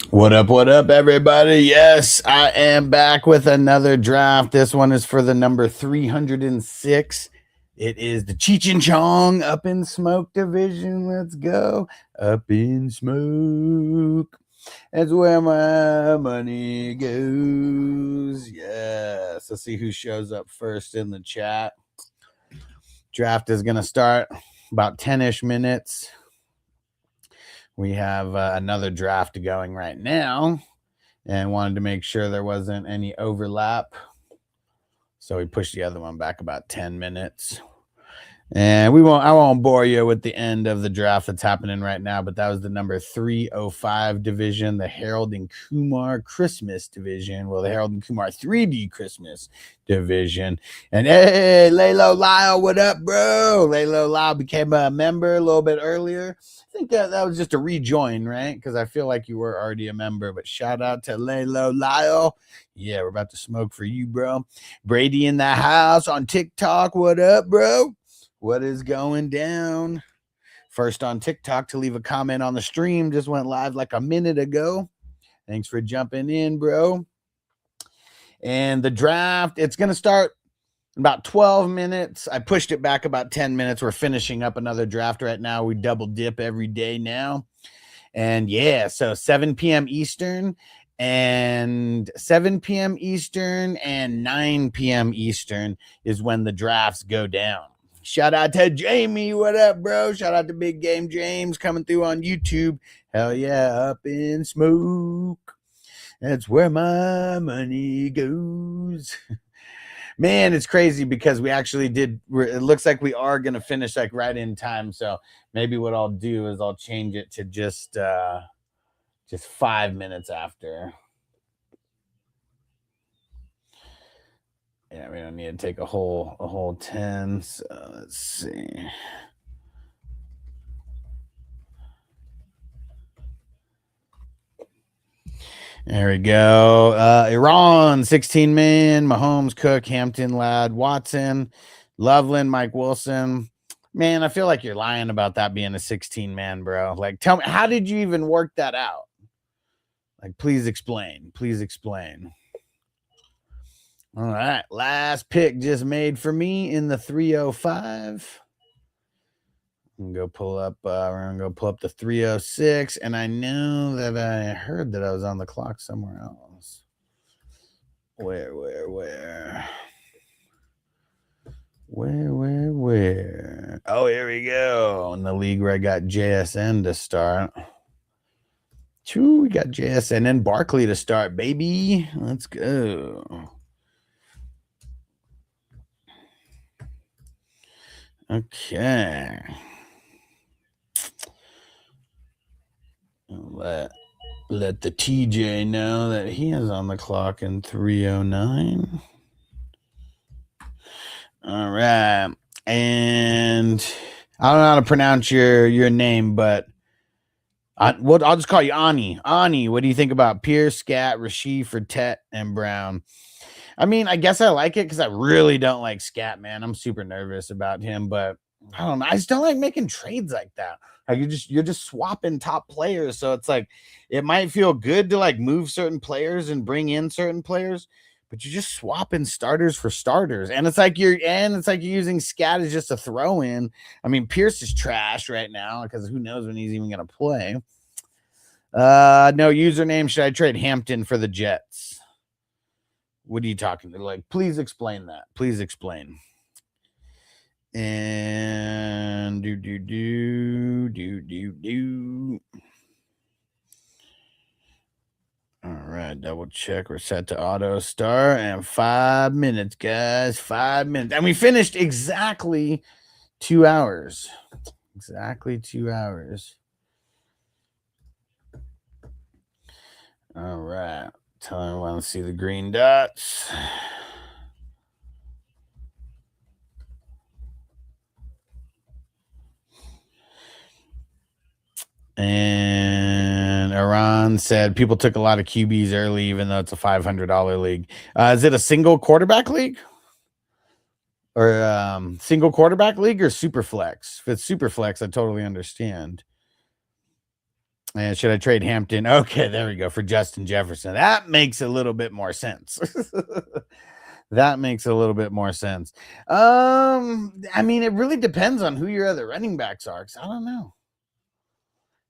What up, everybody? Yes, I am back with another draft. This one is for the number 306. It is the Cheech and Chong Up in Smoke division. Let's go. Up in Smoke. That's where my money goes. Yes. Let's see who shows up first in the chat. Draft is going to start about 10-ish minutes. We have another draft going right now and wanted to make sure there wasn't any overlap. So we pushed the other one back about 10 minutes. And I won't bore you with the end of the draft that's happening right now, but that was the number 305 division, the Harold and Kumar Christmas division. Well, the Harold and Kumar 3D Christmas division. And hey, Lalo Lyle, what up, bro? Lalo Lyle became a member a little bit earlier. I think that was just a rejoin, right? Because I feel like you were already a member, but shout out to Lalo Lyle. Yeah, we're about to smoke for you, bro. Brady in the house on TikTok. What up, bro? What is going down? First on TikTok to leave a comment on the stream. Just went live like a minute ago. Thanks for jumping in, bro. And the draft, it's going to start in about 12 minutes. I pushed it back about 10 minutes. We're finishing up another draft right now. We double dip every day now. And yeah, so 7 p.m. Eastern and 7 p.m. Eastern and 9 p.m. Eastern is when the drafts go down. Shout out to Jamie. What up, bro? Shout out to Big Game James coming through on YouTube. Hell yeah, Up in Smoke. That's where my money goes. Man, it's crazy because we actually did. It looks like we are going to finish like right in time. So maybe what I'll do is I'll change it to just 5 minutes after. Yeah, we don't need to take a whole 10. So let's see. There we go. Iran, 16 man, Mahomes, Cook, Hampton, Ladd, Watson, Loveland, Mike Wilson. Man, I feel like you're lying about that being a 16 man, bro. Like, tell me, how did you even work that out? Like, please explain. Please explain. All right, last pick just made for me in the 305. I'm gonna go pull up. We're gonna go pull up the 306, and I know that I heard that I was on the clock somewhere else. Where? Oh, here we go. In the league where I got JSN to start. Choo, we got JSN and Barkley to start, baby. Let's go. Okay. Let the TJ know that he is on the clock in 309. All right. And I don't know how to pronounce your name, but I'll just call you Ani. Ani, what do you think about Pierce, Scat, Rasheed, Frette, and Brown? I mean, I guess I like it because I really don't like Scat, man. I'm super nervous about him, but I don't know. I just don't like making trades like that. Like you're just swapping top players. So it's like it might feel good to like move certain players and bring in certain players, but you're just swapping starters for starters. And it's like you're using Scat as just a throw in. I mean, Pierce is trash right now because who knows when he's even gonna play. No username. Should I trade Hampton for the Jets? What are you talking to? Like, please explain that. Please explain. And do. All right, double check. We're set to auto start and 5 minutes, guys. 5 minutes. And we finished exactly 2 hours. Exactly 2 hours. All right. Tell me I want to see the green dots. And Iran said people took a lot of QBs early, even though it's a $500 league. Is it a single quarterback league? Or single quarterback league or super flex? If it's super flex, I totally understand. And should I trade Hampton? Okay, there we go, for Justin Jefferson. That makes a little bit more sense. That makes a little bit more sense. I mean, it really depends on who your other running backs are, because I don't know.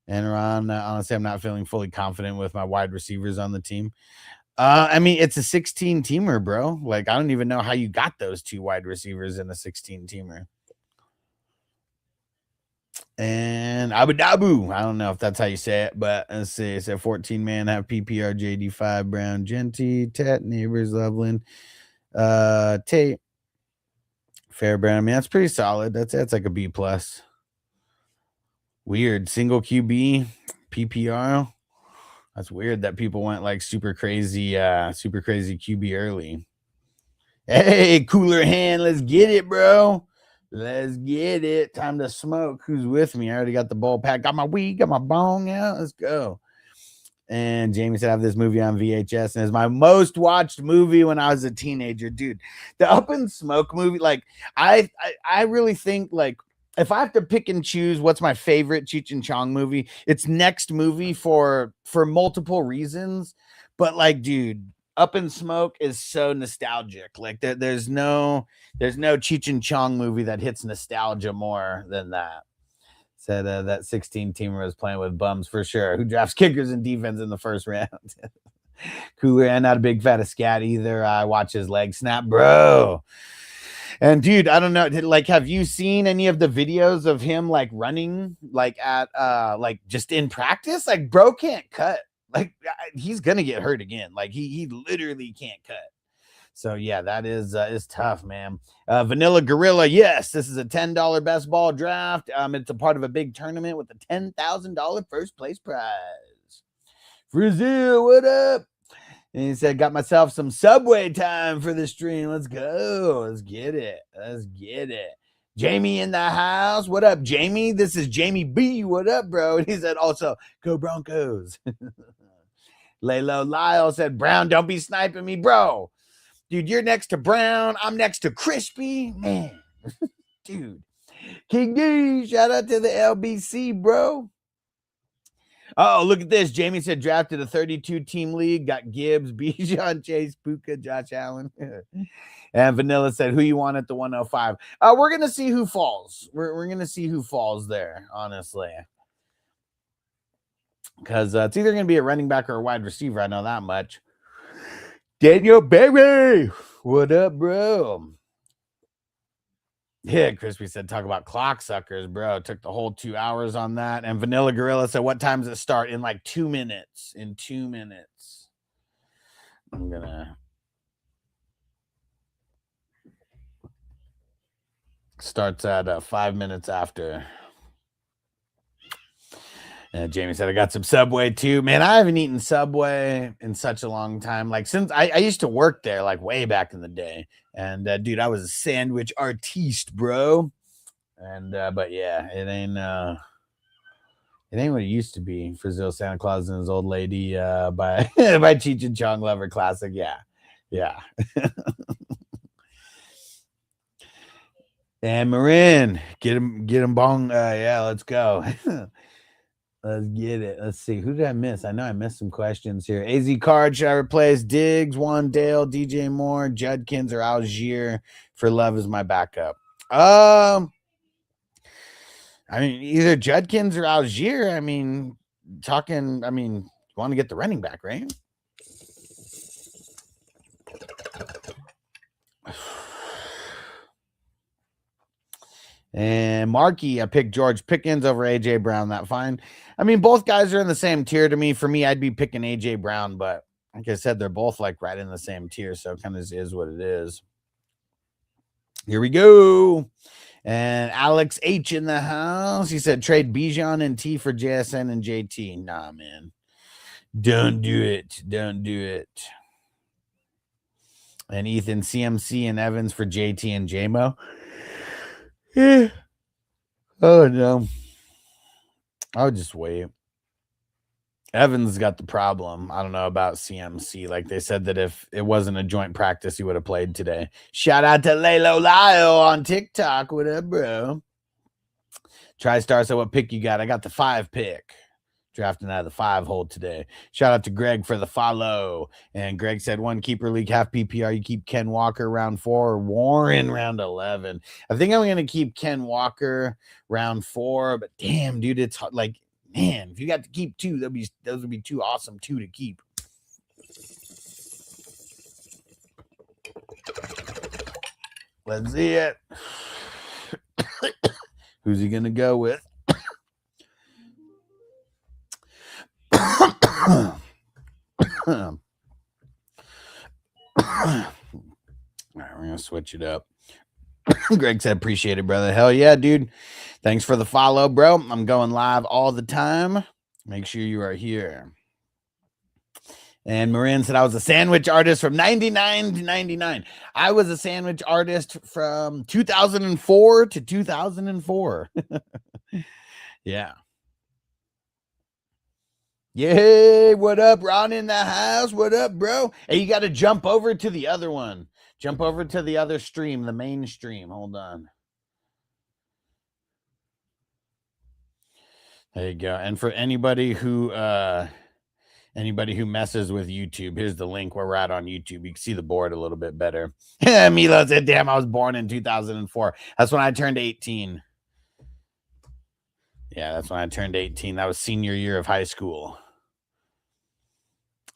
And Ron, honestly, I'm not feeling fully confident with my wide receivers on the team. I mean, it's a 16-teamer, bro. Like, I don't even know how you got those 2 wide receivers in a 16-teamer. And Abu Dhabu. I don't know if that's how you say it, but let's see. It said 14-man, have PPR, JD5, Brown, Genty, Tet, Neighbors, Loveland, Tate, Fairbairn. I mean, that's pretty solid. That's like a B+. Weird. Single QB, PPR. That's weird that people went like super crazy QB early. Hey, cooler hand. Let's get it, bro. Let's get it. Time to smoke. Who's with me? I already got the ball pack. Got my weed. Got my bong out. Let's go. And Jamie said I have this movie on VHS, and it's my most watched movie when I was a teenager. Dude, the Up in Smoke movie, like I really think, like, if I have to pick and choose what's my favorite Cheech and Chong movie, it's Next Movie for multiple reasons. But like, dude, Up in Smoke is so nostalgic. Like there's no Cheech and Chong movie that hits nostalgia more than that. Said that 16-teamer was playing with bums for sure. Who drafts kickers and defense in the first round? Cooler, and not a big fat of scat either. I watch his leg snap, bro. And dude, I don't know, like, have you seen any of the videos of him like running, like at like just in practice? Like, bro can't cut. Like, he's gonna get hurt again. Like, he literally can't cut. So yeah, that is tough, man. Vanilla Gorilla, yes, this is a $10 best ball draft. It's a part of a big tournament with a $10,000 first place prize. Brazil, what up? And he said, got myself some Subway time for the stream. Let's go. Let's get it. Let's get it. Jamie in the house. What up, Jamie? This is Jamie B. What up, bro? And he said also, go Broncos. Laylo Lyle said, Brown, don't be sniping me, bro. Dude, you're next to Brown. I'm next to Crispy. Man, dude. King D, shout out to the LBC, bro. Oh, look at this. Jamie said drafted a 32-team league. Got Gibbs, Bijan, Chase, Puka, Josh Allen. And Vanilla said, who you want at the 105? We're going to see who falls. We're going to see who falls there, honestly. Because it's either going to be a running back or a wide receiver. I know that much. Daniel Berry. What up, bro? Yeah, Crispy said, talk about clock suckers, bro. Took the whole 2 hours on that. And Vanilla Gorilla said, what time does it start? In like 2 minutes. In 2 minutes. I'm going to starts at 5 minutes after. And Jamie said, I got some Subway too. Man, I haven't eaten Subway in such a long time. Like, since I used to work there, like way back in the day. And dude, I was a sandwich artiste, bro. And but yeah, it ain't what it used to be. Brazil, Santa Claus and his old lady by Cheech and Chong Lover Classic. Yeah. And Marin, get him bong. Yeah, let's go. Let's get it. Let's see. Who did I miss? I know I missed some questions here. AZ Card, should I replace Diggs, Wandale, DJ Moore, Judkins, or Algier for Love as my backup? I mean, either Judkins or Algier. I mean, you want to get the running back, right? And Markey, I picked George Pickens over A.J. Brown. That fine. I mean, both guys are in the same tier to me. For me, I'd be picking A.J. Brown, but like I said, they're both like right in the same tier, so it kind of is what it is. Here we go. And Alex H in the house. He said, trade Bijan and T for JSN and JT. Nah, man. Don't do it. Don't do it. And Ethan, CMC and Evans for JT and JMO. Yeah. Oh, no. I would just wait. Evans got the problem. I don't know about CMC. Like they said that if it wasn't a joint practice, he would have played today. Shout out to Laylo Lyle on TikTok. What up, bro? TriStar said, what pick you got? I got the 5 pick. Drafting out of the 5 hole today. Shout out to Greg for the follow. And Greg said 1 keeper league, half PPR. You keep Ken Walker round 4 or Warren round 11. I think I'm going to keep Ken Walker round 4. But damn, dude, it's like, man, if you got to keep 2, those would be 2 awesome 2 to keep. Let's see it. Who's he going to go with? All right, we're going to switch it up. Greg said, appreciate it, brother. Hell yeah, dude. Thanks for the follow, bro. I'm going live all the time. Make sure you are here. And Marin said, I was a sandwich artist from 99 to 99. I was a sandwich artist from 2004 to 2004. Yeah. Yay, what up, Ron in the house? What up, bro? Hey, you got to jump over to the other one. Jump over to the other stream, the main stream. Hold on. There you go. And for anybody who messes with YouTube, here's the link where we're at on YouTube. You can see the board a little bit better. Milo said, damn, I was born in 2004. That's when I turned 18. Yeah, that's when I turned 18. That was senior year of high school.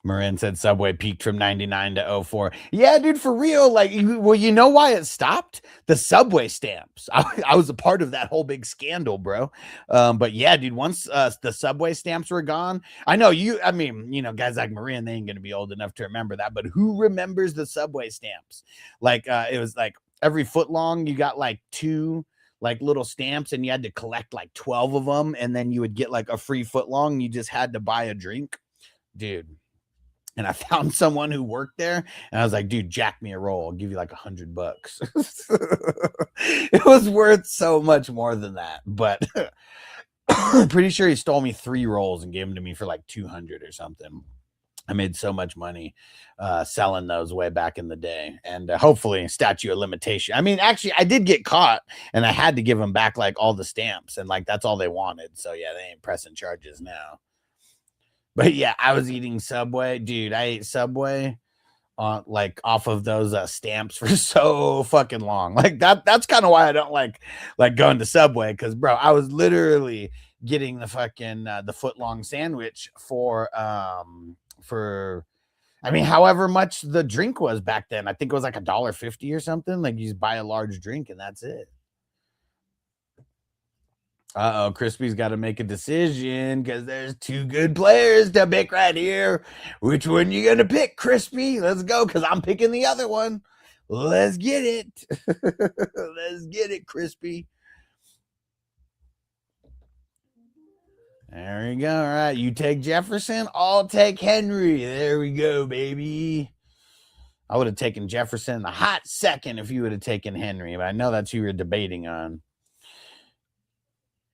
Marin said Subway peaked from 99 to 04. Yeah, dude, for real. Like, well, you know why it stopped? The Subway stamps. I was a part of that whole big scandal, bro. But yeah, dude, once the Subway stamps were gone, I know guys like Marin, they ain't going to be old enough to remember that. But who remembers the Subway stamps? Like, it was like every foot long, you got like 2 like little stamps and you had to collect like 12 of them. And then you would get like a free foot long. You just had to buy a drink, dude. And I found someone who worked there, and I was like, dude, jack me a roll. I'll give you like $100. It was worth so much more than that. But I'm pretty sure he stole me 3 rolls and gave them to me for like 200 or something. I made so much money selling those way back in the day. And hopefully statute of limitation. I mean, actually, I did get caught, and I had to give them back like all the stamps. And like, that's all they wanted. So yeah, they ain't pressing charges now. But yeah, I was eating Subway. Dude, I ate Subway like off of those stamps for so fucking long. Like that's kind of why I don't like going to Subway, because bro, I was literally getting the fucking the foot long sandwich for I mean, however much the drink was back then. I think it was like $1.50 or something. Like, you just buy a large drink and that's it. Crispy's got to make a decision because there's 2 good players to pick right here. Which one you gonna pick, Crispy? Let's go, because I'm picking the other one. Let's get it. Let's get it, Crispy. There we go. All right, you take Jefferson. I'll take Henry. There we go, baby. I would have taken Jefferson in a hot second if you would have taken Henry, but I know that's who you're debating on.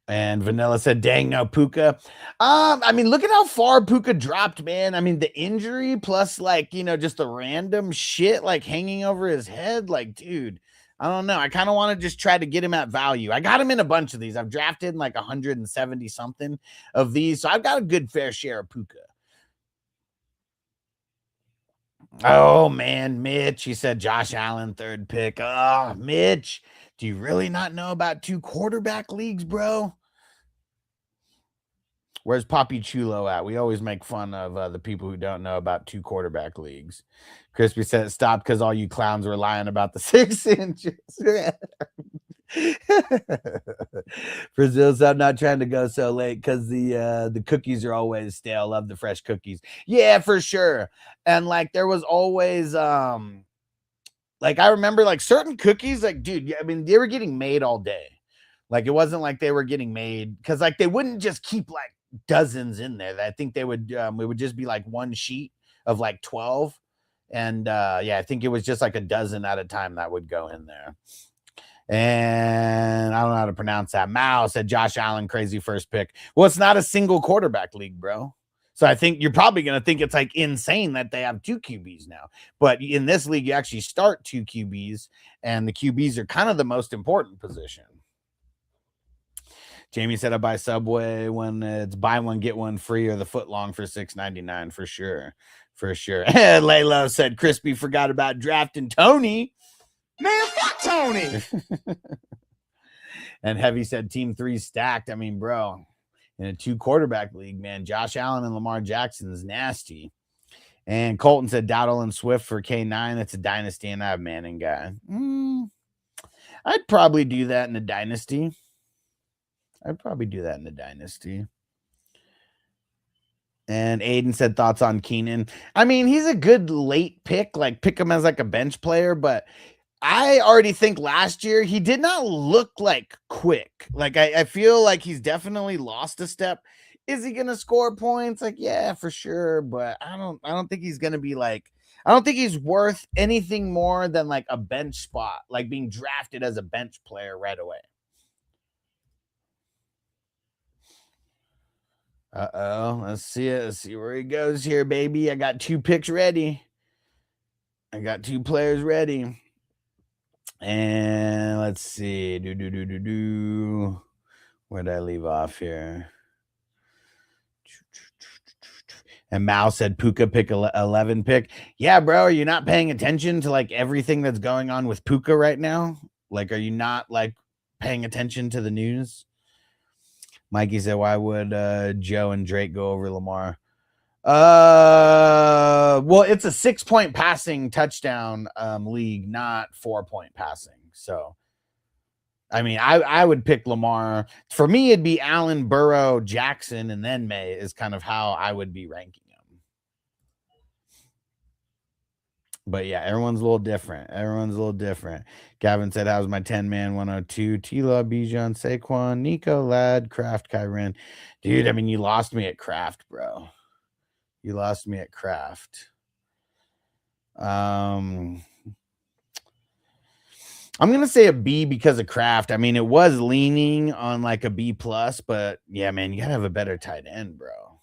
And Vanilla said, dang, no Puka. I mean, look at how far Puka dropped, man. I mean, the injury plus like, just the random shit like hanging over his head. Like, dude, I don't know. I kind of want to just try to get him at value. I got him in a bunch of these. I've drafted like 170 something of these. So I've got a good fair share of Puka. Oh, man, Mitch. He said Josh Allen, 3rd pick. Oh, Mitch. Do you really not know about 2 quarterback leagues, bro? Where's Poppy Chulo at? We always make fun of the people who don't know about 2 quarterback leagues. Crispy said stop because all you clowns were lying about the 6 inches. Brazil said, I'm not trying to go so late because the cookies are always stale. Love the fresh cookies. Yeah, for sure. And like there was always like I remember like certain cookies, like dude, I mean, they were getting made all day. Like it wasn't like they were getting made because like they wouldn't just keep like dozens in there. I think they would it would just be like one sheet of like 12. And yeah, I think it was just like a dozen at a time that would go in there. And I don't know how to pronounce that. Mao said Josh Allen, crazy 1st pick. Well, it's not a single quarterback league, bro. So I think you're probably going to think it's like insane that they have 2 QBs now. But in this league, you actually start 2 QBs, and the QBs are kind of the most important position. Jamie said I buy Subway when it's buy one get one free, or the foot long for $6.99 for sure. For sure. Laylo said Crispy forgot about drafting Tony. Man, fuck Tony. And Heavy said Team 3 stacked. I mean, bro, in a 2-quarterback league, man, Josh Allen and Lamar Jackson is nasty. And Colton said Dowdle and Swift for K9. It's a dynasty, and I have Manning guy. I'd probably do that in a dynasty. And Aiden said thoughts on Keenan. I mean, he's a good late pick. Like, pick him as like a bench player, but I already think last year he did not look like quick. Like, I feel like he's definitely lost a step. Is he gonna score points? Like, yeah, for sure. But I don't think he's gonna be like, I don't think he's worth anything more than like a bench spot, like being drafted as a bench player right away. Let's see it. Let's see where he goes here, baby. I got 2 picks ready. I got 2 players ready. And let's see. Where did I leave off here? And Mao said Puka pick 11 pick. Yeah, bro. Are you not paying attention to like everything that's going on with Puka right now? Like, are you not like paying attention to the news? Mikey said, why would Joe and Drake go over Lamar? Well, it's a 6-point passing touchdown league, not 4-point passing. So, I mean, I would pick Lamar. For me, it'd be Allen, Burrow, Jackson, and then May is kind of how I would be ranking them. But yeah, everyone's a little different. Gavin said, how's my 10-man 102? Tila, Bijan, Saquon, Nico, Ladd, Kraft, Kyren. Dude, I mean, you lost me at Kraft, bro. I'm going to say a B because of Kraft. I mean, it was leaning on like a B+, but yeah, man, you got to have a better tight end, bro.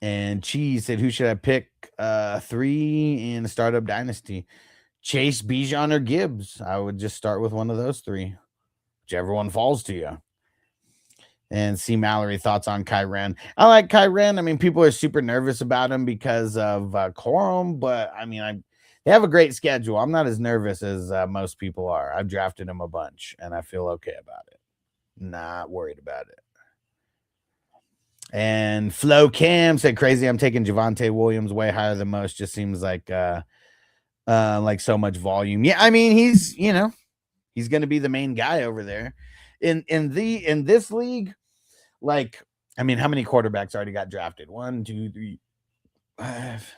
And Cheese said, who should I pick 3 in the startup dynasty? Chase, Bijan, or Gibbs? I would just start with one of those 3, whichever one falls to you. And C. Mallory, thoughts on Kyren? I like Kyren. I mean, people are super nervous about him because of Corum, but I mean, they have a great schedule. I'm not as nervous as most people are. I've drafted him a bunch, and I feel okay about it. Not worried about it. And Flo Cam said, crazy, I'm taking Javonte Williams way higher than most. Just seems like so much volume. Yeah, I mean, he's going to be the main guy over there. In this league, like, I mean, how many quarterbacks already got drafted? 1, 2, 3, 5,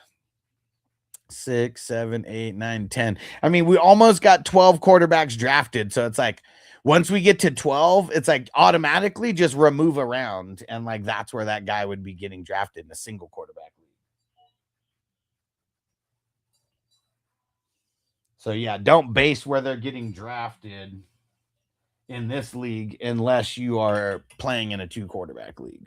6, 7, 8, 9, 10. I mean, we almost got 12 quarterbacks drafted. So it's like, once we get to 12, it's like automatically just remove around. And like, that's where that guy would be getting drafted in a single quarterback league. So yeah, don't base where they're getting drafted in this league unless you are playing in a 2-quarterback league.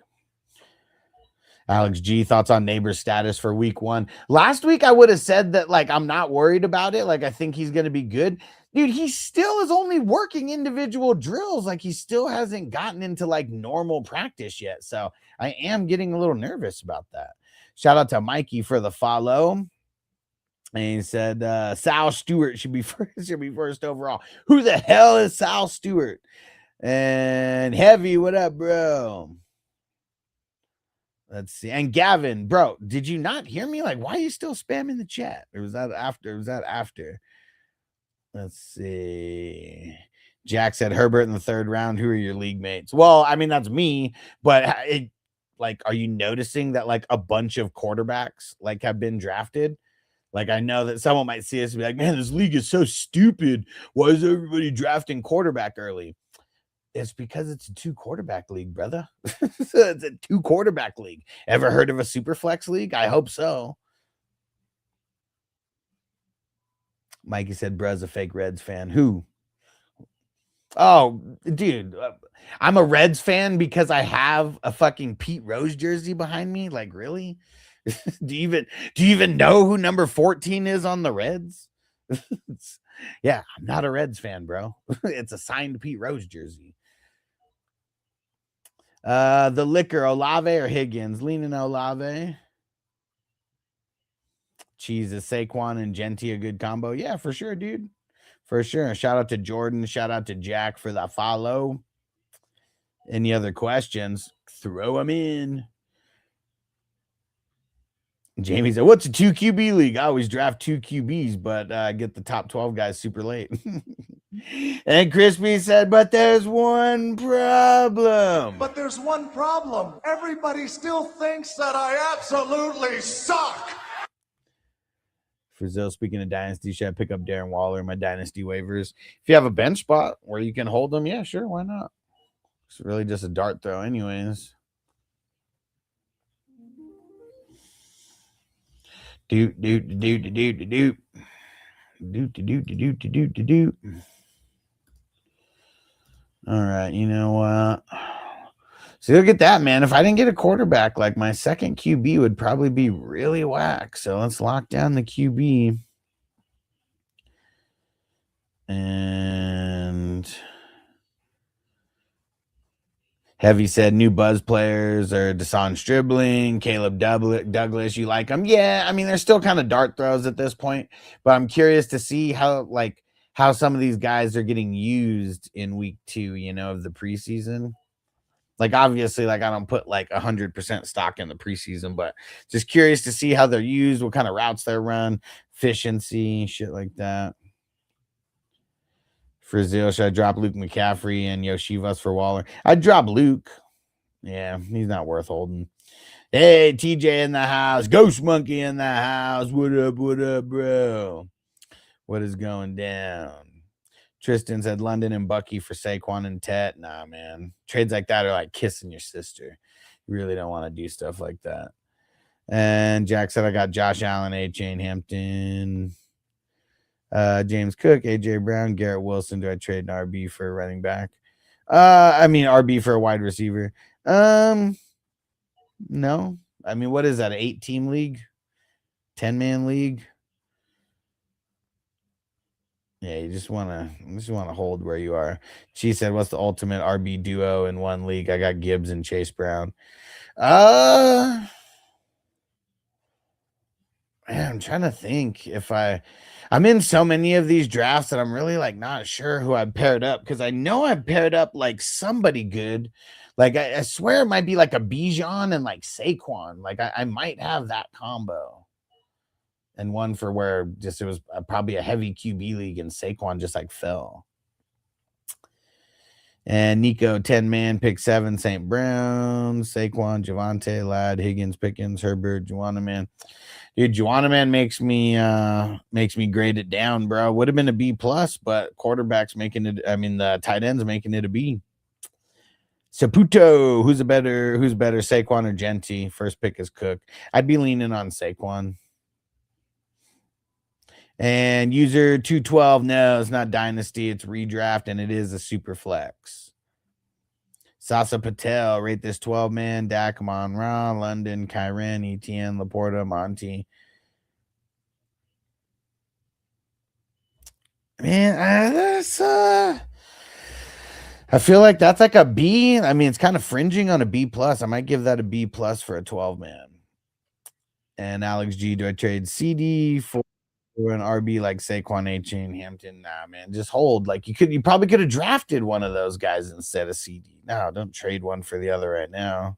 Alex G, thoughts on Neighbor's status for week 1? Last week, I would have said that, like, I'm not worried about it. Like, I think he's going to be good. Dude, he still is only working individual drills. Like, he still hasn't gotten into, like, normal practice yet. So I am getting a little nervous about that. Shout out to Mikey for the follow. And he said, Sal Stewart should be first overall. Who the hell is Sal Stewart? And Heavy, what up, bro? Let's see. And Gavin, bro, did you not hear me? Like, why are you still spamming the chat? Or was that after? Let's see. Jack said Herbert in the 3rd round. Who are your league mates? Well, I mean, that's me. But are you noticing that like a bunch of quarterbacks like have been drafted? Like, I know that someone might see us and be like, man, this league is so stupid. Why is everybody drafting quarterback early? It's because it's a 2-quarterback league, brother. It's a 2-quarterback league. Ever heard of a super flex league? I hope so. Mikey said, bruh's a fake Reds fan. Who? Oh, dude. I'm a Reds fan because I have a fucking Pete Rose jersey behind me. Like, really? Do you even know who number 14 is on the Reds? Yeah, I'm not a Reds fan, bro. It's a signed Pete Rose jersey. The liquor, Olave or Higgins? Leaning Olave. Cheese is Saquon and Genti a good combo? Yeah, for sure, dude. For sure. Shout out to Jordan. Shout out to Jack for the follow. Any other questions? Throw them in. Jamie said, what's a 2 QB league? I always draft 2 QBs, but get the top 12 guys super late. And Crispy said, but there's one problem. But there's one problem. Everybody still thinks that I absolutely suck. Frizzell, speaking of Dynasty, should I pick up Darren Waller in my Dynasty waivers? If you have a bench spot where you can hold them, yeah, sure, why not? It's really just a dart throw anyways. Doot. All right, you know what? So look at that, man. If I didn't get a quarterback, like my second QB would probably be really whack. So let's lock down the QB. And Heavy said new buzz players are Deshaun Stribling, Caleb Douglas. You like them? Yeah, I mean, they're still kind of dart throws at this point, but I'm curious to see how some of these guys are getting used in week 2, of the preseason. Like, obviously, I don't put 100% stock in the preseason, but just curious to see how they're used, what kind of routes they're run, efficiency, shit like that. Frizzell, should I drop Luke McCaffrey and Yoshivas for Waller? I'd drop Luke. Yeah, he's not worth holding. Hey, TJ in the house. Ghost Monkey in the house. What up, bro? What is going down? Tristan said London and Bucky for Saquon and Tet. Nah, man. Trades like that are like kissing your sister. You really don't want to do stuff like that. And Jack said I got Josh Allen, A. Chain Hampton. James Cook, AJ Brown, Garrett Wilson. Do I trade an RB for a running back? I mean RB for a wide receiver. No. I mean, what is that? An 8-team league? 10-man league? Yeah, you just wanna hold where you are. She said, what's the ultimate RB duo in one league? I got Gibbs and Chase Brown. Man, I'm trying to think if I'm in so many of these drafts that I'm really not sure who I paired up, because I know I paired up somebody good. I swear it might be a Bijan and Saquon. I might have that combo. And one for where it was probably a heavy QB league and Saquon just fell. And Nico 10-man pick 7, St. Brown, Saquon, Javante, Ladd, Higgins, Pickens, Herbert, Juana Man. Dude, Juana Man makes me grade it down, bro. Would have been a B+, but quarterback's making it. I mean, the tight end's making it a B. Saputo, who's better, Saquon or Genti? First pick is Cook. I'd be leaning on Saquon. And user 212, no, it's not Dynasty, it's redraft, and it is a super flex. Sasa Patel, rate this 12-man. Dak, Monra, London, Kyren, Etienne, Laporta, Monty. Man, that's I feel like that's a B. I mean, it's kind of fringing on a B+. I might give that a B+ for a 12-man. And Alex G, do I trade CD for an RB like Saquon, A-Chain, Hampton? Nah, man, just hold. You probably could have drafted one of those guys instead of CD. No, don't trade one for the other right now.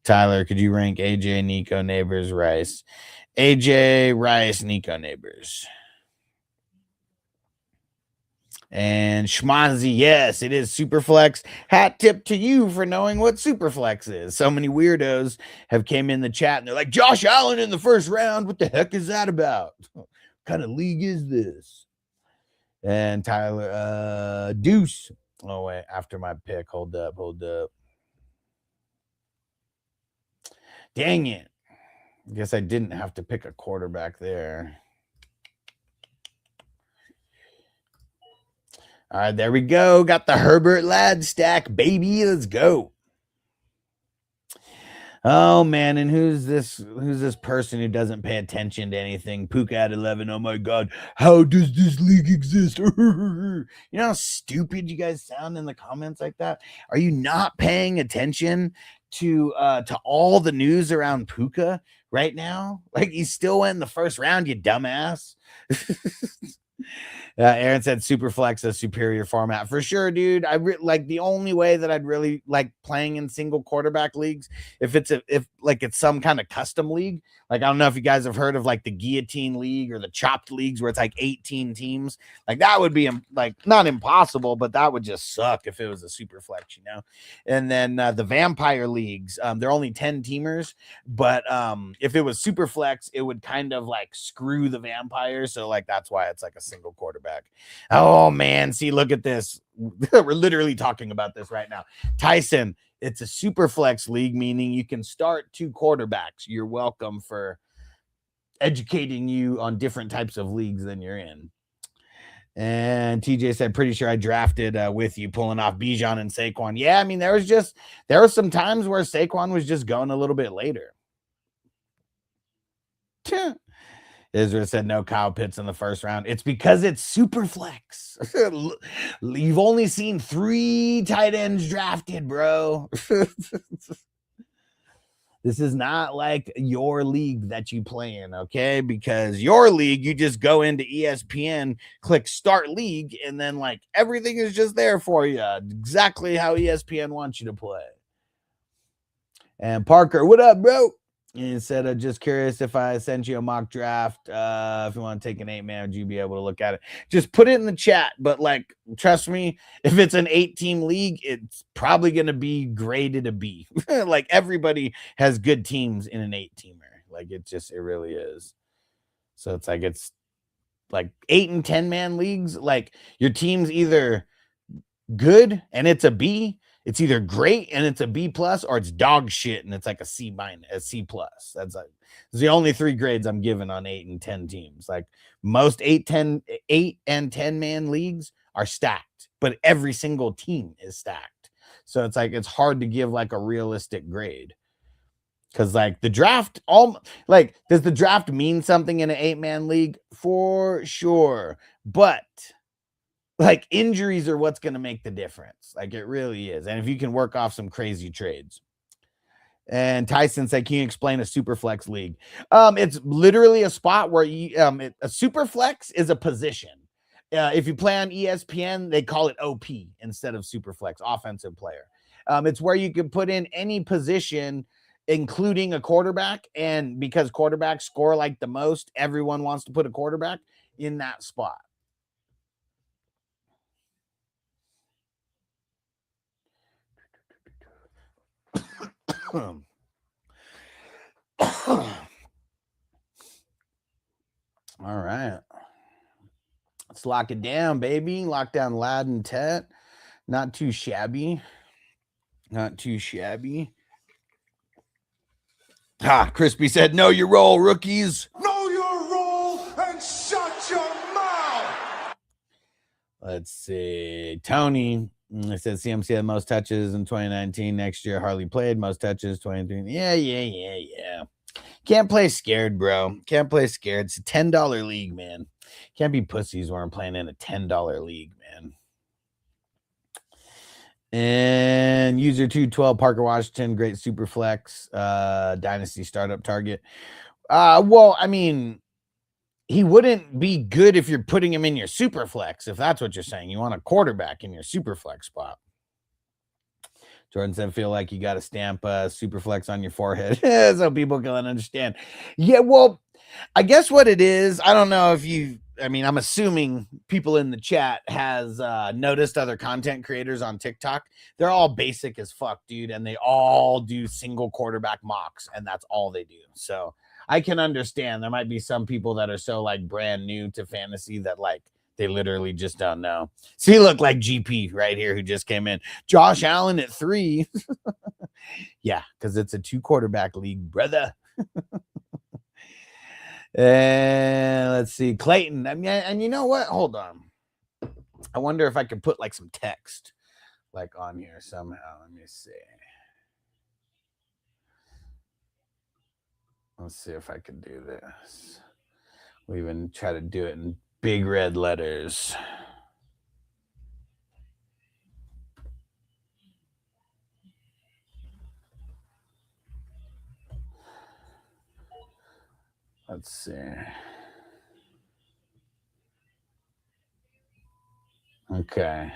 Tyler, could you rank AJ, Nico, Neighbors, Rice? AJ, Rice, Nico, Neighbors. And Schmazzy, yes, it is Superflex. Hat tip to you for knowing what Superflex is. So many weirdos have came in the chat and they're like, Josh Allen in the first round. What the heck is that about? What kind of league is this? And Tyler, Deuce. Oh, wait, after my pick. Hold up. Dang it. I guess I didn't have to pick a quarterback there. All right, there we go. Got the Herbert Ladd stack, baby. Let's go. Oh man, and who's this person who doesn't pay attention to anything? Puka at 11. Oh my god, how does this league exist? You know how stupid you guys sound in the comments like that? Are you not paying attention to all the news around Puka right now? Like, he still went in the first round, you dumbass. Aaron said Superflex a superior format for sure, dude. Like, the only way that I'd really like playing in single quarterback leagues if it's some kind of custom league. Like, I don't know if you guys have heard of like the guillotine league or the chopped leagues where it's like 18 teams. Like, that would be like not impossible, but that would just suck if it was a Superflex, you know. And then the vampire leagues, they're only 10 teamers, but if it was Superflex, it would kind of like screw the vampires. So like that's why it's like a single quarterback. Oh man, see, look at this. We're literally talking about this right now. Tyson, it's a super flex league, meaning you can start 2 quarterbacks. You're welcome for educating you on different types of leagues than you're in. And TJ said, pretty sure I drafted with you, pulling off Bijan and Saquon. Yeah, I mean, there was some times where Saquon was just going a little bit later. Israel said no Kyle Pitts in the first round. It's because it's super flex. You've only seen 3 tight ends drafted, bro. This is not like your league that you play in, okay? Because your league, you just go into ESPN, click start league, and then like everything is just there for you. Exactly how ESPN wants you to play. And Parker, what up, bro? He said, just curious if I sent you a mock draft. If you want to take an 8-man, would you be able to look at it? Just put it in the chat. But like, trust me, if it's an 8-team league, it's probably going to be graded a B. Like, everybody has good teams in an 8-teamer. Like, it really is. So it's like 8 and 10-man leagues. Like, your team's either good and it's a B. It's either great and it's a B plus, or it's dog shit and it's like a C minus, a C plus. That's the only 3 grades I'm giving on 8 and 10 teams. Like, most 8 and 10 man leagues are stacked, but every single team is stacked. So it's like, it's hard to give like a realistic grade. Cause like the draft, does the draft mean something in an 8-man league? For sure. But like, injuries are what's going to make the difference. Like, it really is. And if you can work off some crazy trades. And Tyson said, can you explain a super flex league? It's literally a spot where a super flex is a position. If you play on ESPN, they call it OP instead of super flex, offensive player. It's where you can put in any position, including a quarterback. And because quarterbacks score like the most, everyone wants to put a quarterback in that spot. All right. Let's lock it down, baby. Lock down Lad and Tet. Not too shabby. Not too shabby. Ha, Crispy said, know your role, rookies. Know your role and shut your mouth. Let's see. Tony, it says CMC had most touches in 2019. Next year, hardly played. Most touches, 23. Yeah. Can't play scared, bro. Can't play scared. It's a $10 league, man. Can't be pussies when I'm playing in a $10 league, man. And user 212, Parker Washington, great super flex, dynasty startup target. Well, I mean, he wouldn't be good if you're putting him in your super flex, if that's what you're saying. You want a quarterback in your super flex spot. Jordan said, feel like you got to stamp super flex on your forehead so people can understand. Yeah, well, I guess what it is, I don't know if I'm assuming people in the chat has noticed other content creators on TikTok. They're all basic as fuck, dude, and they all do single quarterback mocks, and that's all they do. So I can understand there might be some people that are so like brand new to fantasy that like they literally just don't know. So he looked like GP right here who just came in. Josh Allen at 3. Yeah, because it's a 2 quarterback league, brother. And let's see, Clayton. I mean, and you know what? Hold on. I wonder if I could put like some text like on here somehow. Let me see. Let's see if I can do this. We even try to do it in big red letters. Let's see. Okay.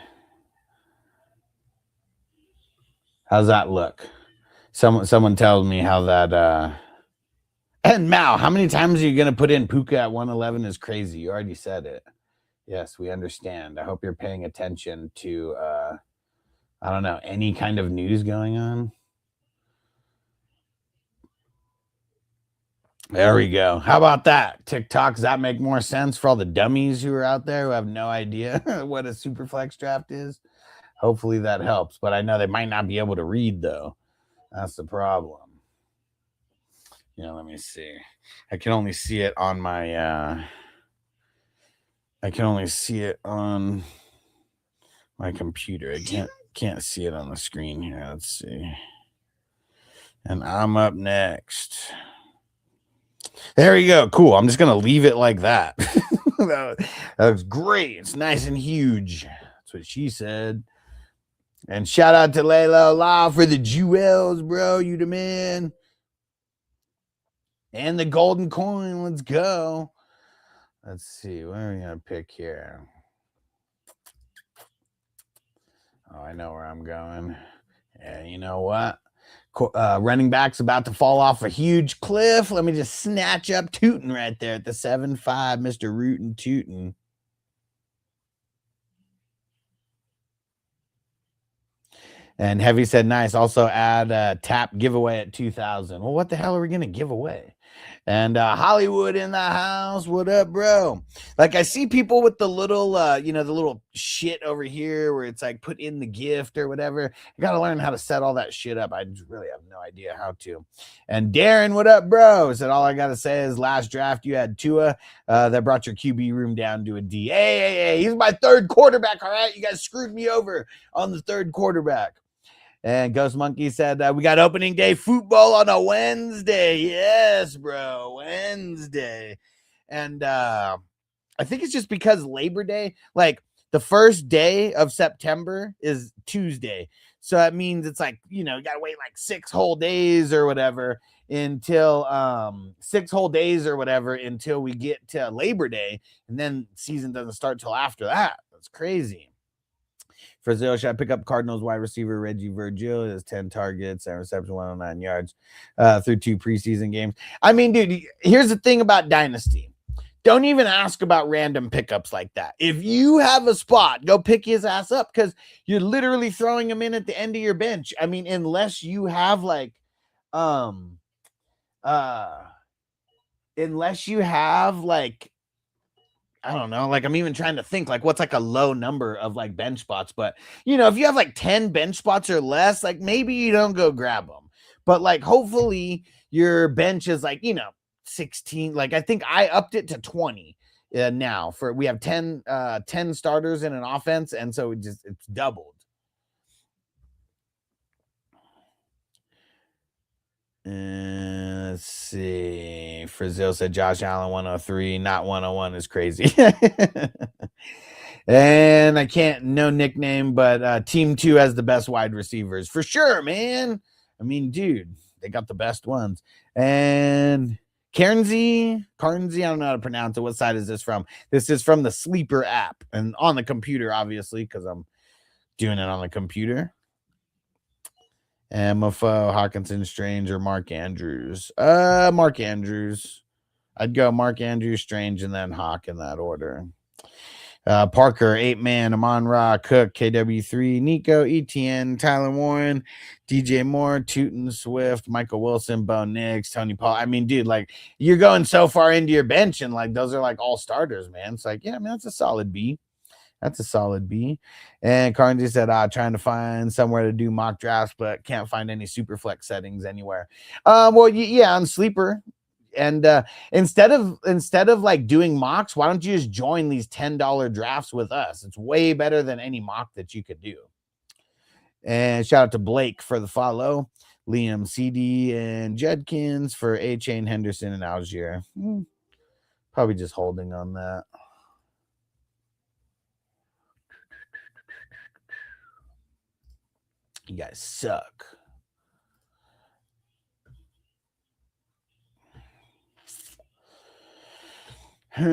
How's that look? Someone tells me how that and Mao, how many times are you gonna put in Puka at 111 is crazy. You already said it. Yes, we understand. I hope you're paying attention to I don't know, any kind of news going on. There we go. How about that? TikTok, does that make more sense for all the dummies who are out there who have no idea what a Superflex draft is? Hopefully that helps, but I know they might not be able to read though. That's the problem. Let me see. I can only see it on my I can only see it on my computer. I can't see it on the screen here. Let's see. And I'm up next. There you go. Cool. I'm just gonna leave it like that. That was great. It's nice and huge. That's what she said. And shout out to Layla La for the jewels, bro. You the man. And the golden coin. Let's go. Let's see. What are we gonna pick here? Oh, I know where I'm going. Yeah, you know what? Running back's about to fall off a huge cliff. Let me just snatch up Tootin right there at the 7-5, Mr. Rootin' Tootin. And Heavy said, nice. Also add tap giveaway at 2,000. Well, what the hell are we going to give away? And Hollywood in the house. What up, bro? Like, I see people with the little, the little shit over here where it's like put in the gift or whatever. I got to learn how to set all that shit up. I really have no idea how to. And Darren, what up, bro? Said, all I got to say is last draft you had Tua. That brought your QB room down to a D. Hey, he's my third quarterback, all right? You guys screwed me over on the third quarterback. And Ghost Monkey said, we got opening day football on a Wednesday. Yes, bro, Wednesday. And I think it's just because Labor Day, like the first day of September is Tuesday. So that means it's like, you got to wait like 6 whole days or whatever until we get to Labor Day. And then season doesn't start till after that. That's crazy. For Zero, should I pick up Cardinals wide receiver Reggie Virgil? He has 10 targets and reception, 109 yards through 2 preseason games. I mean, dude, here's the thing about Dynasty. Don't even ask about random pickups like that. If you have a spot, go pick his ass up because you're literally throwing him in at the end of your bench. I mean, unless you have like, I don't know. Like, I'm even trying to think, like, what's like a low number of like bench spots. But, if you have like 10 bench spots or less, like maybe you don't go grab them. But like, hopefully your bench is like, 16. Like, I think I upped it to 20 now. We have 10 starters in an offense. And so it's doubled. Let's see. Frizzell said Josh Allen 103, not 101 is crazy. And I can't, no nickname, but Team 2 has the best wide receivers for sure, man. I mean, dude, they got the best ones. And Carnsey, I don't know how to pronounce it. What side is this from? This is from the Sleeper app and on the computer, obviously, because I'm doing it on the computer. And Mofo, Hawkinson, Strange, or Mark Andrews. Mark Andrews. I'd go Mark Andrews, Strange, and then Hawk in that order. Parker, 8-man, Amon-Ra, Cook, KW3, Nico, ETN, Tyler Warren, DJ Moore, Tootin, Swift, Michael Wilson, Bo Nix, Tony Paul. I mean, dude, like, you're going so far into your bench, and, like, those are, like, all starters, man. It's like, yeah, I mean, that's a solid B. That's a solid B. And Carnegie said, trying to find somewhere to do mock drafts, but can't find any super flex settings anywhere. Well, yeah, on Sleeper. And instead of like doing mocks, why don't you just join these $10 drafts with us? It's way better than any mock that you could do. And shout out to Blake for the follow. Liam, CD, and Judkins for A-Chain, Henderson, and Algier. Probably just holding on that. You guys suck. All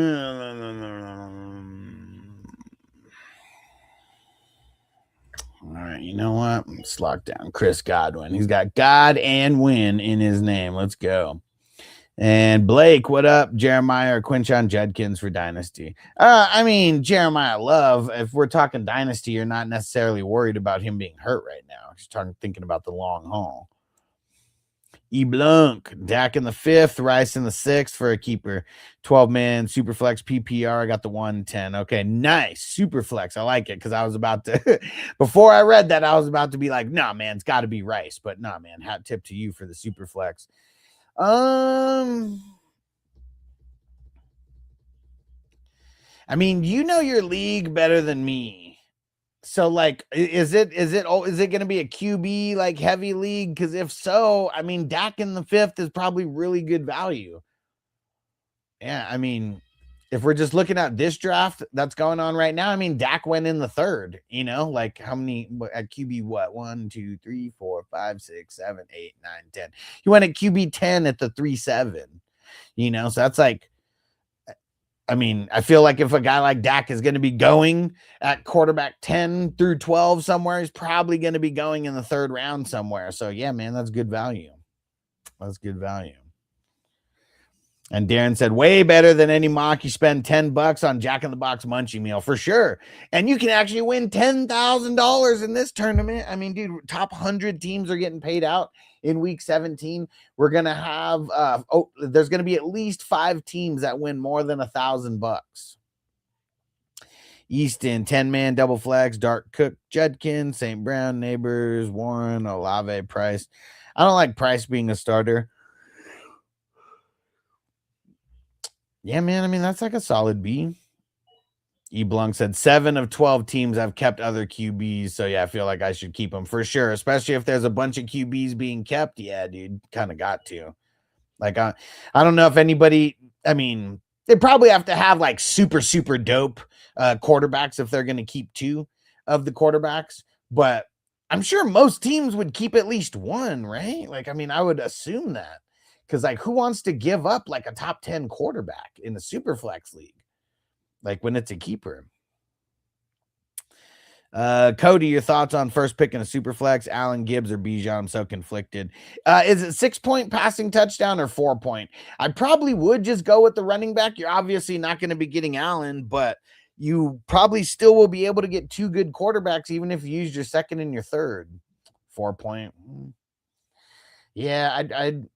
right, you know what? Let's lock down Chris Godwin. He's got God and win in his name. Let's go. And Blake, what up? Jeremiah or Quinshon Judkins for Dynasty. I mean, Jeremiah Love, if we're talking Dynasty, you're not necessarily worried about him being hurt right now. Just thinking about the long haul. E. Blanc, Dak in the 5th, Rice in the 6th for a keeper. 12-man, Superflex PPR. I got the 110. Okay, nice. Superflex. I like it because I was about to, before I read that, I was about to be like, nah, man, it's got to be Rice. But nah, man, hat tip to you for the Superflex. I mean, you know your league better than me. So like, is it going to be a QB like heavy league? Because if so, I mean, Dak in the 5th is probably really good value. Yeah, I mean, if we're just looking at this draft that's going on right now, I mean, Dak went in the 3rd. You know, like how many at QB? What 1, 2, 3, 4, 5, 6, 7, 8, 9, 10. He went at QB 10 at the 3-7. You know, so that's like. I mean, I feel like if a guy like Dak is going to be going at quarterback 10 through 12 somewhere, he's probably going to be going in the 3rd round somewhere. So, yeah, man, that's good value. That's good value. And Darren said, way better than any mock. You spend $10 on Jack in the Box munchie meal for sure. And you can actually win $10,000 in this tournament. I mean, dude, top 100 teams are getting paid out in week 17. We're going to have, there's going to be at least 5 teams that win more than $1,000. Easton, 10-man double flex, Dark Cook, Judkins, St. Brown, Neighbors, Warren, Olave, Price. I don't like Price being a starter. Yeah, man. I mean, that's like a solid B. E. Blanc said 7 of 12 teams have kept other QBs. So, yeah, I feel like I should keep them for sure, especially if there's a bunch of QBs being kept. Yeah, dude, kind of got to. Like, I don't know if anybody, I mean, they probably have to have like super, super dope quarterbacks if they're going to keep 2 of the quarterbacks. But I'm sure most teams would keep at least 1, right? Like, I mean, I would assume that. Because, like, who wants to give up, like, a top 10 quarterback in the Superflex league? Like, when it's a keeper. Cody, your thoughts on first pick in a Superflex? Allen, Gibbs, or Bijan? I'm so conflicted. Is it 6-point passing touchdown or 4-point? I probably would just go with the running back. You're obviously not going to be getting Allen, but you probably still will be able to get 2 good quarterbacks, even if you use your 2nd and your 3rd. 4-point. Yeah, I'd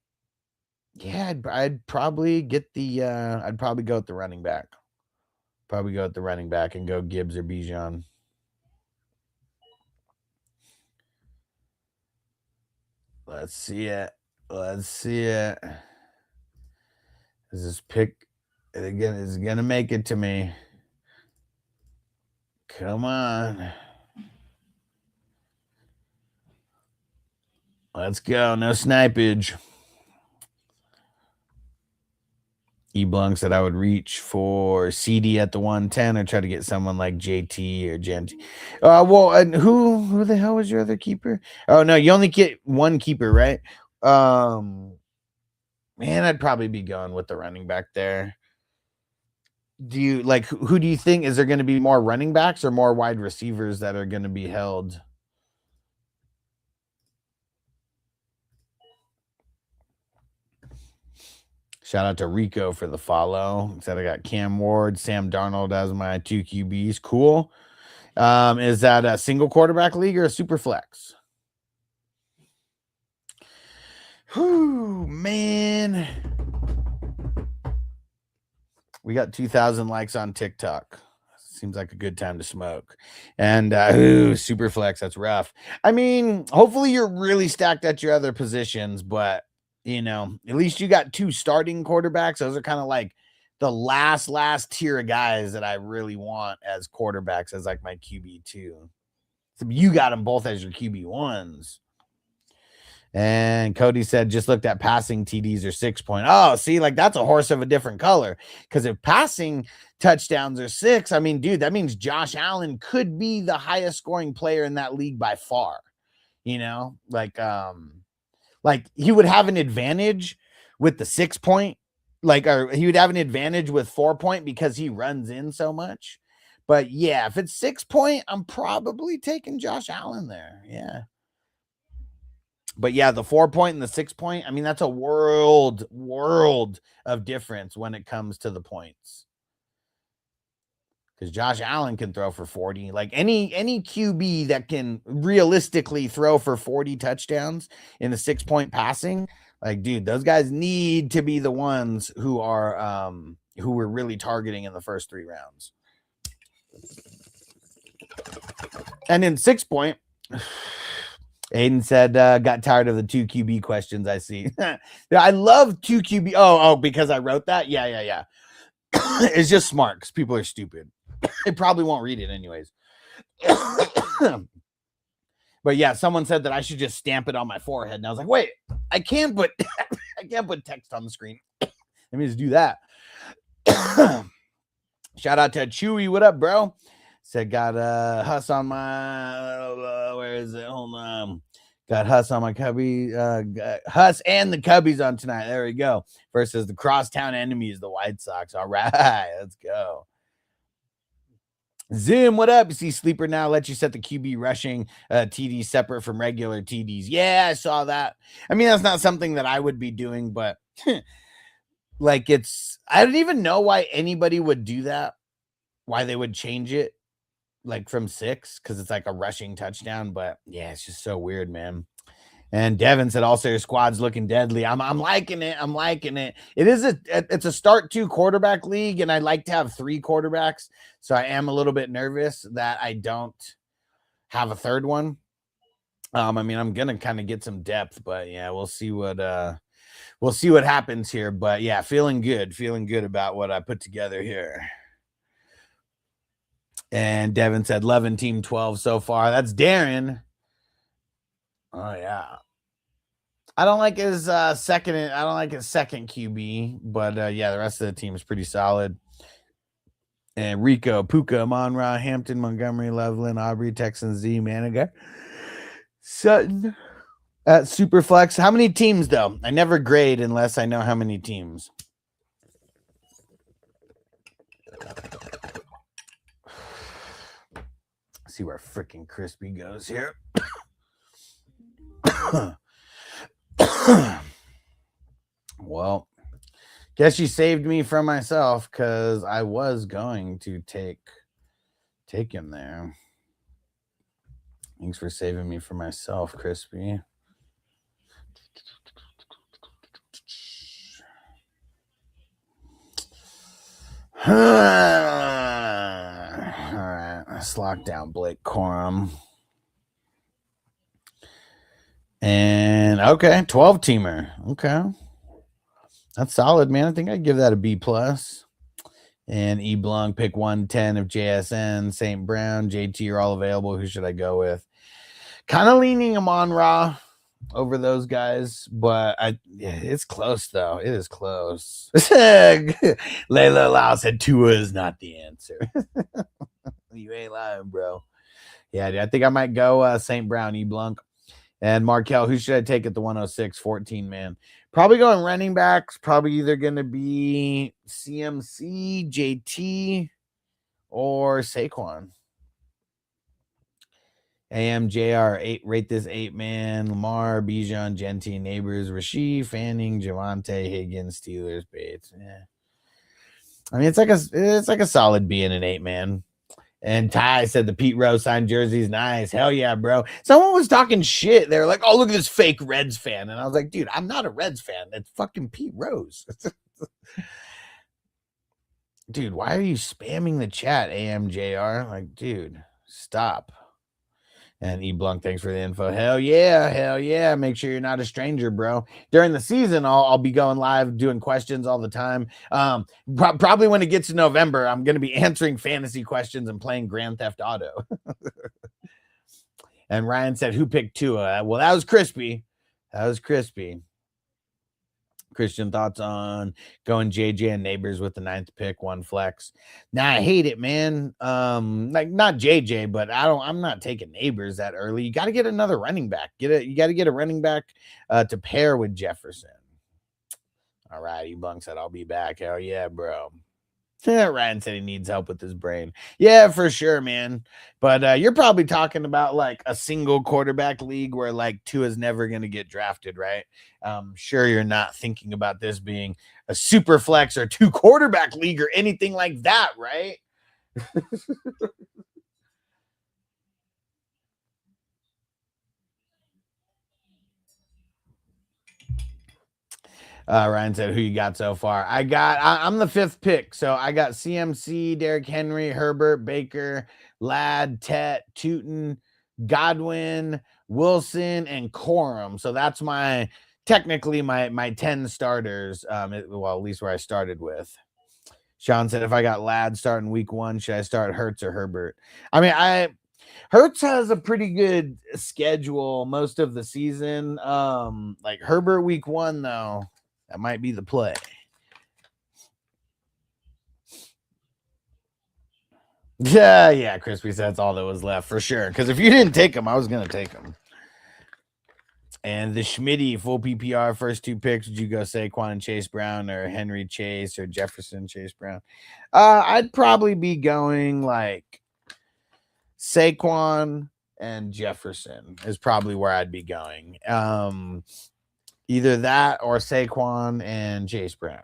probably get the I'd probably go with the running back. Probably go with the running back and go Gibbs or Bijan. Let's see it. Is this pick again is gonna make it to me? Come on. Let's go. No snipage. E. Blanc said I would reach for CD at the 110 or try to get someone like JT or Gent. Well, and who the hell was your other keeper? Oh no, you only get 1 keeper, right? Man, I'd probably be going with the running back there. Do you like who do you think is there going to be more running backs or more wide receivers that are going to be held? Shout out to Rico for the follow. Said I got Cam Ward, Sam Darnold as my 2 QBs. Cool. Is that a single quarterback league or a super flex? Whew, man. We got 2,000 likes on TikTok. Seems like a good time to smoke. And super flex, that's rough. I mean, hopefully you're really stacked at your other positions, but you know, at least you got 2 starting quarterbacks. Those are kind of like the last tier of guys that I really want as quarterbacks as like my QB2. So you got them both as your QB1s. And Cody said, just looked at passing TDs or 6 point. Oh, see, like that's a horse of a different color. Because if passing touchdowns are 6, I mean, dude, that means Josh Allen could be the highest scoring player in that league by far. You know, like he would have an advantage with the 6 point, or he would have an advantage with 4 point because he runs in so much. But yeah, if it's 6 point, I'm probably taking Josh Allen there. Yeah. But yeah, the 4 point and the 6 point, I mean, that's a world of difference when it comes to the points. Because Josh Allen can throw for 40. Like any QB that can realistically throw for 40 touchdowns in a 6 point passing, like, dude, those guys need to be the ones who are who we're really targeting in the first 3 rounds. And in 6 point, Aiden said, got tired of the 2 QB questions I see. I love 2 QB. Oh, because I wrote that? Yeah. It's just smart because people are stupid. They probably won't read it anyways. But yeah, someone said that I should just stamp it on my forehead. And I was like, wait, I can't put text on the screen. Let me just do that. Shout out to Chewy. What up, bro? Said got Huss on my where is it? Hold on. Got Huss on my cubby. Huss and the Cubbies on tonight. There we go. Versus the crosstown enemies, the White Sox. All right, let's go. Zim, what up? You see Sleeper now let you set the QB rushing TD separate from regular TDs. Yeah, I saw that. I mean, that's not something that I would be doing, but like I don't even know why anybody would do that. Why they would change it like from 6 because it's like a rushing touchdown. But yeah, it's just so weird, man. And Devin said also your squad's looking deadly. I'm liking it. I'm liking it. It's a start 2 quarterback league, and I like to have 3 quarterbacks. So I am a little bit nervous that I don't have a third one. I mean, I'm gonna kind of get some depth, but yeah, we'll see what happens here. But yeah, feeling good about what I put together here. And Devin said, loving Team 12 so far. That's Darren. Oh yeah. I don't like his second QB, but yeah, the rest of the team is pretty solid. And Rico, Puka, Monra, Hampton, Montgomery, Loveland, Aubrey, Texan, Z, Maniga, Sutton at Superflex. How many teams though? I never grade unless I know how many teams. See where freaking Crispy goes here. Well, guess you saved me from myself because I was going to take him there. Thanks for saving me from myself, Crispy. All right, let's lock down Blake Corum. And okay, 12-teamer. Okay. That's solid, man. I think I'd give that a B+. And E. Blanc, pick 110 of JSN, St. Brown, JT are all available. Who should I go with? Kind of leaning Amon-Ra over those guys, but it's close though. It is close. Layla Lau said Tua is not the answer. You ain't lying, bro. Yeah, dude, I think I might go St. Brown, E. Blanc. And Markel, who should I take at the 106, 14 man? Probably going running backs. Probably either going to be CMC, JT, or Saquon. AMJR, 8, rate this 8-man. Lamar, Bijan, Genty, Neighbors, Rasheed, Fanning, Javante, Higgins, Steelers, Bates. Yeah. I mean, it's like a solid B in an 8-man. And Ty said the Pete Rose signed jersey's nice. Hell yeah, bro. Someone was talking shit. They were like, oh, look at this fake Reds fan. And I was like, dude, I'm not a Reds fan. That's fucking Pete Rose. Dude, why are you spamming the chat, AMJR? Like, dude, stop. And E. Blanc, thanks for the info. Hell yeah. Make sure you're not a stranger, bro. During the season, I'll be going live doing questions all the time. Probably when it gets to November, I'm going to be answering fantasy questions and playing Grand Theft Auto. And Ryan said, who picked Tua? Well, that was Crispy. That was crispy. Christian, thoughts on going JJ and Neighbors with the 9th pick, 1 flex? Nah, I hate it, man. Like not JJ, but I'm not taking Neighbors that early. You got to get another running back. You got to get a running back to pair with Jefferson. All right, Ebunk said I'll be back. Hell yeah, bro. Ryan said he needs help with his brain. Yeah, for sure, man. But you're probably talking about like a single quarterback league where like Tua is never going to get drafted, right? Sure, you're not thinking about this being a super flex or 2 quarterback league or anything like that, right? Ryan said, who you got so far? I'm the 5th pick. So I got CMC, Derrick Henry, Herbert, Baker, Ladd, Tet, Tootin, Godwin, Wilson, and Corum. So that's technically my 10 starters. Well, at least where I started with. Sean said, if I got Ladd starting week 1, should I start Hurts or Herbert? I mean, Hurts has a pretty good schedule most of the season. Like Herbert week 1, though. That might be the play. Yeah, Crispy said that's all that was left for sure. Because if you didn't take him, I was going to take him. And the Schmitty full PPR first 2 picks, would you go Saquon and Chase Brown or Henry Chase or Jefferson Chase Brown? I'd probably be going like Saquon and Jefferson is probably where I'd be going. Either that or Saquon and Chase Brown.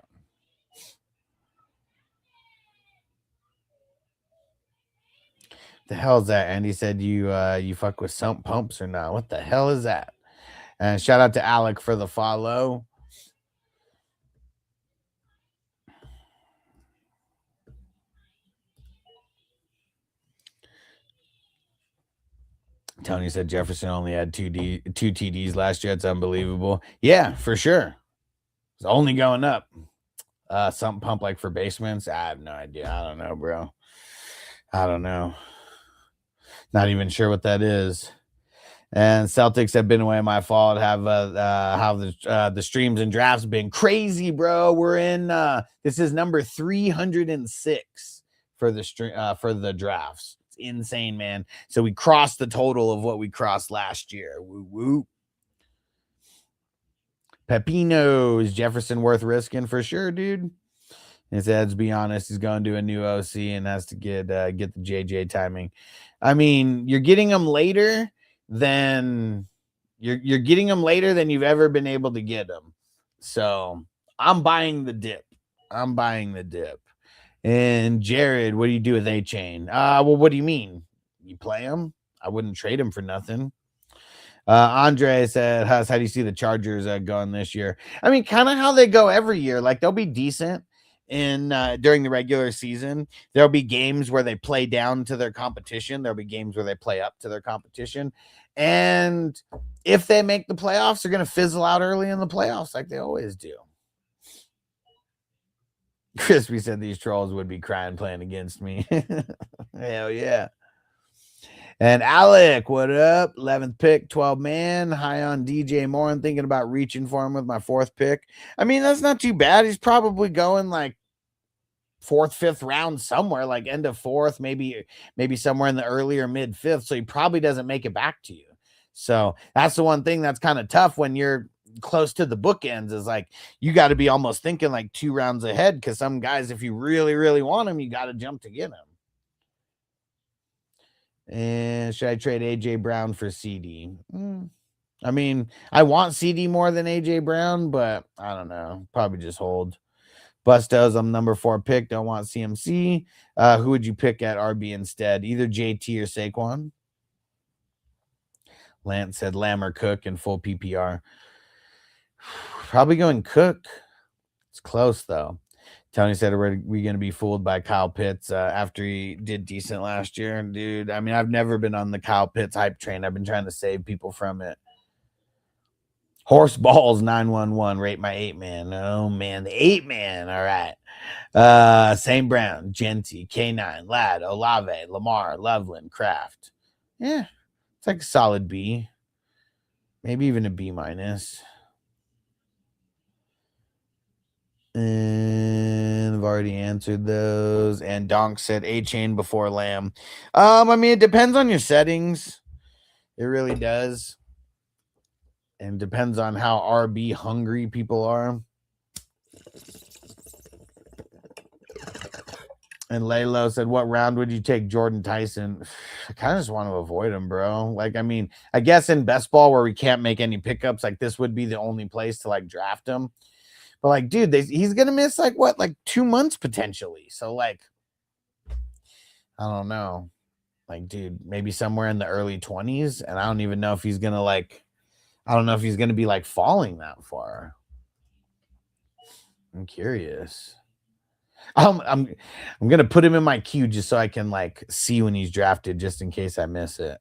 The hell is that? Andy said you fuck with sump pumps or not? What the hell is that? And shout out to Alec for the follow. Tony said Jefferson only had two TDs last year. It's unbelievable. Yeah, for sure. It's only going up. Some pump like for basements. I have no idea. I don't know, bro. I don't know. Not even sure what that is. And Celtics have been away. My fault. Have the streams and drafts been crazy, bro. We're in. This is number 306 for the drafts. It's insane, man. So we crossed the total of what we crossed last year. Woo woo. Pepino, is Jefferson worth risking? For sure, dude. He said, to be honest, he's going to a new OC and has to get the JJ timing. I mean, you're getting him later than you're getting him later than you've ever been able to get him. So I'm buying the dip. And Jared, what do you do with A-Chain? Well, what do you mean? You play him? I wouldn't trade him for nothing. Andre said, how do you see the Chargers going this year? I mean, kind of how they go every year. Like they'll be decent during the regular season. There'll be games where they play down to their competition. There'll be games where they play up to their competition. And if they make the playoffs, they're going to fizzle out early in the playoffs like they always do. Crispy said these trolls would be crying playing against me. Hell yeah. And Alec, what up? 11th pick, 12 man. High on DJ Moore and thinking about reaching for him with my 4th pick. I mean, that's not too bad. He's probably going like 4th, 5th round somewhere, like end of 4th, maybe somewhere in the early or mid 5th. So he probably doesn't make it back to you. So that's the one thing that's kind of tough when you're close to the bookends is like you got to be almost thinking like 2 rounds ahead because some guys, if you really, really want them, you got to jump to get them. And should I trade AJ Brown for CD? I mean, I want CD more than AJ Brown, but I don't know. Probably just hold. Bustos, I'm number 4 pick. Don't want CMC. Who would you pick at RB instead? Either JT or Saquon. Lance said Lamb or Cook in full PPR. Probably going Cook. It's close though. Tony said, are we going to be fooled by Kyle Pitts after he did decent last year? Dude, I mean, I've never been on the Kyle Pitts hype train. I've been trying to save people from it. Horse Balls 911, rate my 8-man. Oh, man, the 8-man. All right. St. Brown, Genty, K9, Ladd, Olave, Lamar, Loveland, Kraft. Yeah, it's like a solid B. Maybe even a B-. And I've already answered those. And Donk said A-Chain before Lamb. I mean, it depends on your settings. It really does. And depends on how RB hungry people are. And Laylo said, what round would you take Jordan Tyson? I kind of just want to avoid him, bro. Like, I mean, I guess in best ball where we can't make any pickups, like this would be the only place to like draft him. But like, dude, he's going to miss like what, like 2 months potentially. So like, I don't know. Like, dude, maybe somewhere in the early 20s. And I don't even know if he's going to like, I don't know if he's going to be like falling that far. I'm curious. I'm gonna put him in my queue just so I can like see when he's drafted, just in case I miss it.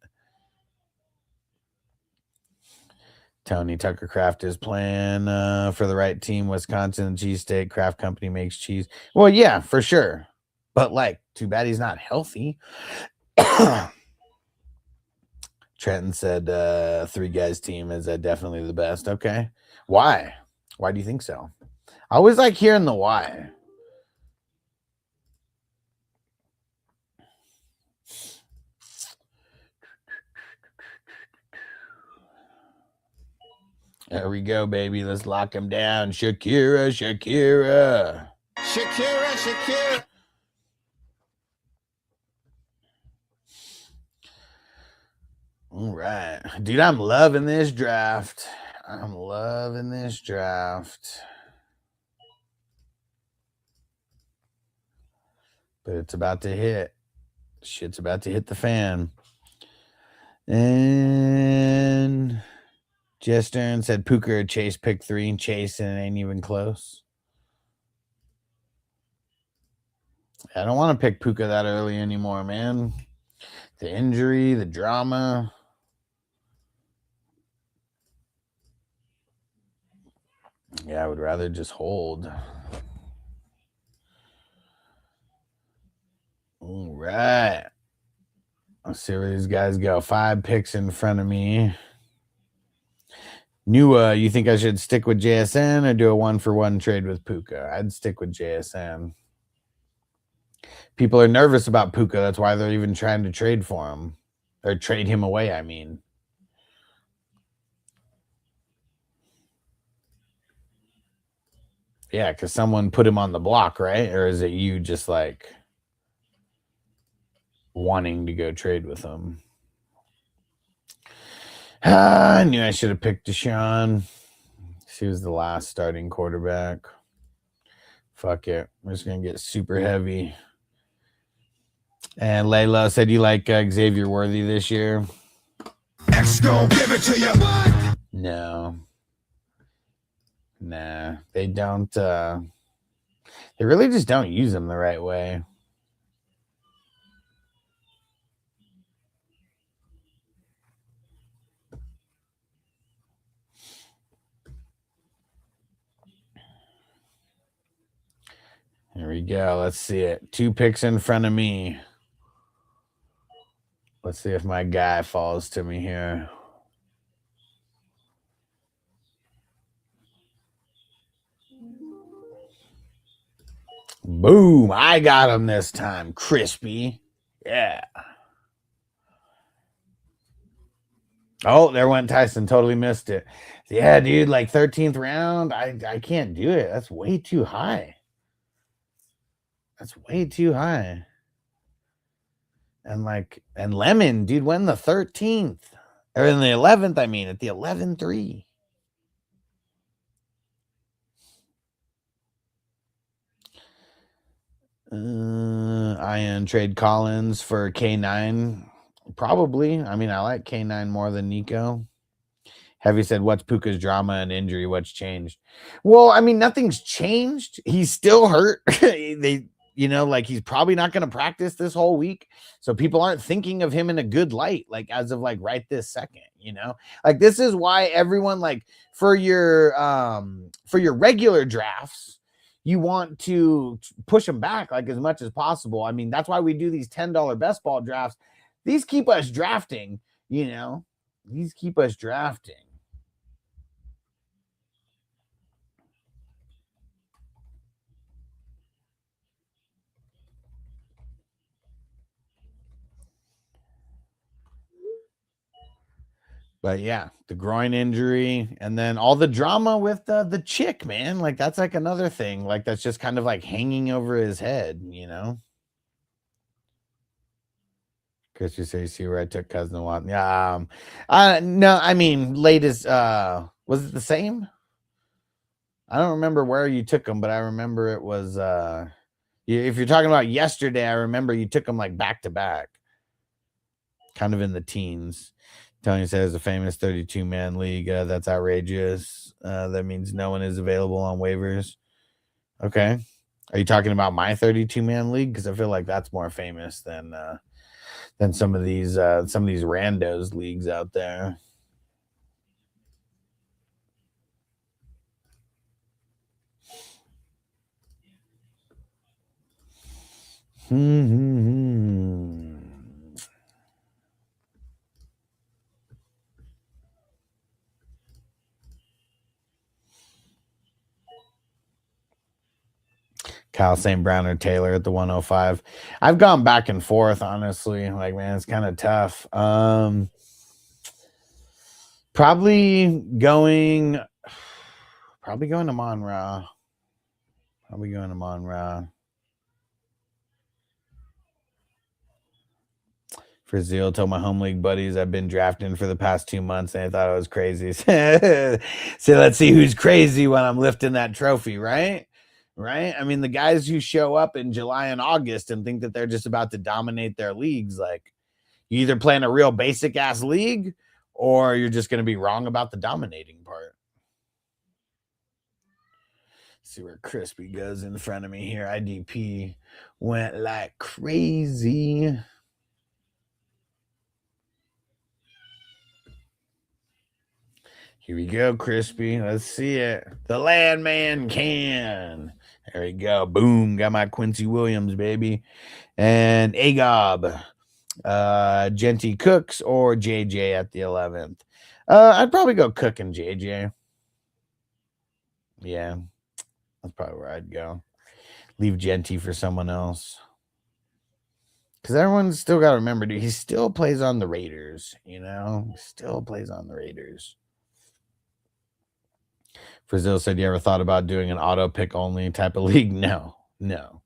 Tony Tucker Kraft is playing for the right team. Wisconsin cheesesteak Kraft Company makes cheese. Well, yeah, for sure. But like, too bad he's not healthy. Trenton said 3 guys team is definitely the best. Okay, why? Why do you think so? I always like hearing the why. There we go, baby. Let's lock him down. Shakira. All right. Dude, I'm loving this draft. But it's about to hit. Shit's about to hit the fan. And Jester said Puka or Chase pick 3 and Chase, and it ain't even close. I don't want to pick Puka that early anymore, man. The injury, the drama. Yeah, I would rather just hold. All right. Let's see where these guys go. 5 picks in front of me. You think I should stick with JSN or do a 1-for-1 trade with Puka? I'd stick with JSN. People are nervous about Puka. That's why they're even trying to trade for him. Or trade him away, I mean. Yeah, because someone put him on the block, right? Or is it you just like wanting to go trade with him? I knew I should have picked Deshaun. She was the last starting quarterback. Fuck it. We're just going to get super heavy. And Layla said you like Xavier Worthy this year. X gon' give it to you. What? No. Nah, they don't. They really just don't use him the right way. Here we go. Let's see it. 2 picks in front of me. Let's see if my guy falls to me here. Boom. I got him this time. Crispy. Yeah. Oh, there went Tyson. Totally missed it. Yeah, dude, like 13th round. I can't do it. That's way too high. And Lemon, dude, went in the 13th. Or in the 11th, I mean, at the 11-3. Ian trade Collins for K9. Probably. I mean, I like K9 more than Nico. Heavy said, what's Puka's drama and injury? What's changed? Well, I mean, nothing's changed. He's still hurt. He's probably not going to practice this whole week. So people aren't thinking of him in a good light, like as of like right this second, like this is why everyone, like for your regular drafts, you want to push them back like as much as possible. I mean, that's why we do these $10 best ball drafts. These keep us drafting, these keep us drafting. But yeah, the groin injury, and then all the drama with the chick, man. Like that's like another thing. Like that's just kind of like hanging over his head, you know. Chris, you say you see where I took cousin Watson. Yeah. No, I mean latest. Was it the same? I don't remember where you took him, but I remember it was. If you're talking about yesterday, I remember you took him like back to back, kind of in the teens. Tony says a famous 32-man league. That's outrageous. That means no one is available on waivers. Okay. Are you talking about my 32-man league? Because I feel like that's more famous than some of these randos leagues out there. Kyle St. Brown or Taylor at the 105. I've gone back and forth, honestly. Like, man, it's kind of tough. Probably going to Monra. Probably going to Monra. For Zeal, told my home league buddies I've been drafting for the past 2 months and I thought I was crazy. So let's see who's crazy when I'm lifting that trophy, right? Right? I mean, the guys who show up in July and August and think that they're just about to dominate their leagues, like you either playing a real basic ass league or you're just going to be wrong about the dominating part. See where Crispy goes in front of me here. IDP went like crazy. Here we go, Crispy. Let's see it. The Landman can. There we go. Boom. Got my Quincy Williams, baby. And Agob. Genty Cooks or JJ at the 11th. I'd probably go Cook and JJ. Yeah. That's probably where I'd go. Leave Genty for someone else. Because everyone's still got to remember, dude, he still plays on the Raiders, you know? He still plays on the Raiders. Brazil said, you ever thought about doing an auto pick only type of league? No. The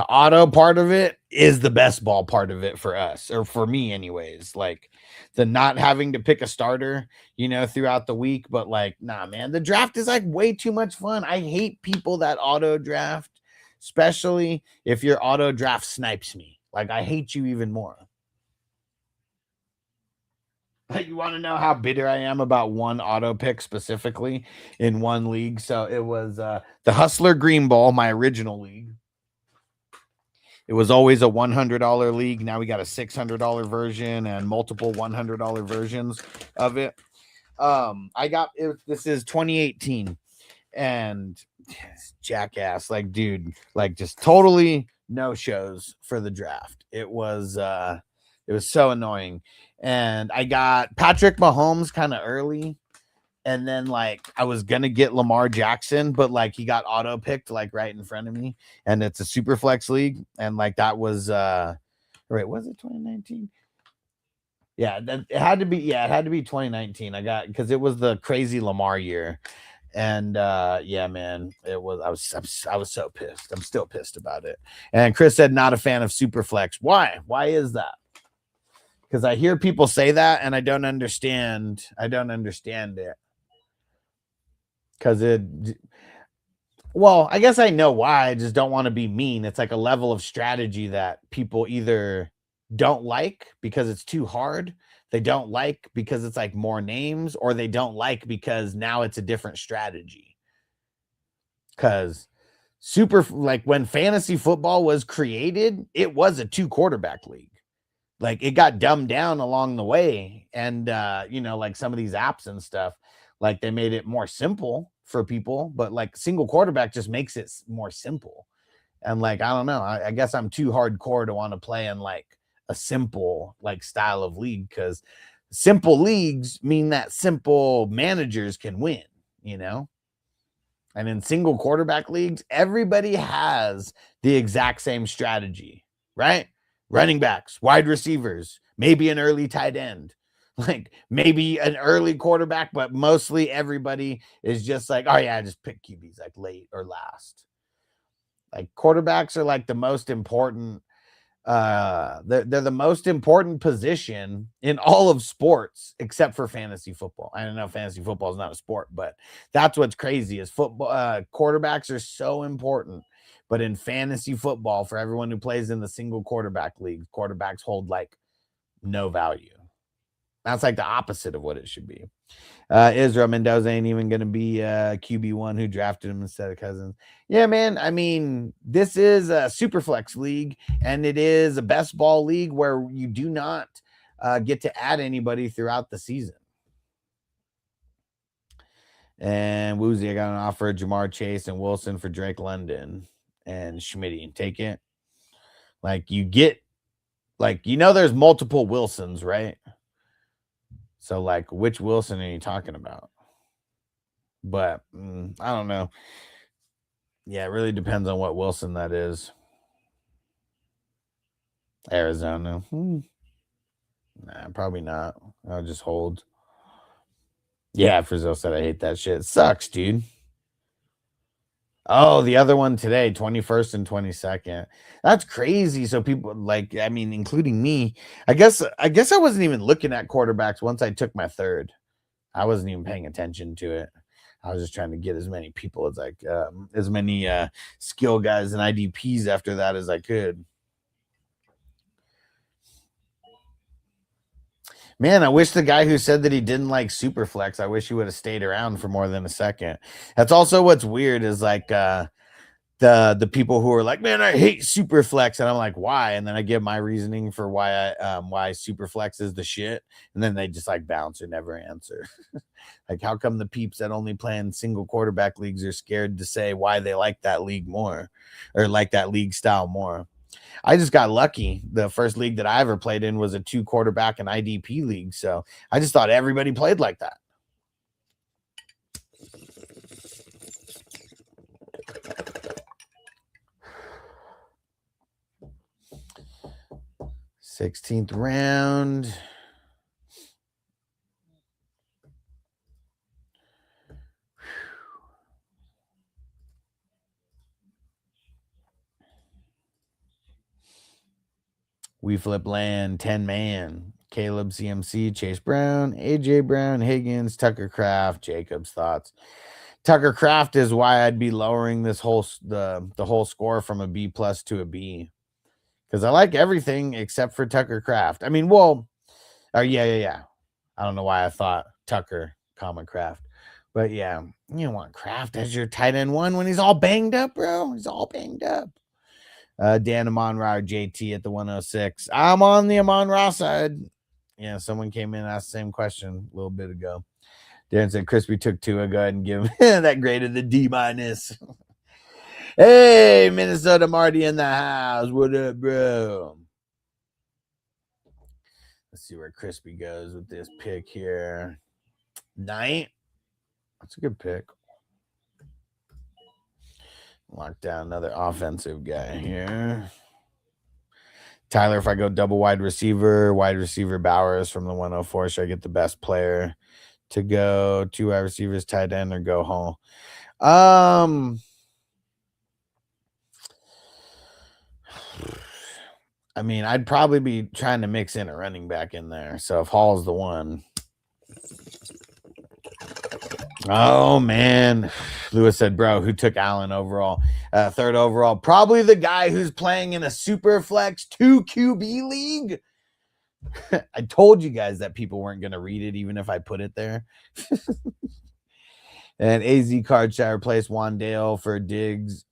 auto part of it is the best ball part of it for us, or for me anyways. Like the not having to pick a starter, you know, throughout the week. But like, nah, man, the draft is like way too much fun. I hate people that auto draft, especially if your auto draft snipes me. Like I hate you even more. You want to know how bitter I am about one auto pick specifically in one league? So it was the Hustler Green Ball, my original league. It was always a $100 league. Now we got a $600 version and multiple $100 versions of it. This is 2018 and jackass, like, dude, like just totally no shows for the draft. It was so annoying. And I got Patrick Mahomes kind of early. And then like I was gonna get Lamar Jackson, but like he got auto picked like right in front of me. And it's a super flex league. And like that was wait, was it 2019? Yeah, it had to be 2019. I got because it was the crazy Lamar year. And yeah, man, it was I was so pissed. I'm still pissed about it. And Chris said not a fan of super flex. Why is that? Because I hear people say that and I don't understand it. Because I guess I know why. I just don't want to be mean. It's like a level of strategy that people either don't like because it's too hard, they don't like because it's like more names, or they don't like because now it's a different strategy. Because like when fantasy football was created, it was a 2 quarterback league. Like it got dumbed down along the way. And, you know, like some of these apps and stuff, like they made it more simple for people, but like single quarterback just makes it more simple. And like, I don't know, I guess I'm too hardcore to want to play in like a simple like style of league, because simple leagues mean that simple managers can win, you know? And in single quarterback leagues, everybody has the exact same strategy, right? Running backs, wide receivers, maybe an early tight end. Like maybe an early quarterback, but mostly everybody is just like, oh yeah, just pick QBs like late or last. Like quarterbacks are like the most important. They're the most important position in all of sports except for fantasy football. I don't know, fantasy football is not a sport, but that's what's crazy is football. Quarterbacks are so important, but in fantasy football, for everyone who plays in the single quarterback league, quarterbacks hold like no value. That's like the opposite of what it should be. Israel Mendoza ain't even going to be QB1 who drafted him instead of Cousins. Yeah, man. I mean, this is a super flex league, and it is a best ball league where you do not get to add anybody throughout the season. And Woozy, I got an offer of Jamar Chase and Wilson for Drake London and Schmitty. Take it. Like you get, like, you know, there's multiple Wilsons, right? So, like, which Wilson are you talking about? But I don't know. Yeah, it really depends on what Wilson that is. Arizona. Nah, probably not. I'll just hold. Yeah, Frizzle said I hate that shit. It sucks, dude. Oh, the other one today, 21st and 22nd. That's crazy. So people like, I mean, including me, I guess I wasn't even looking at quarterbacks once I took my third. I wasn't even paying attention to it. I was just trying to get as many people as as many skill guys and IDPs after that as I could. Man, I wish the guy who said that he didn't like Superflex, I wish he would have stayed around for more than a second. That's also what's weird is like the people who are like, man, I hate Superflex, and I'm like, why? And then I give my reasoning for why Superflex is the shit, and then they just like bounce or never answer. Like, how come the peeps that only play in single quarterback leagues are scared to say why they like that league more or like that league style more? I just got lucky. The first league that I ever played in was a 2 quarterback and IDP league. So I just thought everybody played like that. Sixteenth round. We flip land, 10 man. Caleb CMC, Chase Brown, AJ Brown, Higgins, Tucker Craft, Jacob's thoughts. Tucker Craft is why I'd be lowering this whole the whole score from a B plus to a B. Because I like everything except for Tucker Craft. I mean, well, yeah. I don't know why I thought Tucker, Craft. But yeah, you don't want Craft as your tight end one when he's all banged up, bro. He's all banged up. Dan Amon-Ra JT at the 106. I'm on the Amon-Ra side. Yeah, someone came in and asked the same question a little bit ago. Darren said Crispy took 2. Go ahead and give him that grade of the D-. Hey, Minnesota Marty in the house. What up, bro? Let's see where Crispy goes with this pick here. Knight. That's a good pick. Lock down another offensive guy here. Tyler, if I go double wide receiver Bowers from the 104, should I get the best player to go 2 wide receivers, tight end, or go home? I mean, I'd probably be trying to mix in a running back in there. So if Hall's the one. Oh, man. Lewis said, bro, who took Allen overall? 3rd overall. Probably the guy who's playing in a super flex 2 QB league. I told you guys that people weren't going to read it, even if I put it there. And AZ Card shall replace Wandale for Diggs.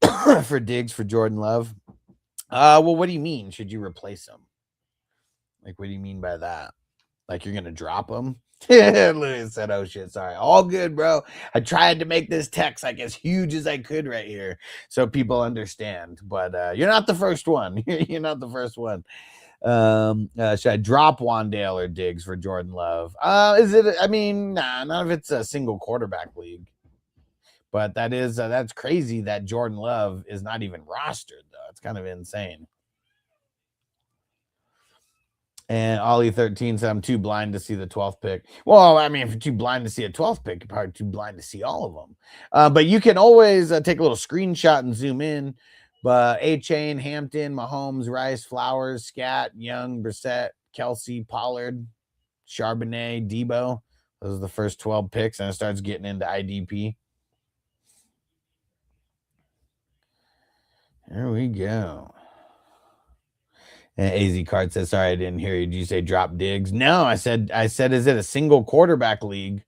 for Jordan Love. Well, what do you mean? Should you replace him? Like, what do you mean by that? Like, you're going to drop him? Lewis said, oh, shit, sorry. All good, bro. I tried to make this text, like, as huge as I could right here so people understand. But you're not the first one. You're not the first one. Should I drop Wandale or Diggs for Jordan Love? Is it? I mean, nah, none of it's a single quarterback league. But that's crazy that Jordan Love is not even rostered, though. It's kind of insane. And Ollie13 said, I'm too blind to see the 12th pick. Well, I mean, if you're too blind to see a 12th pick, you're probably too blind to see all of them. But you can always take a little screenshot and zoom in. But A-Chain, Hampton, Mahomes, Rice, Flowers, Scat, Young, Brissett, Kelsey, Pollard, Charbonnet, Debo. Those are the first 12 picks, and it starts getting into IDP. There we go. And AZ Card says, sorry, I didn't hear you. Did you say drop Diggs? No, I said, is it a single quarterback league?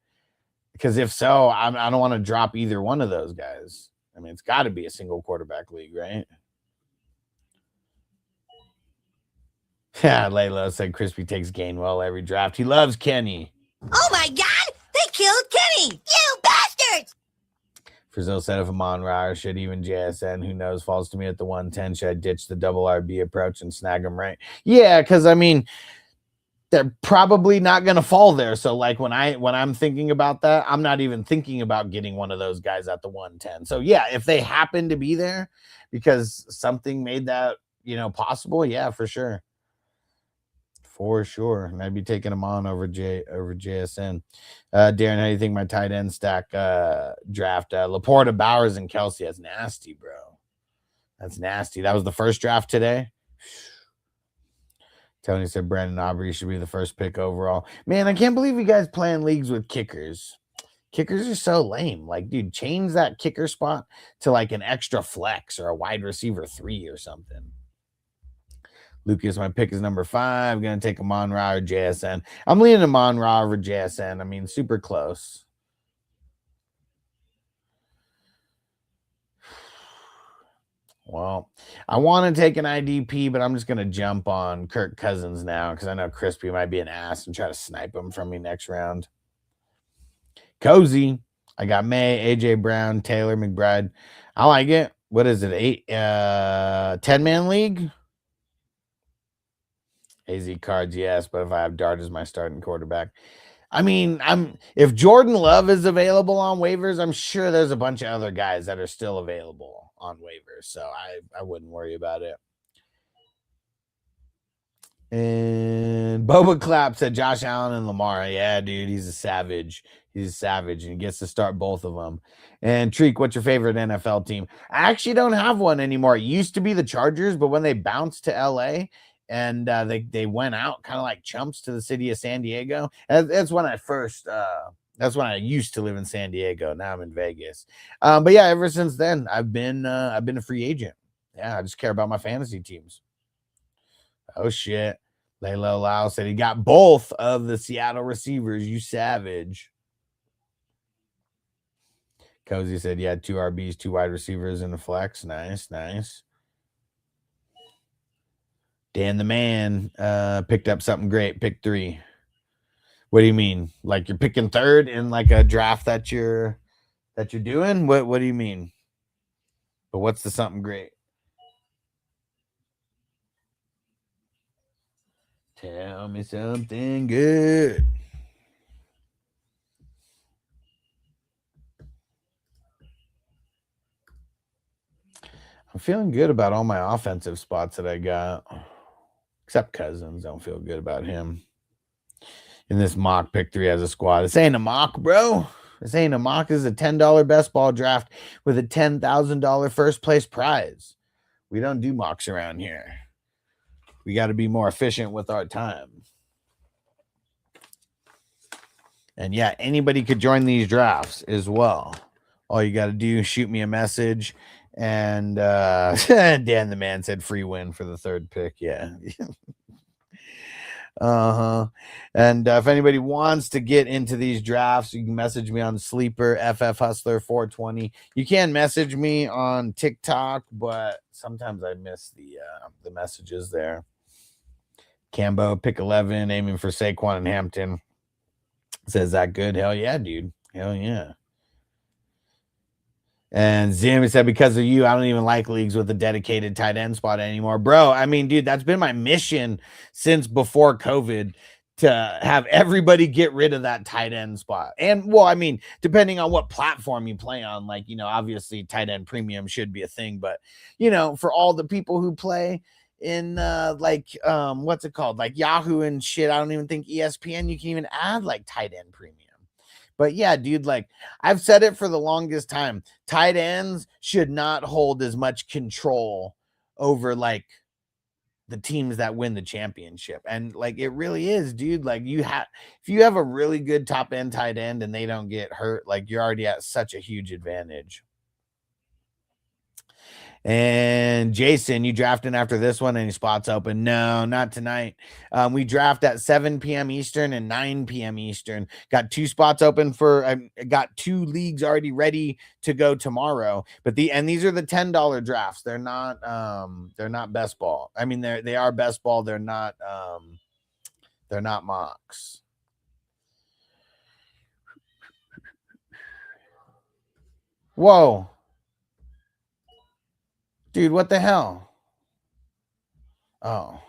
Because if so, I don't want to drop either one of those guys. I mean, it's got to be a single quarterback league, right? Yeah, Layla said Crispy takes Gainwell every draft. He loves Kenny. Oh my God! They killed Kenny! You bastards! Frizzell said if Amon-Ra or should even JSN, who knows, falls to me at the 110, should I ditch the double RB approach and snag him right? Yeah, because I mean, they're probably not going to fall there. So like when I'm thinking about that, I'm not even thinking about getting one of those guys at the 110. So yeah, if they happen to be there because something made that, possible, yeah, for sure. For sure. And I'd be taking them on over JSN. Darren, how do you think my tight end stack draft? Laporta, Bowers, and Kelsey. That's nasty, bro. That's nasty. That was the first draft today. Tony said Brandon Aubrey should be the first pick overall. Man, I can't believe you guys playing leagues with kickers. Kickers are so lame. Like, dude, change that kicker spot to like an extra flex or a wide receiver 3 or something. Lucas, my pick is number 5. Going to take Amon-Ra or JSN. I'm leaning Amon-Ra over JSN. I mean, super close. Well, I want to take an IDP, but I'm just going to jump on Kirk Cousins now because I know Crispy might be an ass and try to snipe him from me next round. Cozy. I got May, AJ Brown, Taylor, McBride. I like it. What is it? 10-man league? AZ Cards, yes, but if I have Dart as my starting quarterback. I mean, if Jordan Love is available on waivers, I'm sure there's a bunch of other guys that are still available on waivers, so I wouldn't worry about it. And Boba Clap said Josh Allen and Lamar. Yeah, dude, he's a savage. He's a savage, and he gets to start both of them. And Treek, what's your favorite NFL team? I actually don't have one anymore. It used to be the Chargers, but when they bounced to LA and they went out kind of like chumps to the city of San Diego, that's when I first that's when I used to live in San Diego. Now I'm in Vegas. But yeah, ever since then, I've been a free agent. Yeah, I just care about my fantasy teams. Oh shit. Laylo Lau said he got both of the Seattle receivers. You savage. Cozy said, yeah, 2 RBs, 2 wide receivers in the flex. Nice, nice. Dan the man picked up something great. Pick 3. What do you mean? Like you're picking 3rd in like a draft that you're doing? What do you mean? But what's the something great? Tell me something good. I'm feeling good about all my offensive spots that I got. Except Cousins. I don't feel good about him. In this mock, pick 3 as a squad. This ain't a mock, bro. This ain't a mock. This is a $10 best ball draft with a $10,000 first place prize. We don't do mocks around here. We got to be more efficient with our time. And yeah, anybody could join these drafts as well. All you got to do is shoot me a message. And Dan the man said free win for the 3rd pick. Yeah. And if anybody wants to get into these drafts, you can message me on Sleeper FF Hustler 420. You can message me on TikTok, but sometimes I miss the messages there. Cambo pick 11, aiming for Saquon and Hampton. Says that good? Hell yeah, dude. Hell yeah. And Zim said, because of you, I don't even like leagues with a dedicated tight end spot anymore. Bro, I mean, dude, that's been my mission since before COVID to have everybody get rid of that tight end spot. And, well, I mean, depending on what platform you play on, like, obviously tight end premium should be a thing. But, for all the people who play what's it called? Like Yahoo and shit. I don't even think ESPN, you can even add like tight end premium. But yeah, dude, like I've said it for the longest time. Tight ends should not hold as much control over like the teams that win the championship. And like it really is, dude. Like if you have a really good top end tight end and they don't get hurt, like you're already at such a huge advantage. And Jason, you drafting after this one? Any spots open? No, not tonight. We draft at 7 p.m. Eastern and 9 p.m. Eastern. Got 2 spots open got 2 leagues already ready to go tomorrow. But these are the $10 drafts. They're not best ball. I mean, they are best ball. They're not mocks. Whoa. Dude, what the hell? Oh.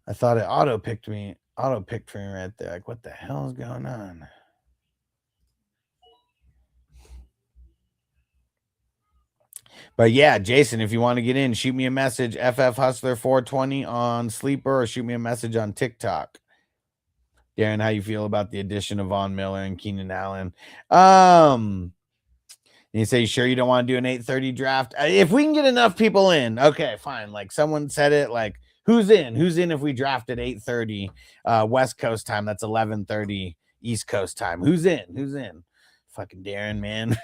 I thought it auto-picked for me right there. Like, what the hell is going on? But yeah, Jason, if you want to get in, shoot me a message, FF Hustler 420 on Sleeper, or shoot me a message on TikTok. Darren, how you feel about the addition of Von Miller and Keenan Allen? And you say, sure, you don't want to do an 8:30 draft? If we can get enough people in, okay, fine. Like someone said it, like, who's in? Who's in if we draft at 8:30 West Coast time? That's 11:30 East Coast time. Who's in? Who's in? Fucking Darren, man.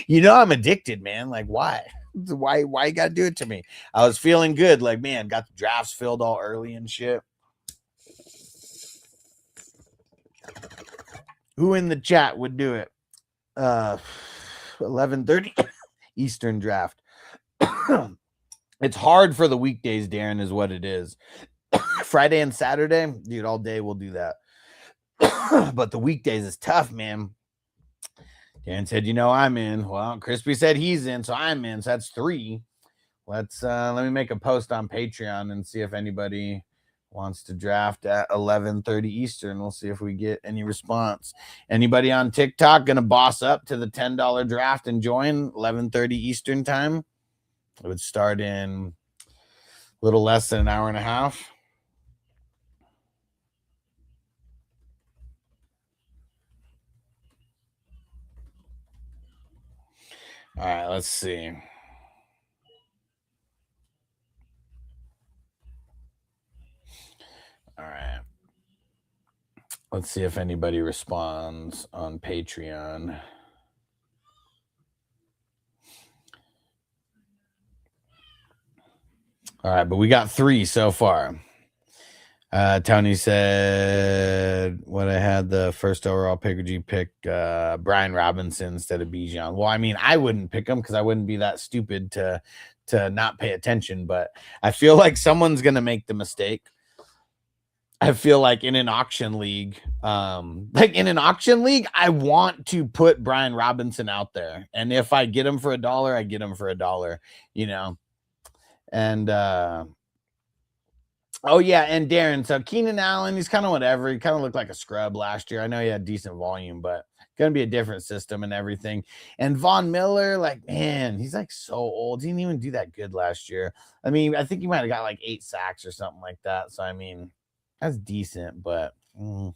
You know I'm addicted, man. Like, why? Why you gotta do it to me? I was feeling good. Like, man, got the drafts filled all early and shit. Who in the chat would do it? 11:30 Eastern draft. It's hard for the weekdays, Darren, is what it is. Friday and Saturday, dude, all day we'll do that. But the weekdays is tough, man. Darren said, I'm in. Well, Crispy said he's in, so I'm in. So that's 3. Let me make a post on Patreon and see if anybody wants to draft at 11:30 Eastern. We'll see if we get any response. Anybody on TikTok gonna boss up to the $10 draft and join 11:30 Eastern time? It would start in a little less than an hour and a half. All right, let's see. All right. Let's see if anybody responds on Patreon. All right, but we got 3 so far. Tony said, what I had the first overall pick, would you pick Brian Robinson instead of Bijan? Well, I mean, I wouldn't pick him because I wouldn't be that stupid to not pay attention, but I feel like someone's going to make the mistake. I feel like in an auction league, I want to put Brian Robinson out there. And if I get him for $1, I get him for $1, And oh yeah, and Darren, so Keenan Allen, he's kind of whatever. He kind of looked like a scrub last year. I know he had decent volume, but gonna be a different system and everything. And Von Miller, like, man, he's like so old. He didn't even do that good last year. I mean, I think he might have got like 8 sacks or something like that. So I mean, that's decent, but all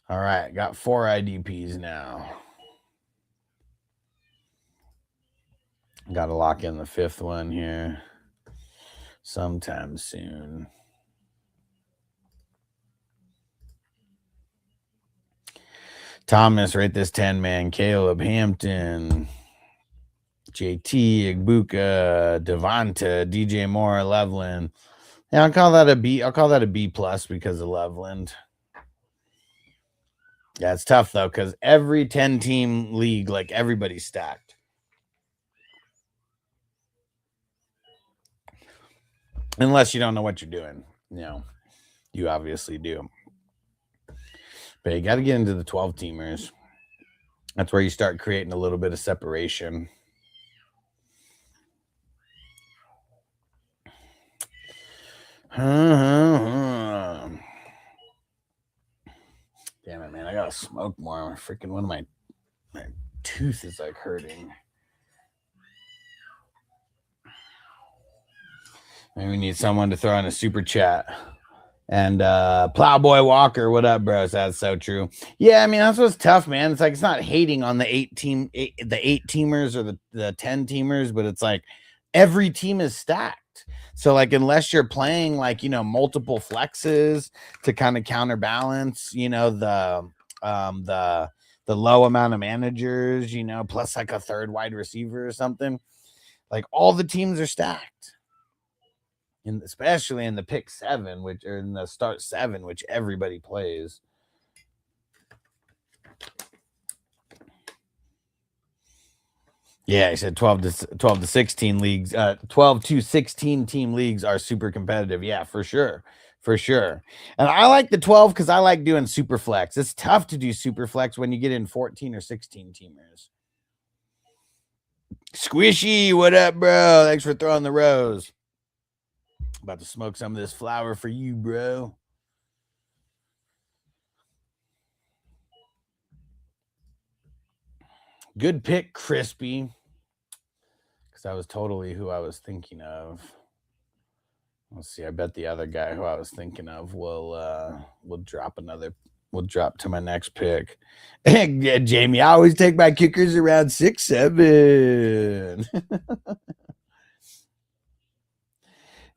right, got 4 IDPs now. Got to lock in the 5th one here sometime soon. Thomas, rate this 10, man. Caleb, Hampton, JT, Igbuka, Devonta, DJ Moore, Loveland. Yeah, I'll call that a B. I'll call that a B+ because of Loveland. Yeah, it's tough though because every 10-team league, like everybody's stacked. Unless you don't know what you're doing. You obviously do. But you got to get into the 12-teamers. That's where you start creating a little bit of separation. smoke more. Freaking one of my tooth is like hurting. Maybe we need someone to throw in a super chat. And Plowboy Walker, what up, bros? That's so true. Yeah, I mean that's what's tough, man. It's like it's not hating on the 8-teamers or the 10-teamers, but it's like every team is stacked. So like unless you're playing like multiple flexes to kind of counterbalance, the low amount of managers, plus like a third wide receiver or something, like all the teams are stacked. Especially in the pick 7, or in the start 7, which everybody plays. Yeah, he said 12 to 16 leagues, 12 to 16 team leagues are super competitive. Yeah, for sure. And I like the 12 because I like doing super flex. It's tough to do super flex when you get in 14 or 16 teamers. Squishy, what up, bro? Thanks for throwing the rose. About to smoke some of this flower for you, bro. Good pick, Crispy. Because that was totally who I was thinking of. Let's see. I bet the other guy who I was thinking of will drop another. Will drop to my next pick. Yeah, Jamie, I always take my kickers around 6-7.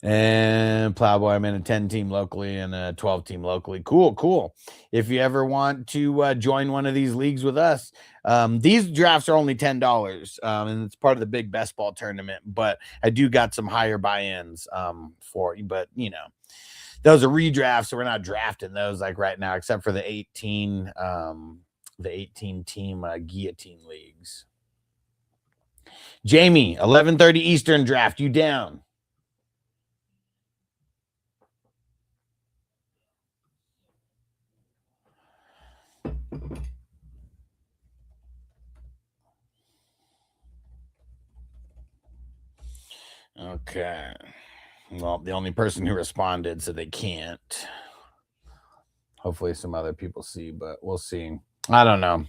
And Plowboy, I'm in a 10-team locally and a 12-team locally. Cool. If you ever want to join one of these leagues with us, these drafts are only $10, and it's part of the big best ball tournament. But I do got some higher buy-ins for you. But those are redrafts, so we're not drafting those like right now, except for the 18 team guillotine leagues. Jamie, 11:30 Eastern draft. You down? Okay. Well, the only person who responded said they can't. Hopefully some other people see, but we'll see. I don't know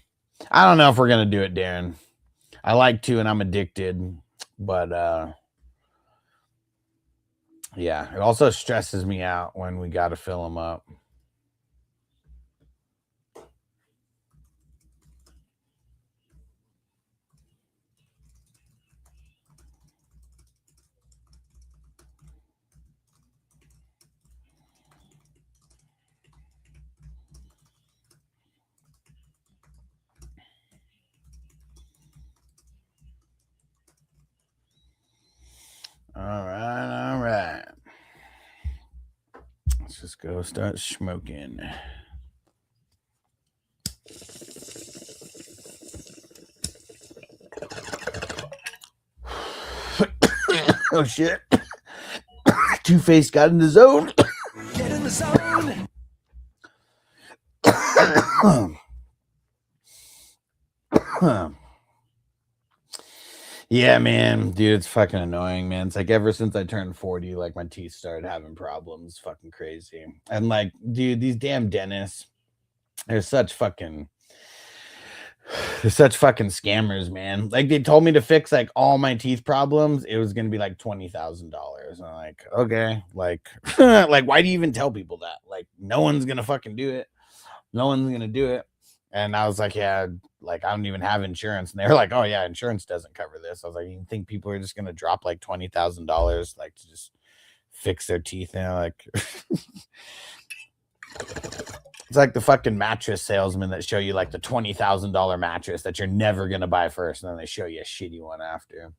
if we're going to do it, Darren. I like to, and I'm addicted, but yeah, it also stresses me out when we got to fill them up. All right. Let's just go start smoking. Oh, shit. Two-Face got in the zone. Get in the zone. Yeah, man, dude, it's fucking annoying, man. It's like ever since I turned 40, like my teeth started having problems. Fucking crazy. And like, dude, these damn dentists, they're such fucking scammers, man. Like they told me to fix like all my teeth problems. It was gonna be like $20,000. I'm like, okay, like, like, why do you even tell people that? Like, no one's gonna fucking do it. No one's gonna do it. And I was like, yeah, like I don't even have insurance. And they were like, oh yeah, insurance doesn't cover this. I was like, you think people are just gonna drop like $20,000 like to just fix their teeth? And like it's like the fucking mattress salesman that show you like the $20,000 mattress that you're never gonna buy first, and then they show you a shitty one after.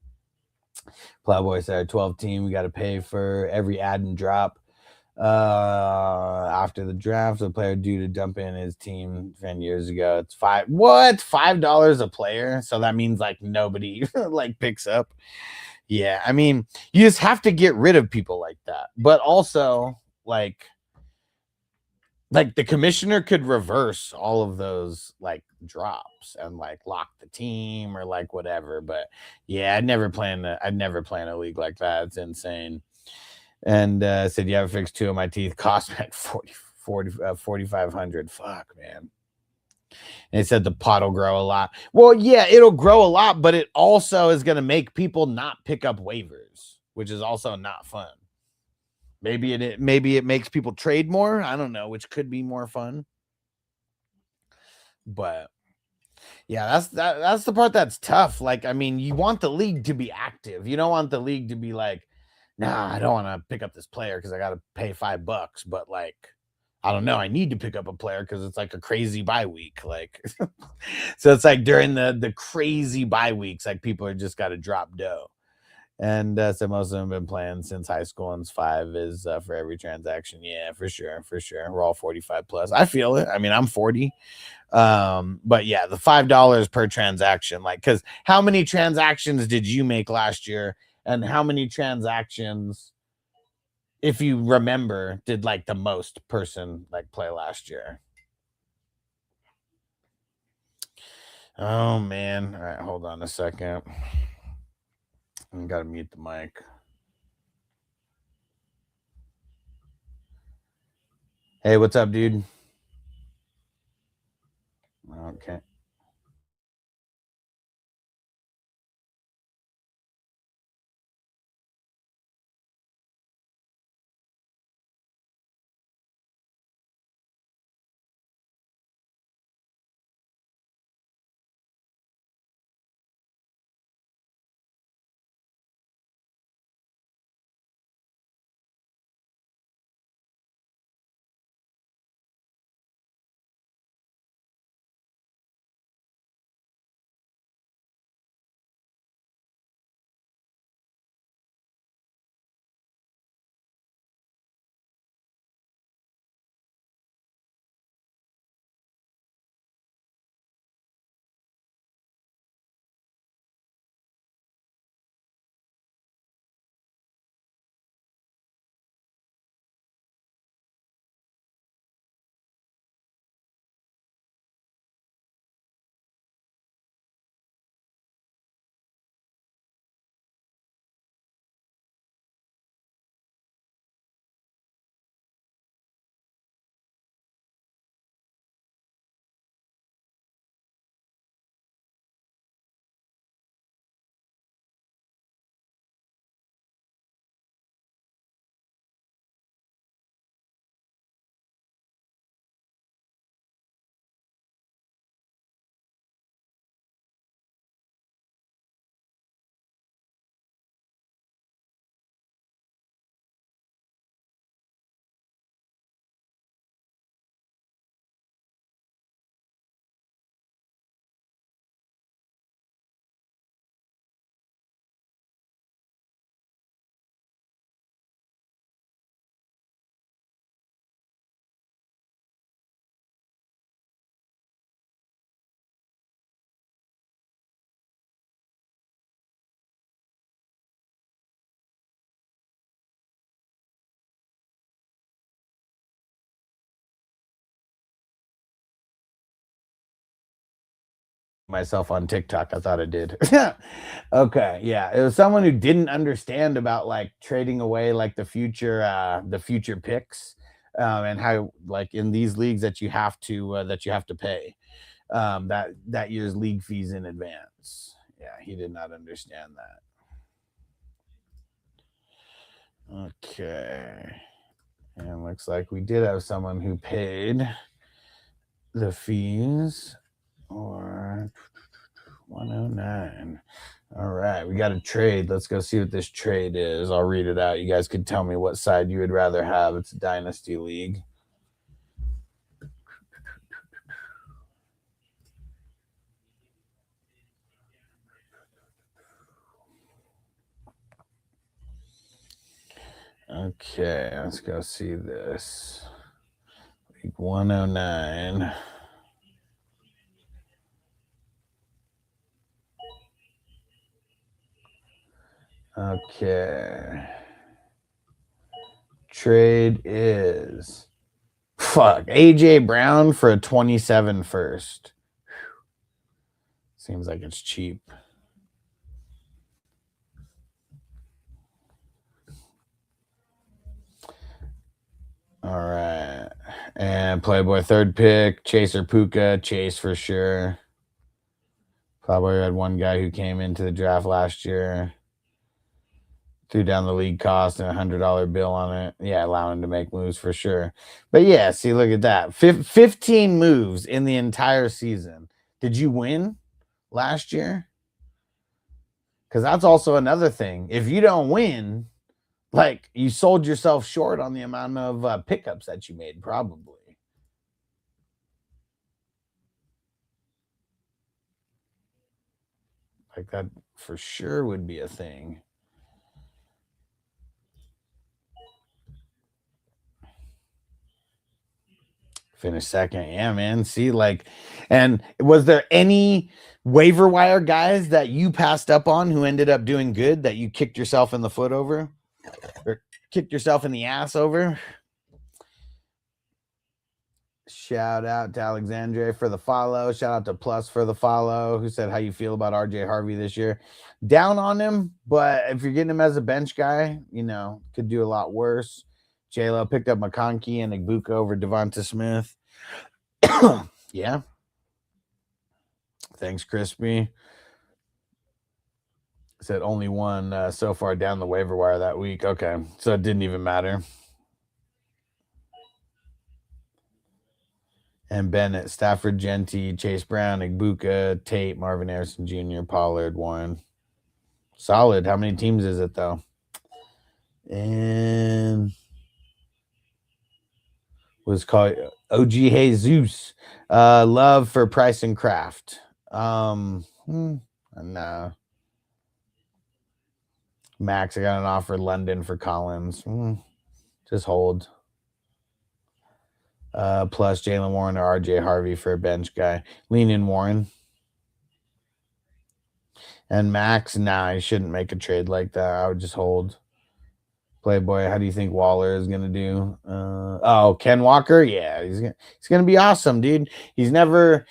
Plowboy said 12 team, we got to pay for every add and drop. After the draft, the player due to dump in his team 10 years ago. It's $5 a player. So that means like nobody like picks up. Yeah, I mean, you just have to get rid of people like that. But also, like the commissioner could reverse all of those like drops and like lock the team or like whatever. But yeah, I'd never plan a league like that. It's insane. And said, you have fixed 2 of my teeth. Cost me like $4,500. Fuck, man. And they said the pot will grow a lot. Well, yeah, it'll grow a lot, but it also is going to make people not pick up waivers, which is also not fun. Maybe it makes people trade more. I don't know, which could be more fun. But yeah, that's the part that's tough. Like, I mean, you want the league to be active. You don't want the league to be like, nah, I don't want to pick up this player because I got to pay $5. But like, I don't know, I need to pick up a player because it's like a crazy bye week. Like, so it's like during the crazy bye weeks, like people are just got to drop dough. And so most of them have been playing since high school, and 5 is for every transaction. Yeah, for sure. We're all 45 plus. I feel it. I mean, I'm 40. But yeah, the $5 per transaction, like, because how many transactions did you make last year, and how many transactions, if you remember, did like the most person like play last year? Oh man. All right, hold on a second. I gotta mute the mic. Hey, what's up, dude? Okay. Myself on TikTok. I thought I did. Okay, yeah. It was someone who didn't understand about like trading away like the future picks, and how like in these leagues that you have to pay that year's league fees in advance. Yeah, he did not understand that. Okay. And looks like we did have someone who paid the fees, or 109. All right, we got a trade. Let's go see what this trade is. I'll read it out. You guys can tell me what side you would rather have. It's a dynasty league. Okay, let's go see this. League 109. Okay. Trade is AJ Brown for a 27 first. Seems like it's cheap. All right. And Playboy third pick, Chaser Puka, Chase for sure. Probably had one guy who came into the draft last year, threw down the league cost and $100 bill on it. Yeah, allowing him to make moves for sure. But yeah, see, look at that. 15 moves in the entire season. Did you win last year? Because that's also another thing. If you don't win, like, you sold yourself short on the amount of pickups that you made, probably. Like, that for sure would be a thing. Finish second. Yeah, man. See, like, and was there any waiver wire guys that you passed up on who ended up doing good that you kicked yourself in the foot over or kicked yourself in the ass over? Shout out to Alexandre for the follow. Shout out to Plus for the follow, who said, how you feel about RJ Harvey this year? Down on him, but if you're getting him as a bench guy, you know, could do a lot worse. J-Lo picked up McConkey and Igbuka over Devonta Smith. Yeah. Thanks, Crispy. Said only one so far down the waiver wire that week. Okay, so it didn't even matter. And Bennett, Stafford, Genty, Chase Brown, Igbuka, Tate, Marvin Harrison Jr., Pollard, Warren. Solid. How many teams is it, though? And was called OG Jesus. Love for Price and Craft. No. Max, I got an offer. London for Collins. Just hold. Plus Jalen Warren or RJ Harvey for a bench guy. Lean in Warren. And Max, nah, he shouldn't make a trade like that. I would just hold. Playboy, how do you think Waller is gonna do? Ken Walker, yeah, he's gonna be awesome, dude. He's never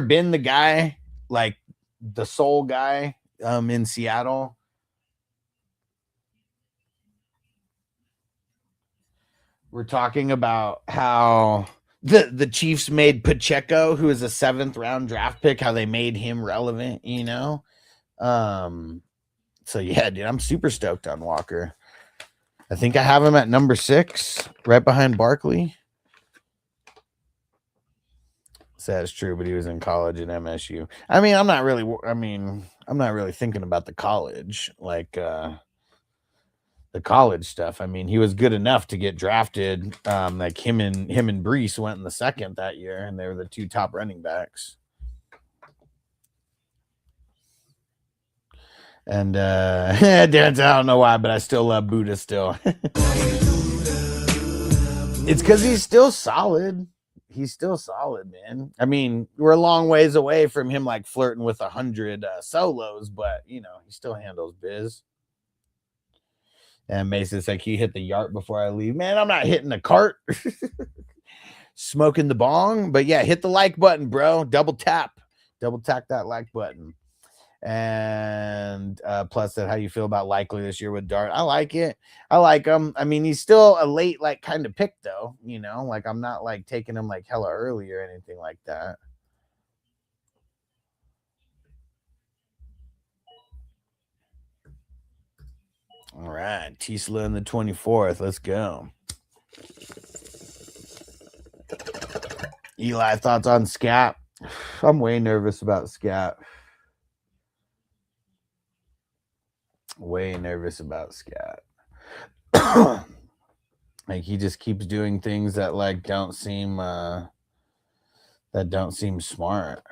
been the guy, like the sole guy in Seattle. We're talking about how the Chiefs made Pacheco, who is a 7th round draft pick, how they made him relevant, you know? So yeah, dude, I'm super stoked on Walker. I think I have him at number 6, right behind Barkley. So that's true, but he was in college at MSU. I mean, I'm not really thinking about the college, like the college stuff. I mean, he was good enough to get drafted. Like him and Brees went in the 2nd that year, and they were the 2 top running backs. And Dan, I don't know why, but I still love Buddha still. It's because he's still solid. He's still solid, man. I mean, we're a long ways away from him like flirting with 100 solos, but you know, he still handles biz. And Mason's like, he hit the yard before I leave. Man, I'm not hitting the cart. Smoking the bong. But yeah, hit the like button, bro. Double tap that like button. And Plus said, how you feel about Likely this year with Dart? I like it. I like him. I mean, he's still a late like kind of pick though, you know, like I'm not like taking him like hella early or anything like that. All right, Tisla in the 24th. Let's go. Eli, thoughts on Scat? I'm way nervous about Scat. Way nervous about Scat. Like he just keeps doing things that like don't seem smart.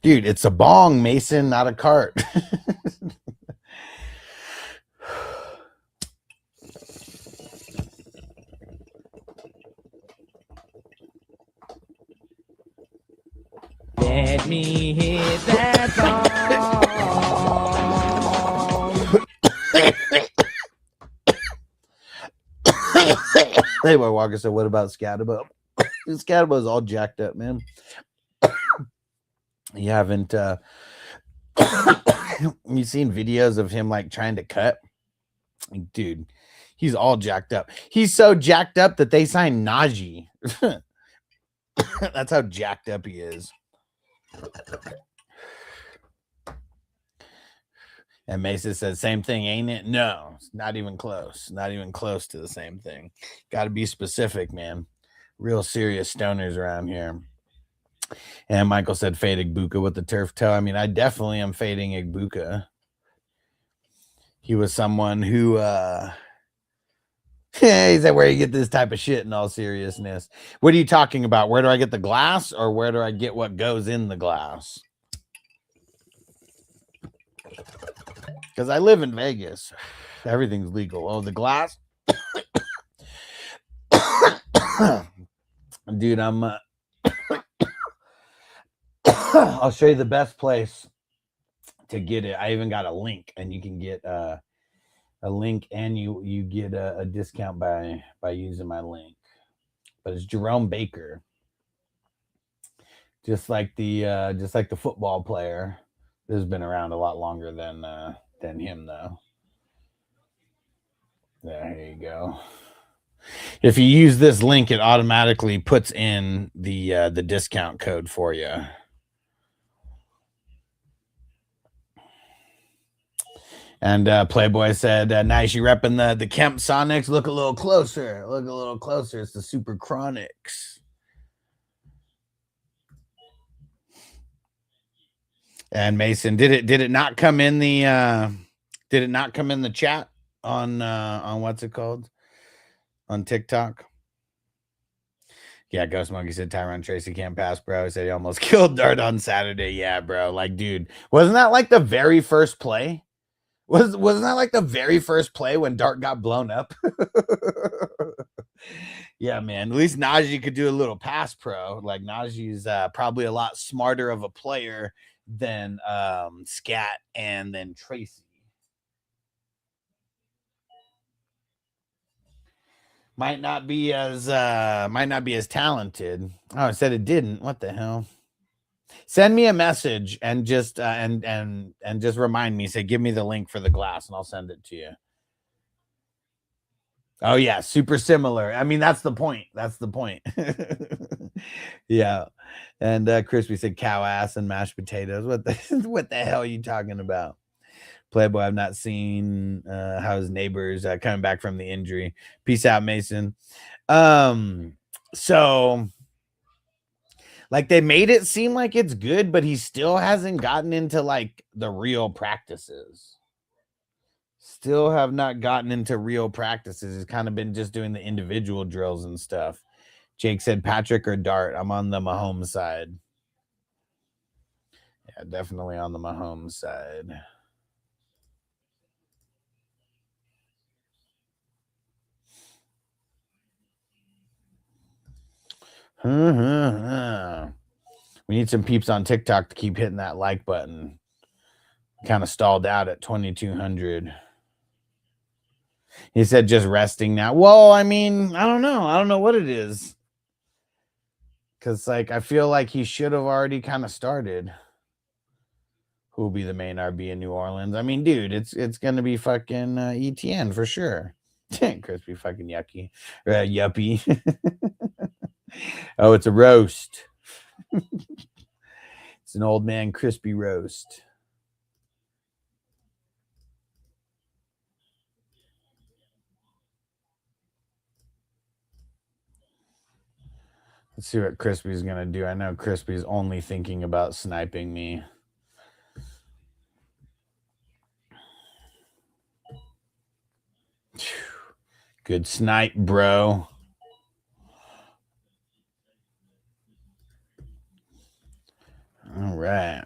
Dude, it's a bong, Mason, not a cart. Let me hit that ball. Anyway, Walker said, what about Scatterbo? Scatterbo is all jacked up, man. You haven't you seen videos of him like trying to cut? Dude, he's all jacked up. He's so jacked up that they signed Najee. That's how jacked up he is. And Mesa says, same thing, ain't it? No, it's not even close. Not even close to the same thing. Got to be specific, man. Real serious stoners around here. And Michael said, fade Igbuka with the turf toe. I mean, I definitely am fading Igbuka. He was someone who, he said, where you get this type of shit in all seriousness. What are you talking about? Where do I get the glass or where do I get what goes in the glass? Because I live in Vegas. Everything's legal. Oh, the glass? Dude, I'm... I'll show you the best place to get it. I even got a link, and you can get a link, and you get a discount by using my link. But it's Jerome Baker, just like the football player. This has been around a lot longer than him, though. There you go. If you use this link, it automatically puts in the discount code for you. And Playboy said, nice, you repping the Kemp Sonics. Look a little closer. Look a little closer. It's the Super Chronics. And Mason, did it not come in the chat on what's it called? On TikTok? Yeah, Ghost Monkey said Tyron Tracy can't pass, bro. He said he almost killed Dart on Saturday. Yeah, bro. Like, dude, wasn't that like the very first play? Wasn't that like the very first play when Dart got blown up? Yeah, man. At least Najee could do a little pass pro. Like, Najee's probably a lot smarter of a player than Scat and then Tracy. Might not be as talented. Oh, it said it didn't. What the hell? Send me a message and just and just remind me. Say, give me the link for the glass, and I'll send it to you. Oh yeah, super similar. I mean, that's the point. That's the point. Yeah. And Crispy said cow ass and mashed potatoes. What the hell are you talking about? Playboy, I've not seen how his neighbors coming back from the injury. Peace out, Mason. So like they made it seem like it's good, but he still hasn't gotten into like the real practices. Still have not gotten into real practices. He's kind of been just doing the individual drills and stuff. Jake said Patrick or Dart. I'm on the Mahomes side. Yeah, definitely on the Mahomes side. We need some peeps on TikTok to keep hitting that like button. Kind of stalled out at 2,200. He said just resting now. Well, I mean, I don't know. I don't know what it is. Because, like, I feel like he should have already kind of started. Who will be the main RB in New Orleans? I mean, dude, it's going to be fucking ETN for sure. Crispy fucking yucky. Yuppie. Oh, it's a roast. It's an old man crispy roast. Let's see what Crispy's going to do. I know Crispy's only thinking about sniping me. Good snipe, bro. All right.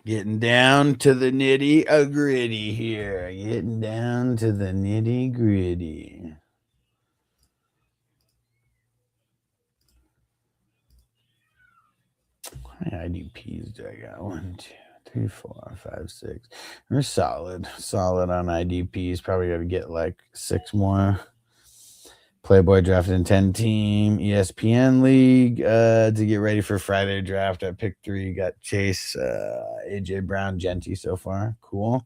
Getting down to the nitty gritty here. Getting down to the nitty gritty. How many IDPs do I got? 1, 2, 3, 4, 5, 6. We're solid. Solid on IDPs. Probably got to get like 6 more. Playboy drafted in 10 team ESPN league to get ready for Friday draft. I picked 3. Got Chase, AJ Brown, Genty so far. Cool.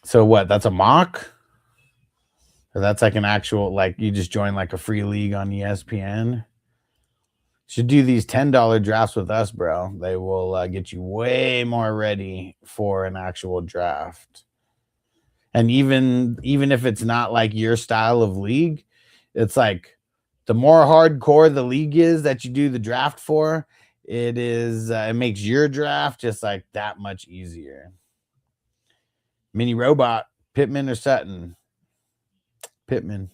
So what? That's a mock? Or that's like an actual, like you just join like a free league on ESPN? Should do these $10 drafts with us, bro. They will get you way more ready for an actual draft. And even if it's not like your style of league, it's like the more hardcore the league is that you do the draft for, it makes your draft just like that much easier. Mini Robot, Pittman or Sutton? Pittman.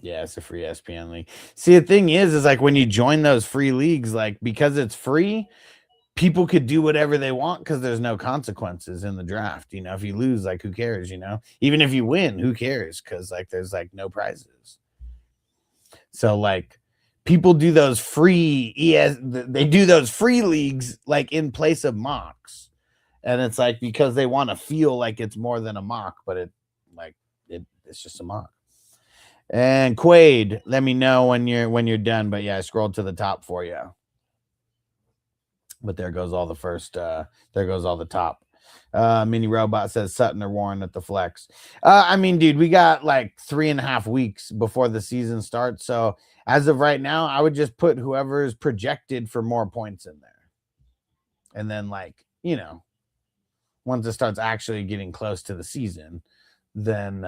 Yeah, it's a free ESPN league. See, the thing is like when you join those free leagues, like because it's free, people could do whatever they want because there's no consequences in the draft. You know, if you lose, like who cares? You know, even if you win, who cares? Because like there's like no prizes. So like people do those free they do those free leagues like in place of mocks, and it's like because they want to feel like it's more than a mock, but it's just a mock. And Quaid, let me know when you're done. But yeah, I scrolled to the top for you. But there goes all the first. There goes all the top. Mini Robot says Sutton or Warren at the flex. I mean, dude, we got like 3.5 weeks before the season starts. So as of right now, I would just put whoever is projected for more points in there. And then like, you know, once it starts actually getting close to the season, then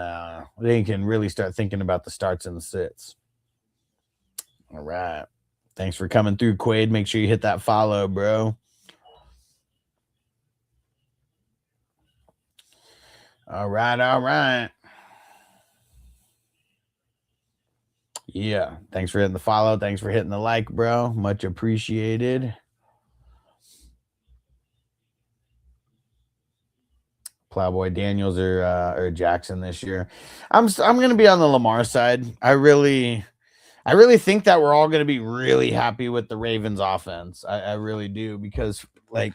they can really start thinking about the starts and the sits. All right. Thanks for coming through, Quaid. Make sure you hit that follow, bro. All right. Yeah. Thanks for hitting the follow. Thanks for hitting the like, bro. Much appreciated. Plowboy Daniels or Jackson this year. I'm gonna be on the Lamar side. I really think that we're all gonna be really happy with the Ravens offense. I really do, because like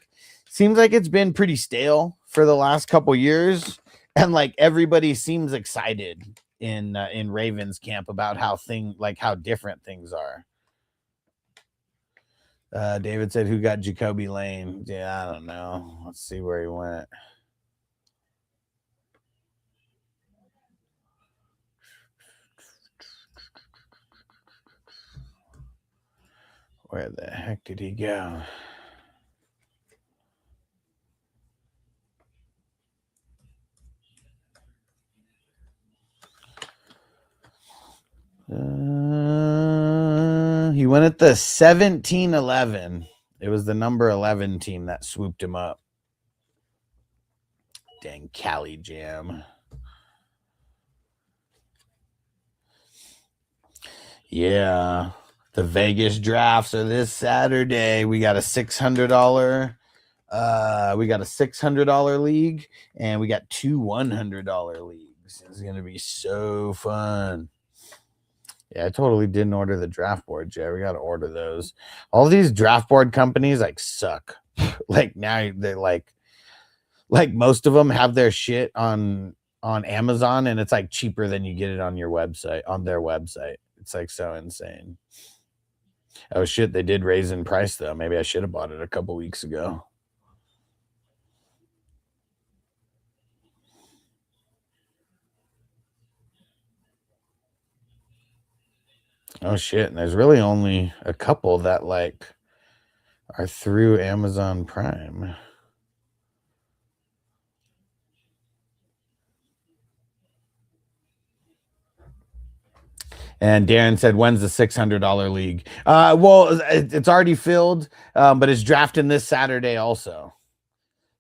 seems like it's been pretty stale for the last couple years, and like everybody seems excited in Ravens camp about how different things are. David said, who got Jacoby Lane? Yeah, I don't know. Let's see where he went. Where the heck did he go? He went at the 17-11. It was the number 11 team that swooped him up. Dang Cali Jam. Yeah. The Vegas drafts are this Saturday. We got a $600 league, and we got 2 $100 leagues. It's gonna be so fun. Yeah, I totally didn't order the draft board, Jay. We got to order those. All these draft board companies like suck. Like now they're like most of them have their shit on Amazon, and it's like cheaper than you get it on their website. It's like so insane. Oh shit, they did raise in price though. Maybe I should have bought it a couple weeks ago. Oh shit, and there's really only a couple that like are through Amazon Prime. And Darren said, when's the $600 league? Well, it's already filled, but it's drafting this Saturday also.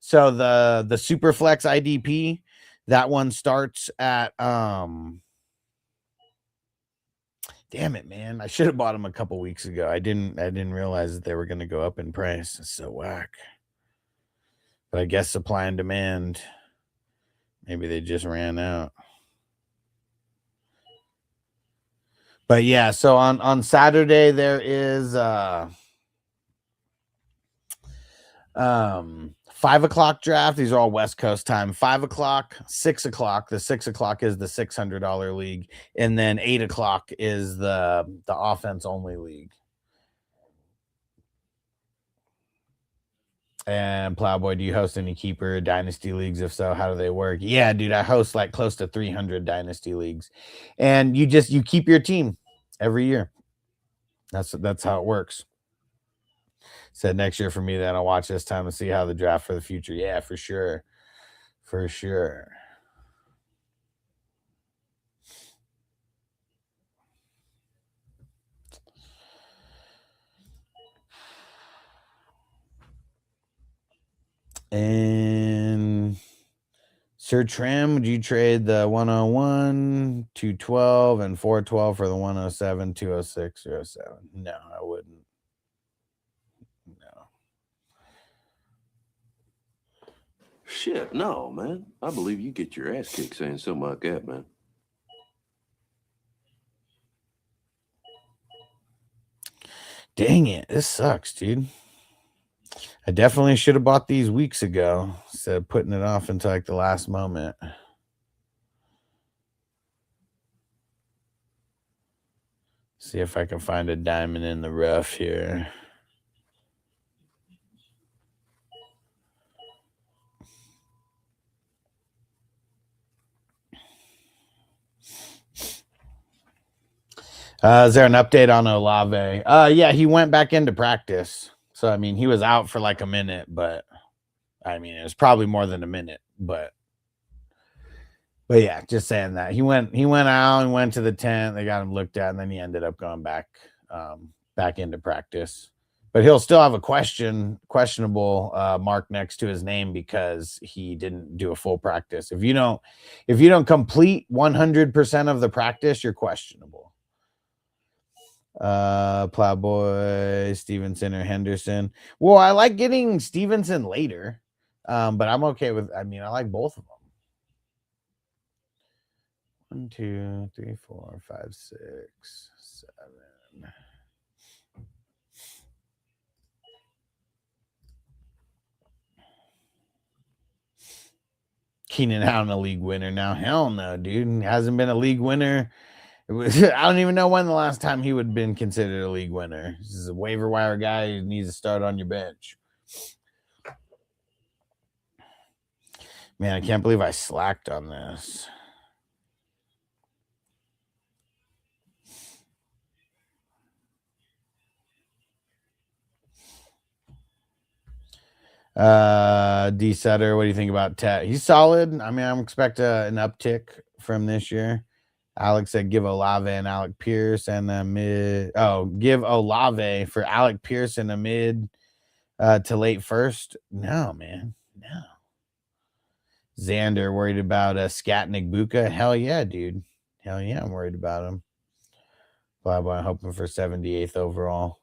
So the Superflex IDP, that one starts at damn it, man. I should have bought them a couple weeks ago. I didn't realize that they were going to go up in price. It's so whack. But I guess supply and demand, maybe they just ran out. But yeah, so on Saturday there is 5 o'clock draft. These are all West Coast time. 5 o'clock, 6 o'clock. The 6 o'clock is the $600 league. And then 8 o'clock is the offense only league. And Plowboy, do you host any keeper dynasty leagues? If so, how do they work? Yeah, dude, I host like close to 300 dynasty leagues. And you keep your team every year. That's how it works. Said next year for me, then I'll watch this time and see how the draft for the future. Yeah, for sure. For sure. And Sir Trim, would you trade the 101, 212, and 412 for the 107, 206, 07? No, I wouldn't. No. Shit, no, man. I believe you get your ass kicked saying something like that, man. Dang it. This sucks, dude. I definitely should have bought these weeks ago instead of putting it off until like the last moment. See if I can find a diamond in the rough here. Is there an update on Olave? Yeah, he went back into practice. So, I mean, he was out for like a minute, but I mean, it was probably more than a minute, but yeah, just saying that he went out and went to the tent. They got him looked at, and then he ended up going back into practice. But he'll still have a questionable mark next to his name because he didn't do a full practice. If you don't complete 100% of the practice, you're questionable. Plowboy, Stevenson, or Henderson. Well, I like getting Stevenson later, but I'm okay with. I mean, I like both of them. 1, 2, 3, 4, 5, 6, 7. Keenan Allen a league winner now? Hell no, dude. Hasn't been a league winner. I don't even know when the last time he would have been considered a league winner. This is a waiver wire guy who needs to start on your bench. Man, I can't believe I slacked on this. D Sutter, what do you think about Tet? He's solid. I mean, I'm expecting an uptick from this year. Alex said give Olave and Alec Pierce and a mid. Oh, give Olave for Alec Pierce and a mid to late first. No, man. No. Xander worried about Skatnik Buka. Hell yeah, dude. Hell yeah, I'm worried about him. Blah, blah, hoping for 78th overall.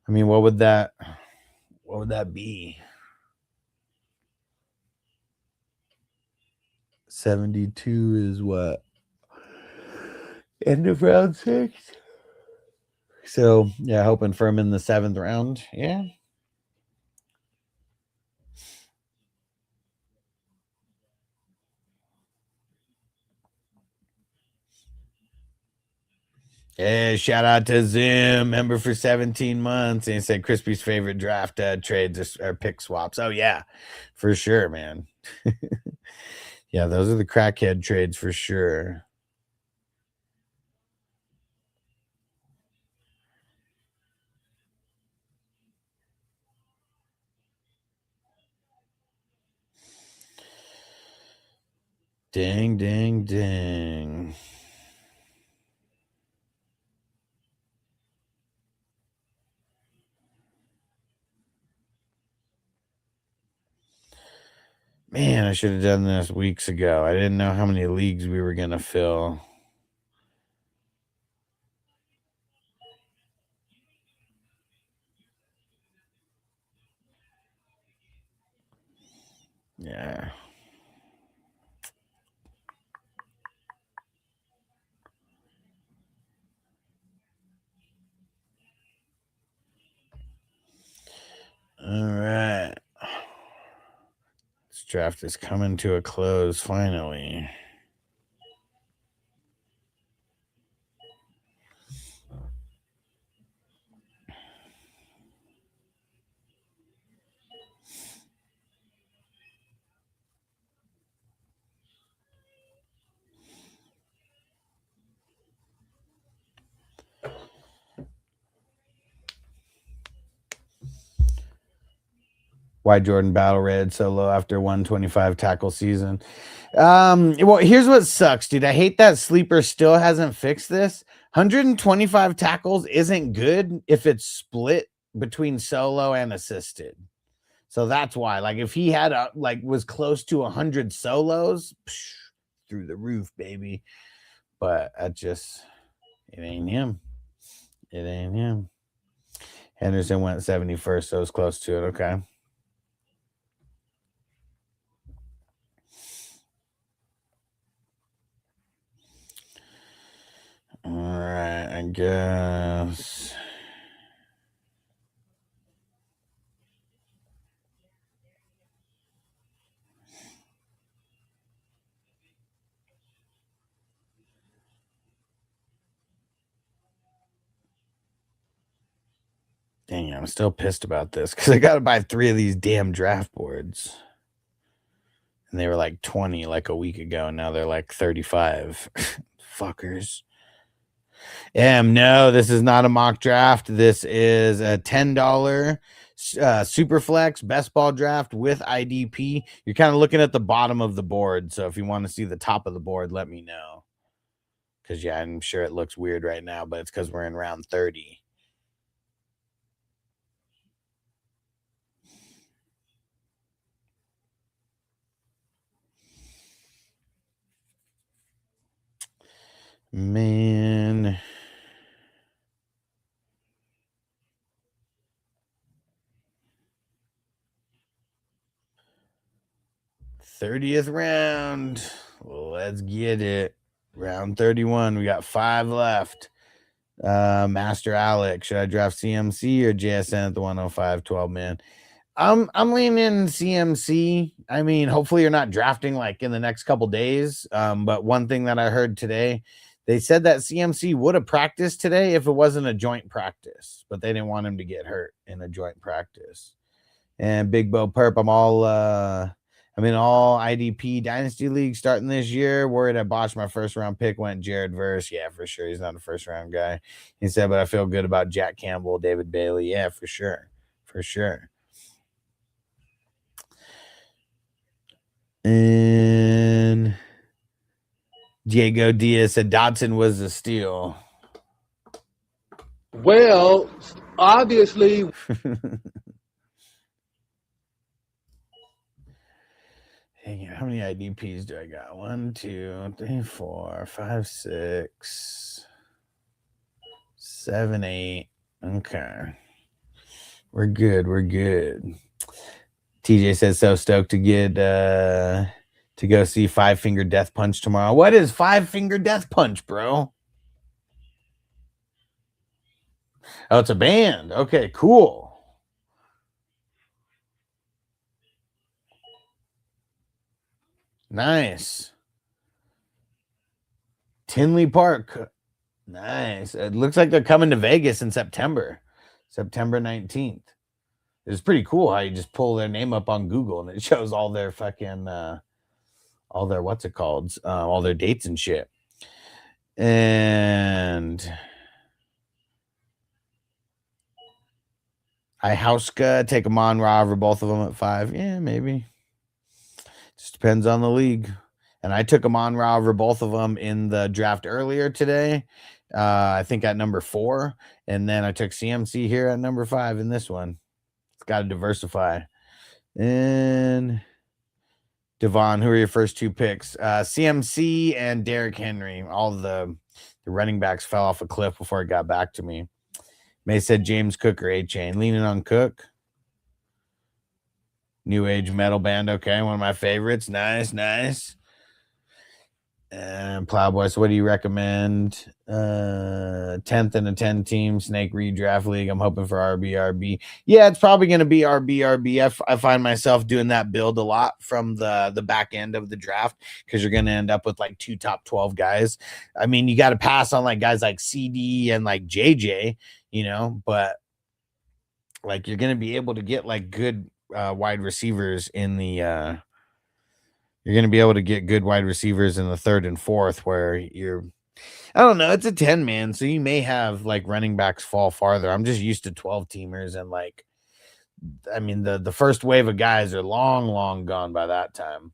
I mean, what would that be? 72 is what? End of round 6. So, yeah, hoping for him in the 7th round. Yeah. Hey, shout out to Zoom, member for 17 months. And he said Crispy's favorite draft trades are pick swaps. Oh, yeah, for sure, man. Yeah, those are the crackhead trades for sure. Dang, dang, dang. Man, I should have done this weeks ago. I didn't know how many leagues we were going to fill. Yeah. All right. draft is coming to a close finally. Why Jordan Battle Red so low after 125 tackle season? Well, here's what sucks, dude. I hate that Sleeper still hasn't fixed this. 125 tackles isn't good if it's split between solo and assisted. So that's why, like, if he had was close to 100 solos, through the roof, baby. But it ain't him. It ain't him. Henderson went 71st, so it was close to it. Okay. All right, I guess. Dang, I'm still pissed about this because I got to buy 3 of these damn draft boards. And they were like 20 like a week ago. And now they're like 35. Fuckers. No, this is not a mock draft. This is a $10 Superflex best ball draft with IDP. You're kind of looking at the bottom of the board. So if you want to see the top of the board, let me know. Because, yeah, I'm sure it looks weird right now, but it's because we're in round 30. Man. '30th round. Let's get it. Round 31. We got 5 left. Master Alex. Should I draft CMC or JSN at the 105 12 man? I'm leaning CMC. I mean, hopefully you're not drafting like in the next couple days. But one thing that I heard today, they said that CMC would have practiced today if it wasn't a joint practice, but they didn't want him to get hurt in a joint practice. And Big Bo Perp, I'm in all IDP Dynasty League starting this year. Worried I botched my first round pick, went Jared Verse. Yeah, for sure. He's not a first round guy. He said, but I feel good about Jack Campbell, David Bailey. Yeah, for sure. For sure. And Diego Diaz said Dotson was a steal. Well, obviously. How many IDPs do I got? 1, 2, 3, 4, 5, 6, 7, 8. Okay. We're good. We're good. TJ says so stoked to get to go see Five Finger Death Punch tomorrow. What is Five Finger Death Punch, bro? Oh, it's a band. Okay, cool. Nice. Tinley Park. Nice. It looks like they're coming to Vegas in September 19th. It's pretty cool how you just pull their name up on Google and it shows all their fucking all their all their dates and shit. And Ihauska, take them on Raw over both of them at 5. Yeah, maybe. Just depends on the league. And I took them on Raw over both of them in the draft earlier today. I think at number 4. And then I took CMC here at number 5 in this one. It's got to diversify. And Devon, who are your first 2 picks? CMC and Derrick Henry. All the running backs fell off a cliff before it got back to me. May said James Cook or A-Chain. Leaning on Cook. New Age metal band. Okay, one of my favorites. Nice, nice. And Plowboy, so what do you recommend? 10th in a 10 team snake redraft league. I'm hoping for RB. Yeah, it's probably going to be RB. I find myself doing that build a lot from the back end of the draft because you're going to end up with like 2 top 12 guys. I mean, you got to pass on like guys like CD and like JJ, but like you're going to be able to get like good wide receivers in the you're going to be able to get good wide receivers in the 3rd and 4th where I don't know, it's a 10 man, so you may have like running backs fall farther. I'm just used to 12 teamers, and like, I mean, the first wave of guys are long gone by that time.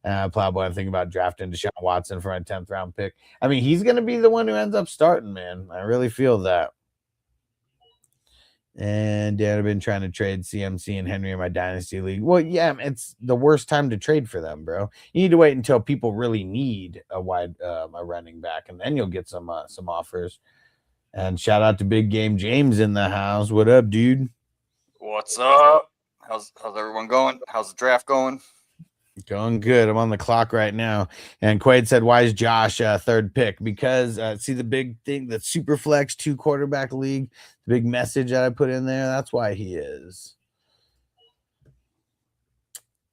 Plowboy, I'm thinking about drafting Deshaun Watson for a 10th round pick. I mean, he's going to be the one who ends up starting, man. I really feel that. And yeah, I've been trying to trade CMC and Henry in my dynasty league. Well, yeah, it's the worst time to trade for them, bro. You need to wait until people really need a running back, and then you'll get some offers. And shout out to Big Game James in the house. What up, dude? What's up? How's everyone going? How's the draft going? Going good. I'm on the clock right now. And Quaid said, why is Josh 3rd pick? Because see the big thing, the super flex 2 quarterback league, the big message that I put in there. That's why he is.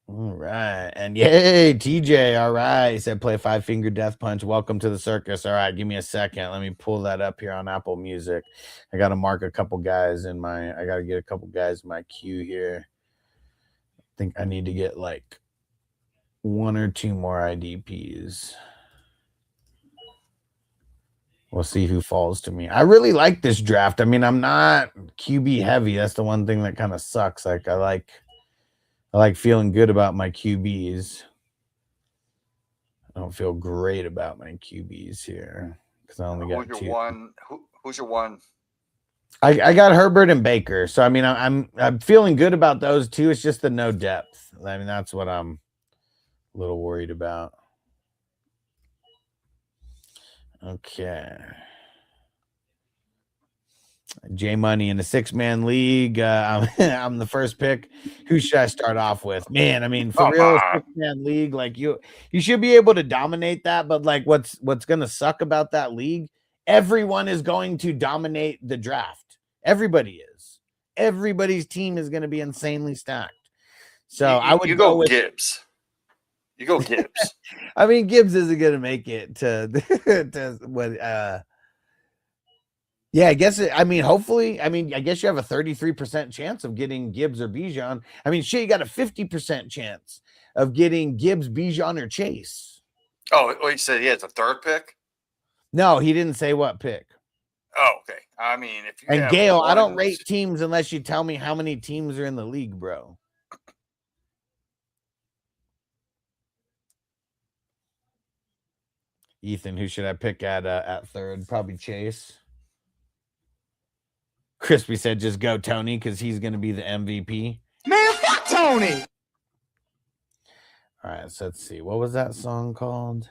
All right. And yay, TJ. All right. He said, play 5-finger death punch. Welcome to the circus. All right. Give me a second. Let me pull that up here on Apple Music. I got to mark a couple guys I got to get a couple guys in my queue here. I think I need to get like 1 or 2 more IDPs. We'll see who falls to me. I really like this draft. I mean, I'm not QB heavy. That's the one thing that kind of sucks. Like I like feeling good about my QBs. I don't feel great about my QBs here because I only got 2. Who's your one? I got Herbert and Baker. So I mean, I'm feeling good about those 2. It's just the no depth. I mean, that's what I'm a little worried about. Okay. J Money in a 6-man league. I'm the first pick. Who should I start off with? Man, I mean, for real, 6-man league, like you should be able to dominate that. But like, what's gonna suck about that league? Everyone is going to dominate the draft. Everybody is. Everybody's team is going to be insanely stacked. So I would go with Gibbs. You go Gibbs. I mean, Gibbs isn't going to make it to what? Yeah, I guess. Hopefully. I guess you have a 33% chance of getting Gibbs or Bijan. I mean, shit, you got a 50% chance of getting Gibbs, Bijan, or Chase. Oh, you said he has a 3rd pick? No, he didn't say what pick. Oh, okay. I mean, if you and Gail, I don't rate teams unless you tell me how many teams are in the league, bro. Ethan, who should I pick at 3rd? Probably Chase. Crispy said, just go Tony because he's going to be the MVP. Man, fuck Tony! All right, so let's see. What was that song called?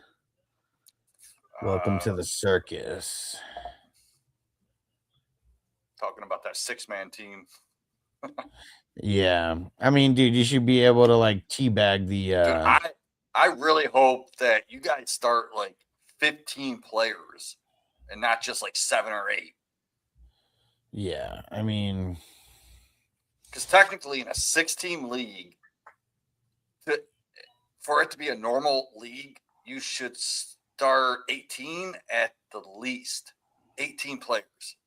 Welcome to the circus. Talking about that 6-man team. Yeah. I mean, dude, you should be able to like teabag the Dude, I really hope that you guys start like 15 players and not just like 7 or 8. Yeah, I mean, because technically in a 6-team league, for it to be a normal league, you should start 18 at the least. 18 players.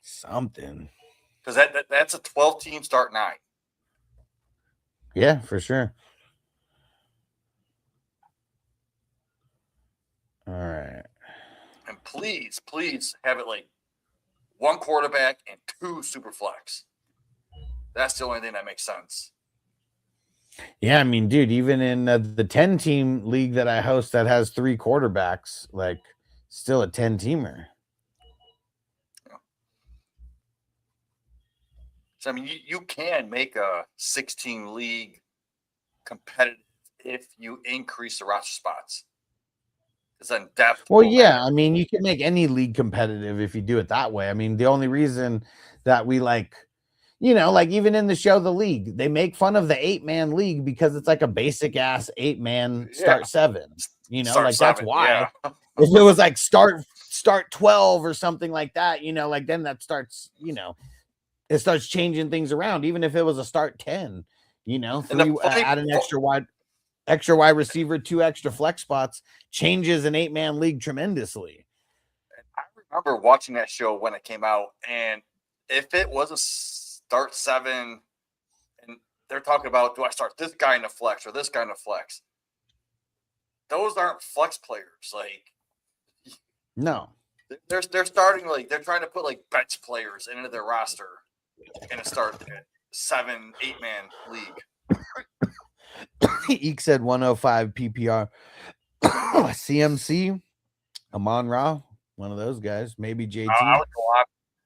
Something. Because that's a 12-team start 9. Yeah, for sure. All right. And please have it like 1 quarterback and 2 super flex. That's the only thing that makes sense. Yeah, I mean, dude, even in the 10-team league that I host that has 3 quarterbacks, like still a 10-teamer. Yeah. So, I mean, you can make a 16 league competitive if you increase the roster spots. Then depth. Well, yeah, I mean, you can make any league competitive if you do it that way. I mean, the only reason that we like, you know, like even in the show The League, they make fun of the 8-man league because it's like a basic ass 8-man start 7. You know, Start like 7, that's why. yeah. If it was like start 12 or something like that, you know, like then that starts, you know, it starts changing things around. Even if it was a start 10, you know, add an extra wide receiver, 2 extra flex spots, changes an 8-man league tremendously. I remember watching that show when it came out, and if it was a start 7, and they're talking about, do I start this guy in the flex or this guy in the flex? Those aren't flex players. Like, no, they're starting, like, they're trying to put like bench players into their roster and to start 7, 8-man league. Eek said 105 PPR. CMC, Amon Ra, one of those guys, maybe JT.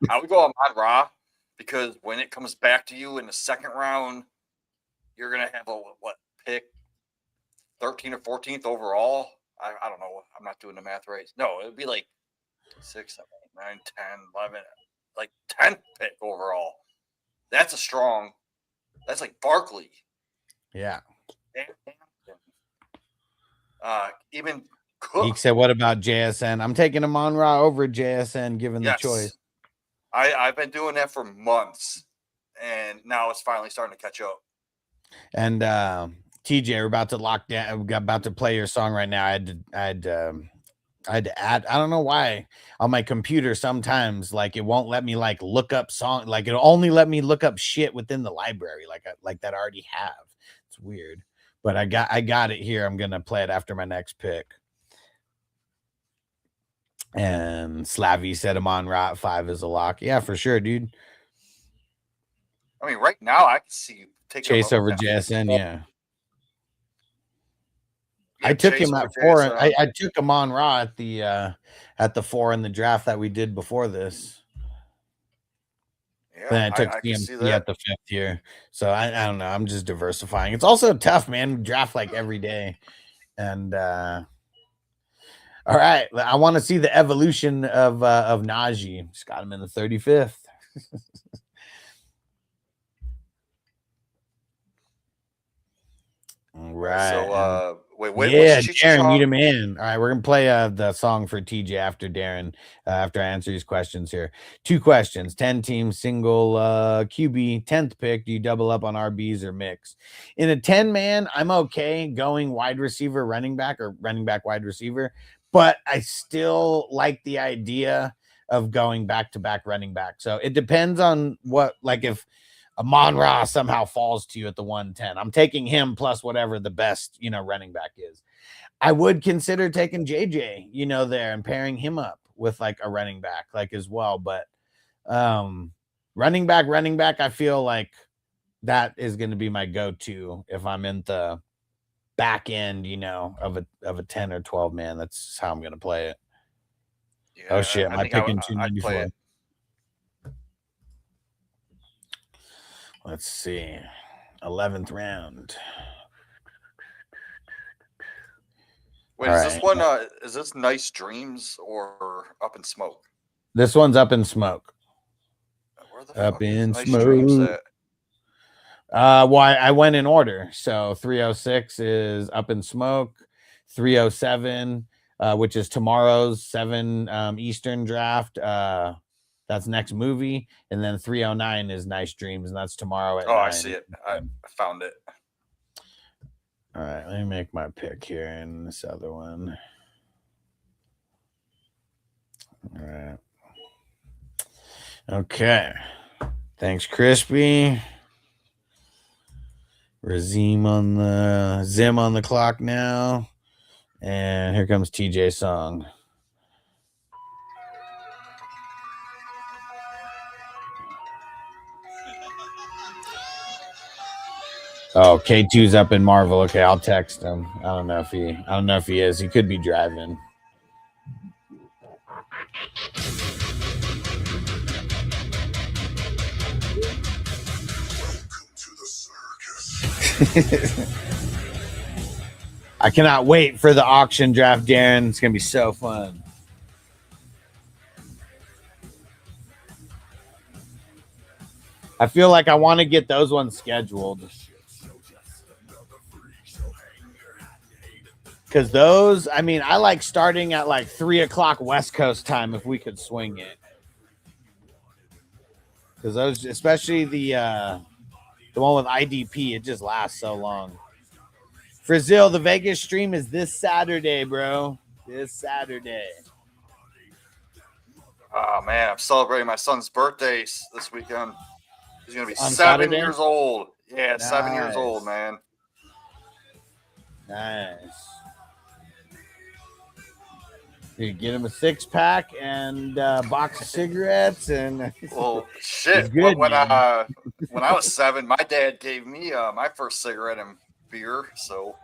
I would go Amon Ra, because when it comes back to you in the second round, you're gonna have a pick 13 or 14th overall. I don't know. I'm not doing the math right. No, it would be like 6, 7, 8, 9, 10, 11, like 10th pick overall. That's a strong. That's like Barkley. Yeah. Even Cook. He said, "What about JSN? I'm taking Amon Ra over JSN, given the choice." I've been doing that for months, and now it's finally starting to catch up. And TJ, we're about to lock down. We're about to play your song right now. I had to add. I don't know why on my computer sometimes like it won't let me like look up song. Like it'll only let me look up shit within the library, like that I already have. It's weird, but I got it here. I'm gonna play it after my next pick. And Slavy said Amon Ra at 5 is a lock. Yeah, for sure, dude. I mean, right now I can see you take Chase over JSN. Yeah. I took Chase him at 4. JSN. I took Amon Ra at the 4 in the draft that we did before this. Yeah, then I took CMC at the 5th here. So I don't know. I'm just diversifying. It's also tough, man. We draft like every day. And all right. I want to see the evolution of Najee. Just got him in the 35th. All right. So wait, yeah, Darren, you the man. All right, we're gonna play the song for TJ after Darren, after I answer these questions here. 2 questions: 10-team single QB, 10th pick. Do you double up on RBs or mix? In a 10-man, I'm okay going wide receiver, running back, or running back, wide receiver, but I still like the idea of going back-to-back running back. So it depends on what, like if Amon Ra somehow falls to you at the 110. I'm taking him plus whatever the best, running back is. I would consider taking JJ, there and pairing him up with like a running back, like as well. But running back, I feel like that is going to be my go-to if I'm in the back end, of a 10 or 12 man. That's how I'm going to play it. Yeah, oh shit, am I picking 294? Let's see. 11th round. Wait, is this one is this Nice Dreams or Up in Smoke? This one's Up in Smoke. Where the Up fuck in is Nice Smoke. Dreams at? Well, I went in order. So 306 is Up in Smoke. 307, which is tomorrow's 7 Eastern draft. That's next movie. And then 309 is Nice Dreams, and that's tomorrow at 9. I see it. I found it. All right, let me make my pick here in this other one. All right. Okay. Thanks, Crispy. Zim on the clock now. And here comes TJ's song. Oh, K2's up in Marvel. Okay, I'll text him. I don't know if he is. He could be driving. I cannot wait for the auction draft, Darren. It's gonna be so fun. I feel like I want to get those ones scheduled. Because those, I mean, I like starting at like 3 o'clock West Coast time if we could swing it. Because those, especially the one with IDP, it just lasts so long. Brazil, the Vegas stream is this Saturday, bro. This Saturday. Oh man, I'm celebrating my son's birthday this weekend. He's gonna be On 7 Saturday? years old. Yeah, Nice. 7 years old, man. Nice. You get him a 6-pack and a box of cigarettes, and Well, shit. good, when man. I was 7, my dad gave me my first cigarette and beer. So,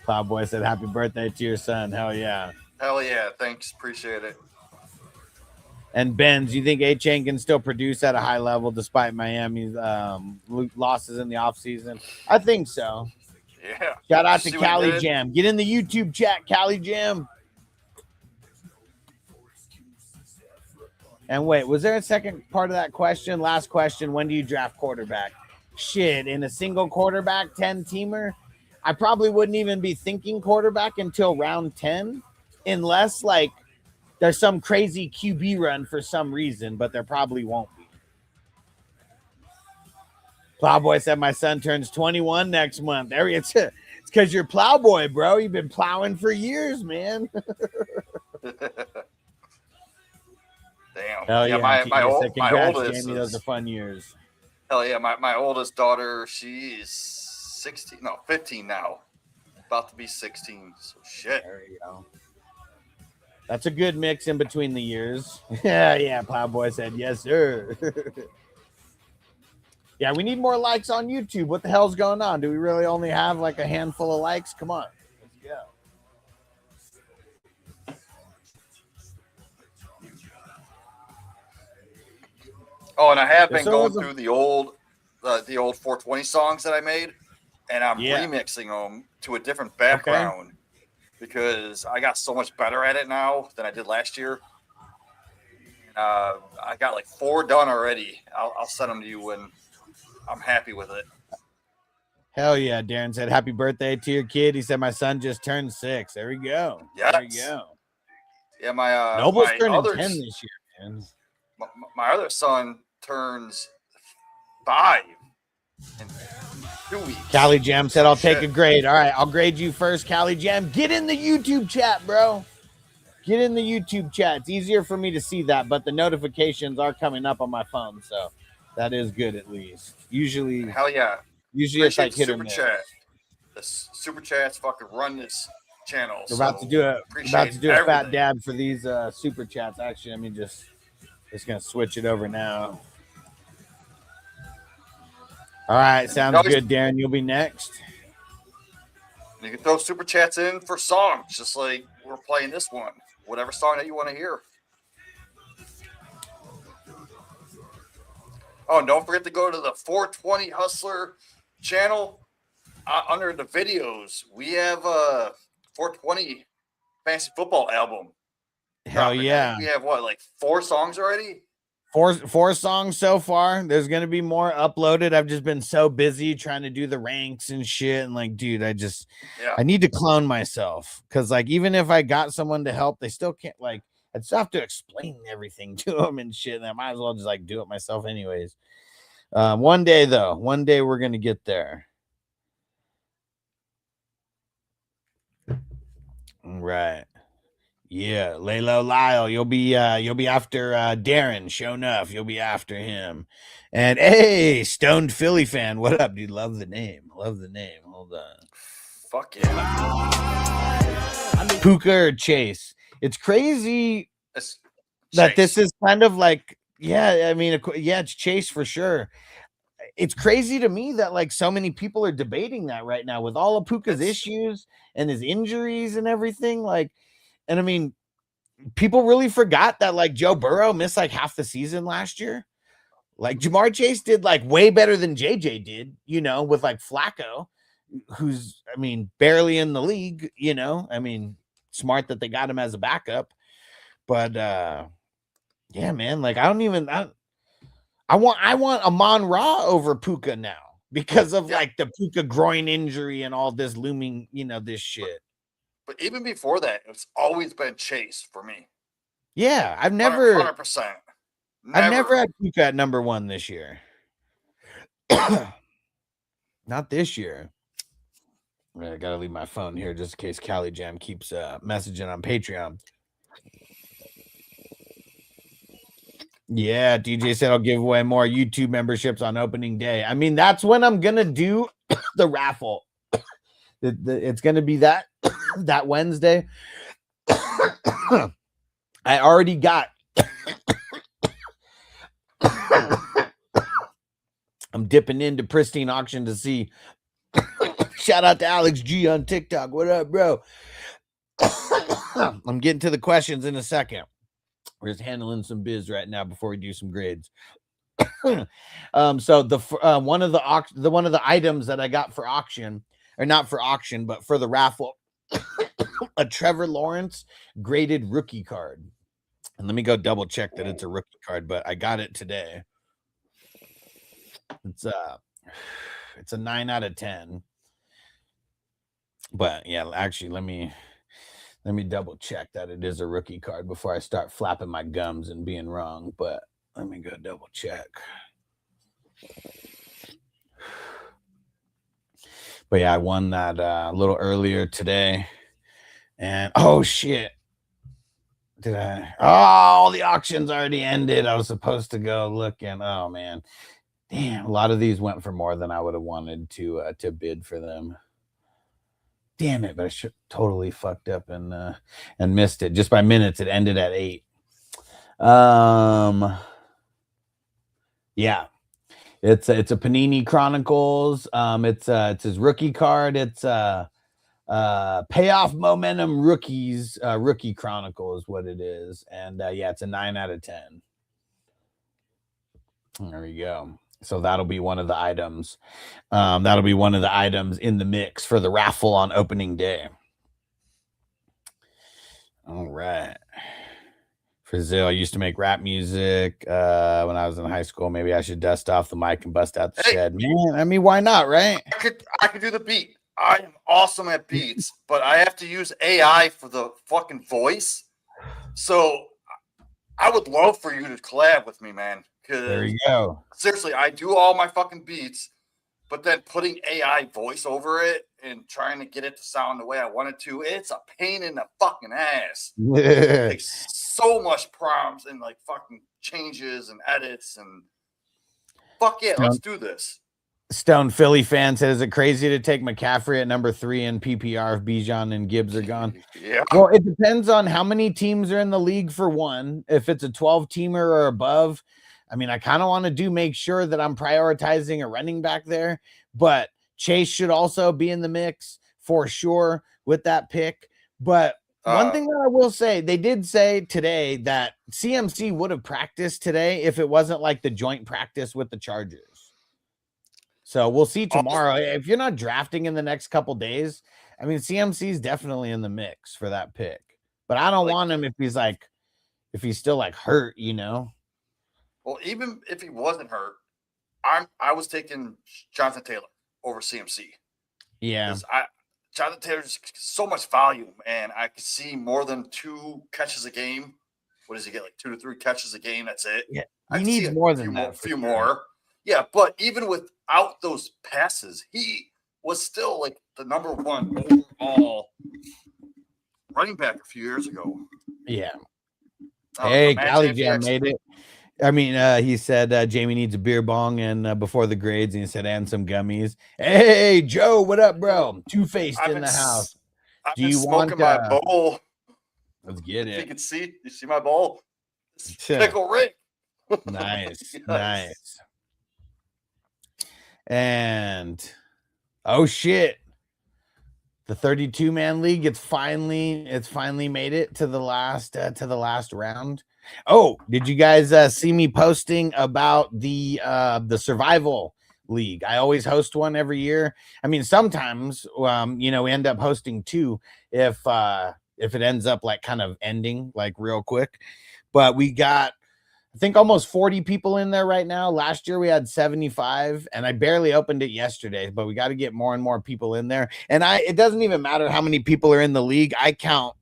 Cloud Boy said, "Happy birthday to your son." Hell yeah. hell yeah, thanks, appreciate it. And Benz, you think A-Chain can still produce at a high level despite Miami's losses in the offseason? I think so. Yeah. Shout out to See what he Cali did? Jam. Get in the YouTube chat, Cali Jam. And wait, was there a second part of that question? Last question, when do you draft quarterback? Shit, in a single quarterback 10-teamer, I probably wouldn't even be thinking quarterback until round 10, unless like there's some crazy QB run for some reason, but there probably won't be. Plowboy said my son turns 21 next month. It's because you're Plowboy, bro. You've been plowing for years, man. Damn. Hell yeah, my congrats, oldest Jamie. Those is, are fun years. hell yeah, my oldest daughter, she's 15 now. About to be 16. So shit. There you go. That's a good mix in between the years. Yeah, Plowboy said yes, sir. Yeah, we need more likes on YouTube. What the hell's going on? Do we really only have like a handful of likes? Come on. Let's go. Oh, and I have been So going through the old 420 songs that I made, and I'm Yeah. remixing them to a different background because I got so much better at it now than I did last year. I got like 4 done already. I'll send them to you when I'm happy with it. Hell yeah. Darren said, happy birthday to your kid. He said, my son just turned 6. There we go. Yes. There we go. Yeah, my Noble's my turning other, 10 this year, man. my other son turns 5 in 2 weeks. Cali Jam said, I'll take Shit. a grade. All right, I'll grade you first, Cali Jam. Get in the YouTube chat, bro. Get in the YouTube chat. It's easier for me to see that, but the notifications are coming up on my phone, so that is good at least. Usually Hell yeah. it's like hit or super miss. chat. The super chats fucking run this channel. We're about to do a everything. fat dab for these super chats. Actually, I mean just gonna switch it over now. All right, sounds good, Darren. You'll be next. You can throw super chats in for songs, just like we're playing this one. Whatever song that you want to hear. Oh, and don't forget to go to the 420 Hustler channel. Under the videos, we have a 420 fantasy football album. Hell yeah. We have what, like 4 songs already? Four songs so far. There's gonna be more uploaded. I've just been so busy trying to do the ranks and shit. And like, dude, I need to clone myself. Cause like even if I got someone to help, they still can't like I'd still have to explain everything to them and shit. And I might as well just like do it myself anyways. One day we're gonna get there. Right. Yeah, Laylo Lyle, you'll be after Darren. Show enough, you'll be after him. And hey, Stoned Philly fan, what up, dude? Love the name. Hold on. Fuck yeah. Puka or Chase? It's crazy It's that Chase. this is kind of like, yeah, I mean, yeah, it's Chase for sure. It's crazy to me that like so many people are debating that right now with all of Puka's issues and his injuries and everything. Like, and I mean, people really forgot that like Joe Burrow missed like half the season last year. Like Jamar Chase did like way better than JJ did, with like Flacco, who's, I mean, barely in the league, I mean, smart that they got him as a backup. But yeah, man, like I I want Amon Ra over Puka now because of like the Puka groin injury and all this looming, this shit. But even before that, it's always been Chase for me. Yeah, I've never 100%. I've never had Puka at number 1 this year. Not this year. I gotta leave my phone here just in case Cali Jam keeps messaging on Patreon. Yeah, DJ said I'll give away more YouTube memberships on opening day. I mean, that's when I'm gonna do the raffle. It's gonna be that Wednesday. I already got. I'm dipping into Pristine Auction to see. Shout out to Alex G on TikTok. What up, bro? I'm getting to the questions in a second. We're just handling some biz right now before we do some grades. So the one of the items that I got for auction, or not for auction, but for the raffle, a Trevor Lawrence graded rookie card. And let me go double check that it's a rookie card, but I got it today. It's a 9 out of 10. But yeah, actually, let me double check that it is a rookie card before I start flapping my gums and being wrong. But let me go double check. But yeah, I won that a little earlier today. And oh shit. Did I? Oh, the auction's already ended. I was supposed to go looking. Oh man. Damn, a lot of these went for more than I would have wanted to bid for them. Damn it, but I totally fucked up and missed it. Just by minutes, it ended at 8. Yeah. It's a Panini Chronicles. It's his rookie card. It's Payoff Momentum Rookies Rookie Chronicle is what it is. And yeah, it's a 9 out of 10. There we go. So that'll be one of the items. That'll be one of the items in the mix for the raffle on opening day. All right. Brazil, I used to make rap music when I was in high school. Maybe I should dust off the mic and bust out the shed. Man, I mean, why not, right? I could do the beat. I am awesome at beats, but I have to use AI for the fucking voice. So I would love for you to collab with me, man. There you go. Seriously, I do all my fucking beats, but then putting AI voice over it and trying to get it to sound the way I want it to, it's a pain in the fucking ass. It takes so much prompts and like fucking changes and edits and fuck yeah, let's do this. Stone Philly fan says, is it crazy to take McCaffrey at number 3 in PPR if Bijan and Gibbs are gone? Yeah. Well, it depends on how many teams are in the league for one. If it's a 12-teamer or above, I mean, I kind of want to make sure that I'm prioritizing a running back there, but Chase should also be in the mix for sure with that pick. But one thing that I will say, they did say today that CMC would have practiced today if it wasn't like the joint practice with the Chargers. So we'll see tomorrow. If you're not drafting in the next couple days, I mean, CMC is definitely in the mix for that pick. But I don't want him if he's still like hurt, you know? Well, even if he wasn't hurt, I was taking Jonathan Taylor over CMC. Yeah. Jonathan Taylor's so much volume, and I could see more than 2 catches a game. What does he get? Like 2 to 3 catches a game. That's it. Yeah. He needs more than that. A few more. Yeah, but even without those passes, he was still like the number 1 overall running back a few years ago. Yeah. Hey, Cali Jam made it. I mean, he said Jamie needs a beer bong and before the grades, and he said, and some gummies. Hey, Joe, what up, bro? Two-faced in the house. Do you want my bowl? Let's get it. You can see. You see my bowl? Pickle Rick. Nice, yes. Nice. And oh shit, the 32-man league. It's finally made it to the last round. Oh, did you guys see me posting about the survival league? I always host one every year. I mean, sometimes we end up hosting 2 if it ends up like kind of ending like real quick. But we got I think almost 40 people in there right now. Last year we had 75, and I barely opened it yesterday, but we got to get more and more people in there. And it doesn't even matter how many people are in the league. I count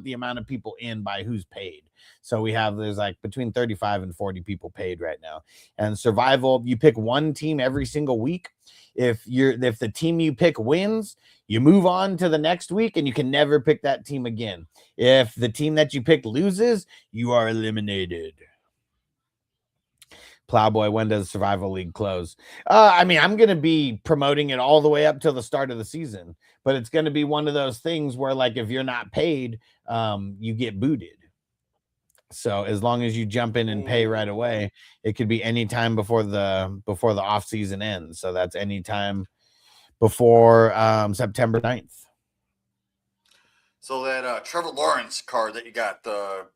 the amount of people in by who's paid. So there's like between 35 and 40 people paid right now. And survival, you pick one team every single week. If the team you pick wins, you move on to the next week and you can never pick that team again. If the team that you pick loses, you are eliminated. Plowboy, when does Survival League close? I mean, I'm going to be promoting it all the way up till the start of the season, but it's going to be one of those things where, like, if you're not paid, you get booted. So as long as you jump in and pay right away, it could be any time before the off season ends. So that's any time before September 9th. So that Trevor Lawrence card that you got, the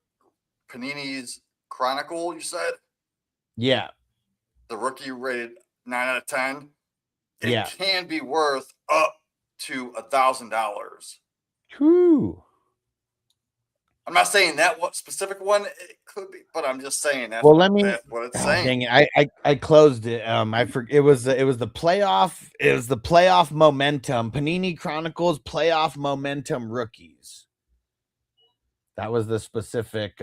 Panini's Chronicle, you said? Yeah. The rookie rated 9 out of 10. It Yeah. can be worth up to $1,000. Whew. I'm not saying that specific one it could be, but I'm just saying that's, Well, that's what it's saying. Dang it. I closed it. It was the playoff. It was the playoff momentum. Panini Chronicles playoff momentum rookies. That was the specific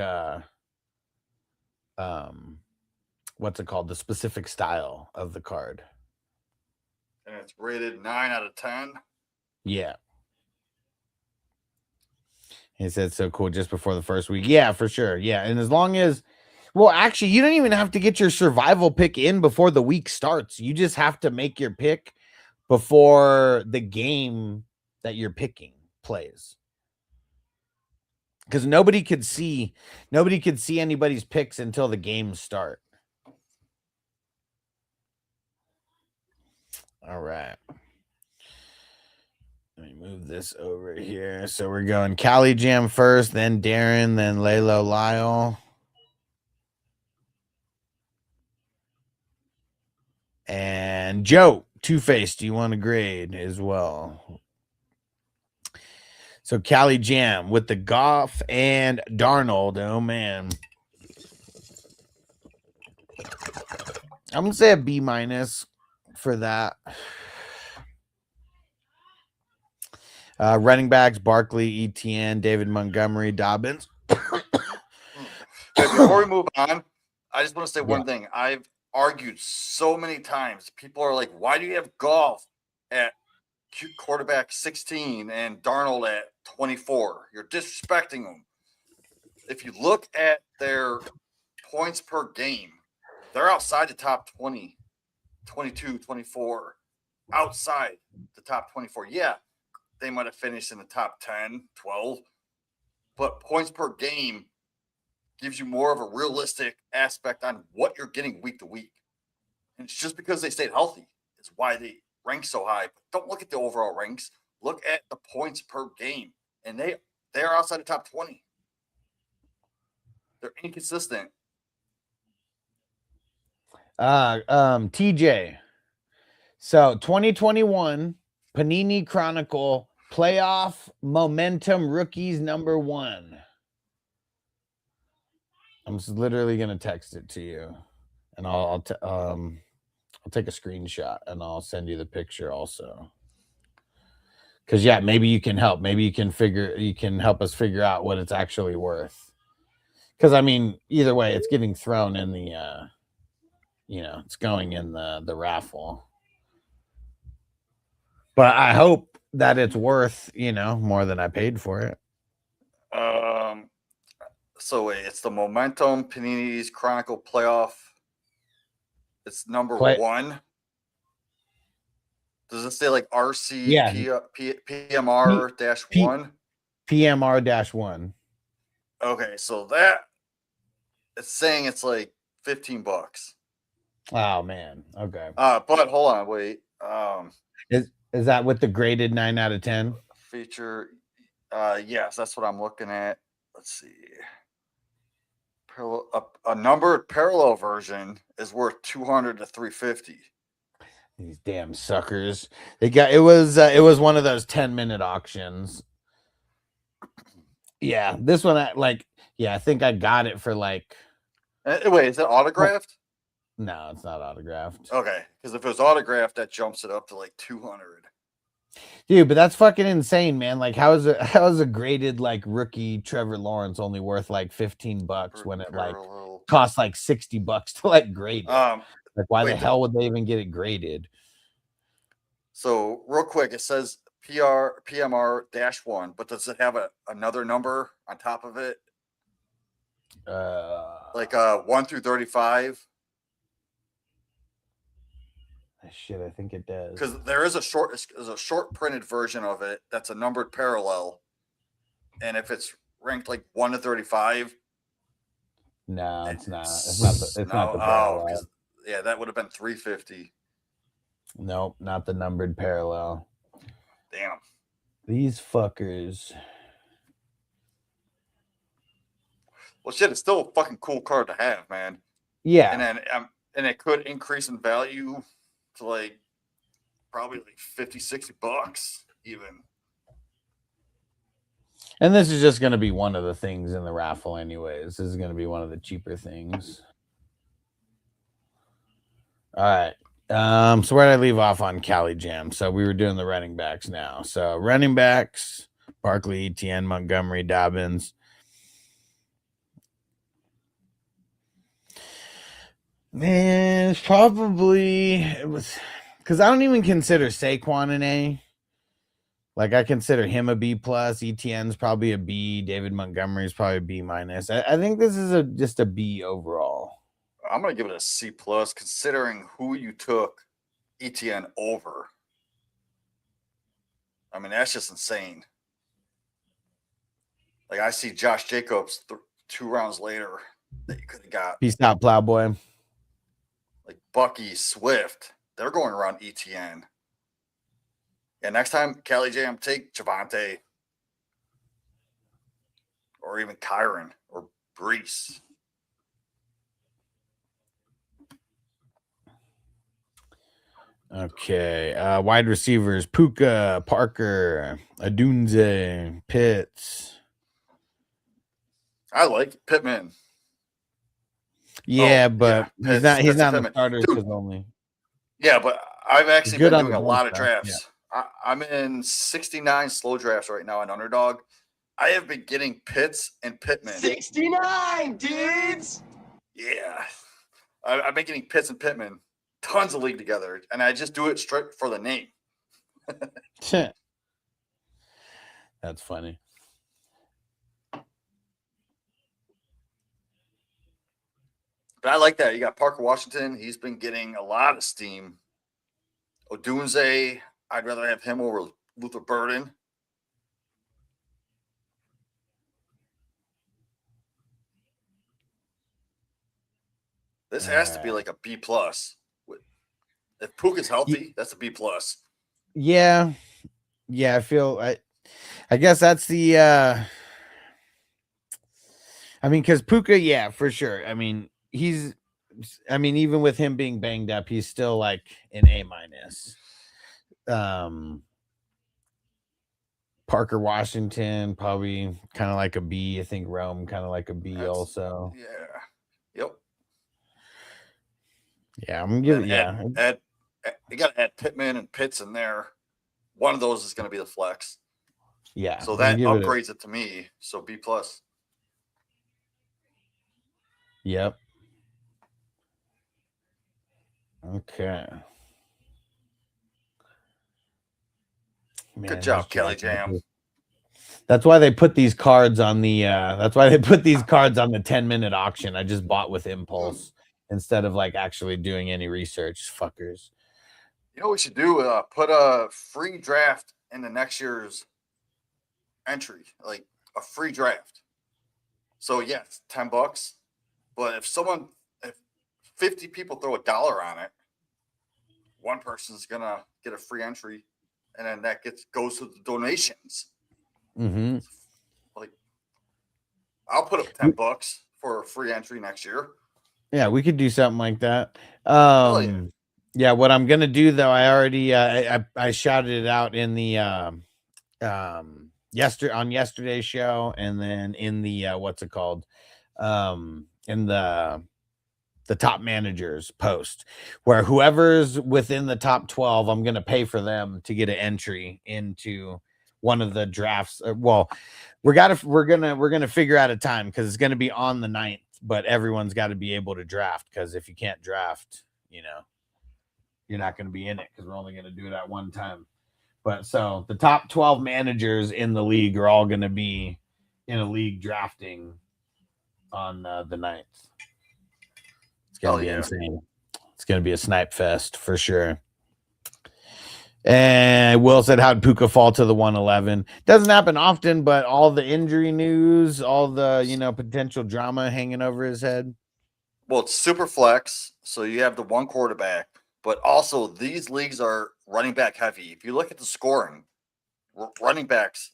what's it called? The specific style of the card. And it's rated 9 out of 10. Yeah. He said so cool just before the first week. Yeah, for sure. Yeah. And as long as, well, actually, you don't even have to get your survival pick in before the week starts. You just have to make your pick before the game that you're picking plays. Because nobody could see anybody's picks until the games start. All right. Let me move this over here. So we're going Cali Jam first, then Darren, then Lalo Lyle. And Joe, Two-Face, do you want to grade as well? So Cali Jam with the Goff and Darnold. Oh, man. I'm going to say a B- for that. Running backs, Barkley, ETN, David Montgomery, Dobbins. Before we move on, I just want to say one thing. I've argued so many times. People are like, why do you have Goff at quarterback 16 and Darnold at 24? You're disrespecting them. If you look at their points per game, they're outside the top 20, 22, 24, outside the top 24. Yeah, they might have finished in the top 10, 12, but points per game gives you more of a realistic aspect on what you're getting week to week. And it's just because they stayed healthy is why they rank so high. But don't look at the overall ranks. Look at the points per game. And they are outside the top 20. They're inconsistent. TJ. So 2021 Panini Chronicle playoff momentum rookies number 1. I'm just literally gonna text it to you, and I'll take a screenshot and I'll send you the picture also. Because maybe you can help. Maybe you can help us figure out what it's actually worth. Because I mean, either way, it's getting thrown in the it's going in the raffle. But I hope that it's worth, more than I paid for it. So it's the Momentum Panini's Chronicle Playoff. It's number 1. Does it say like RC PMR-1? PMR-1. Okay, so that it's saying it's like $15. Oh man. Okay. But hold on, wait. Is that with the graded 9 out of 10? Feature. Yes, that's what I'm looking at. Let's see. A numbered parallel version is worth $200 to $350. These damn suckers. It was one of those 10-minute auctions. Yeah, this one I think I got it for like Wait, is it autographed? No, it's not autographed. Okay, because if it was autographed, that jumps it up to like 200. Dude, but that's fucking insane, man. Like, how is a graded like rookie Trevor Lawrence only worth like $15 when it like Parallel. costs like $60 to like grade it? Like, why the wait, hell would they even get it graded? So real quick, it says PMR-1, but does it have another number on top of it? Like 1 through 35? Shit, I think it does. Because there's a short printed version of it that's a numbered parallel, and if it's ranked like 1 to 35, no, it's not. It's not the parallel. Yeah, that would have been 350. Nope, not the numbered parallel. Damn. These fuckers. Well, shit, it's still a fucking cool card to have, man. Yeah. And then and it could increase in value to like probably like $50-$60 even. And this is just going to be one of the things in the raffle anyways. This is going to be one of the cheaper things. All right. So where did I leave off on Cali Jam? So we were doing the running backs now. So running backs, Barkley, Etienne, Montgomery, Dobbins. Man, it was because I don't even consider Saquon an A. Like, I consider him a B plus. Etienne's probably a B. David Montgomery's probably a B minus. I think this is just a B overall. I'm gonna give it a C plus, considering who you took Etienne over. I mean, that's just insane. Like, I see Josh Jacobs 2 rounds later that you could have got. Peace out, Plowboy. Like Bucky, Swift, they're going around Etienne. Yeah, next time, Cali Jam, take Javante. Or even Kyron or Brees. Okay. Wide receivers, Puka, Parker, Adunze, Pitts. I like Pittman. Yeah, but yeah, he's not in the Pittman. starters because only. Yeah, but I've actually Good been on doing the a lot of bench, drafts. I'm in 69 slow drafts right now on Underdog. I have been getting Pitts and Pittman. 69 dudes. Yeah. I've been getting Pitts and Pittman tons of league together, and I just do it straight for the name. That's funny. But I like that. You got Parker Washington. He's been getting a lot of steam. Odunze, I'd rather have him over Luther Burden. This has to be like a B plus. If Puka's healthy, that's a B plus. Yeah. I feel I guess that's the I mean, because Puka, yeah, for sure. I mean, even with him being banged up, he's still like an A minus. Parker Washington, probably kind of like a B. I think Rome kind of like a B also. Yeah. Yep. Yeah, I'm gonna give it. You got to add Pittman and Pitts in there. One of those is going to be the flex. Yeah. So that upgrades it to me. So B plus. Yep. Okay. Man, good job, Kelly Jam. That's why they put these cards on the 10-minute auction. I just bought with impulse instead of like actually doing any research. Fuckers. You know what we should do? Put a free draft in the next year's entry, like a free draft. So yes, $10. But if 50 people throw $1 on it, one person's gonna get a free entry, and then that goes to the donations. Mm-hmm. Like, I'll put up $10 for a free entry next year. Yeah, we could do something like that. Yeah, what I'm gonna do though, I already I shouted it out in the on yesterday's show, and then in the what's it called? In the the top managers post, where whoever's within the top 12, I'm going to pay for them to get an entry into one of the drafts. Well, we're going to figure out a time because it's going to be on the 9th, but everyone's got to be able to draft, because if you can't draft, you're not going to be in it, because we're only going to do it at one time. But so the top 12 managers in the league are all going to be in a league drafting on the 9th. It's going to be insane. It's going to be a snipe fest for sure. And Will said, how'd Puka fall to the 111? Doesn't happen often, but all the injury news, all the, potential drama hanging over his head. Well, it's super flex, so you have the one quarterback, but also these leagues are running back heavy. If you look at the scoring, running backs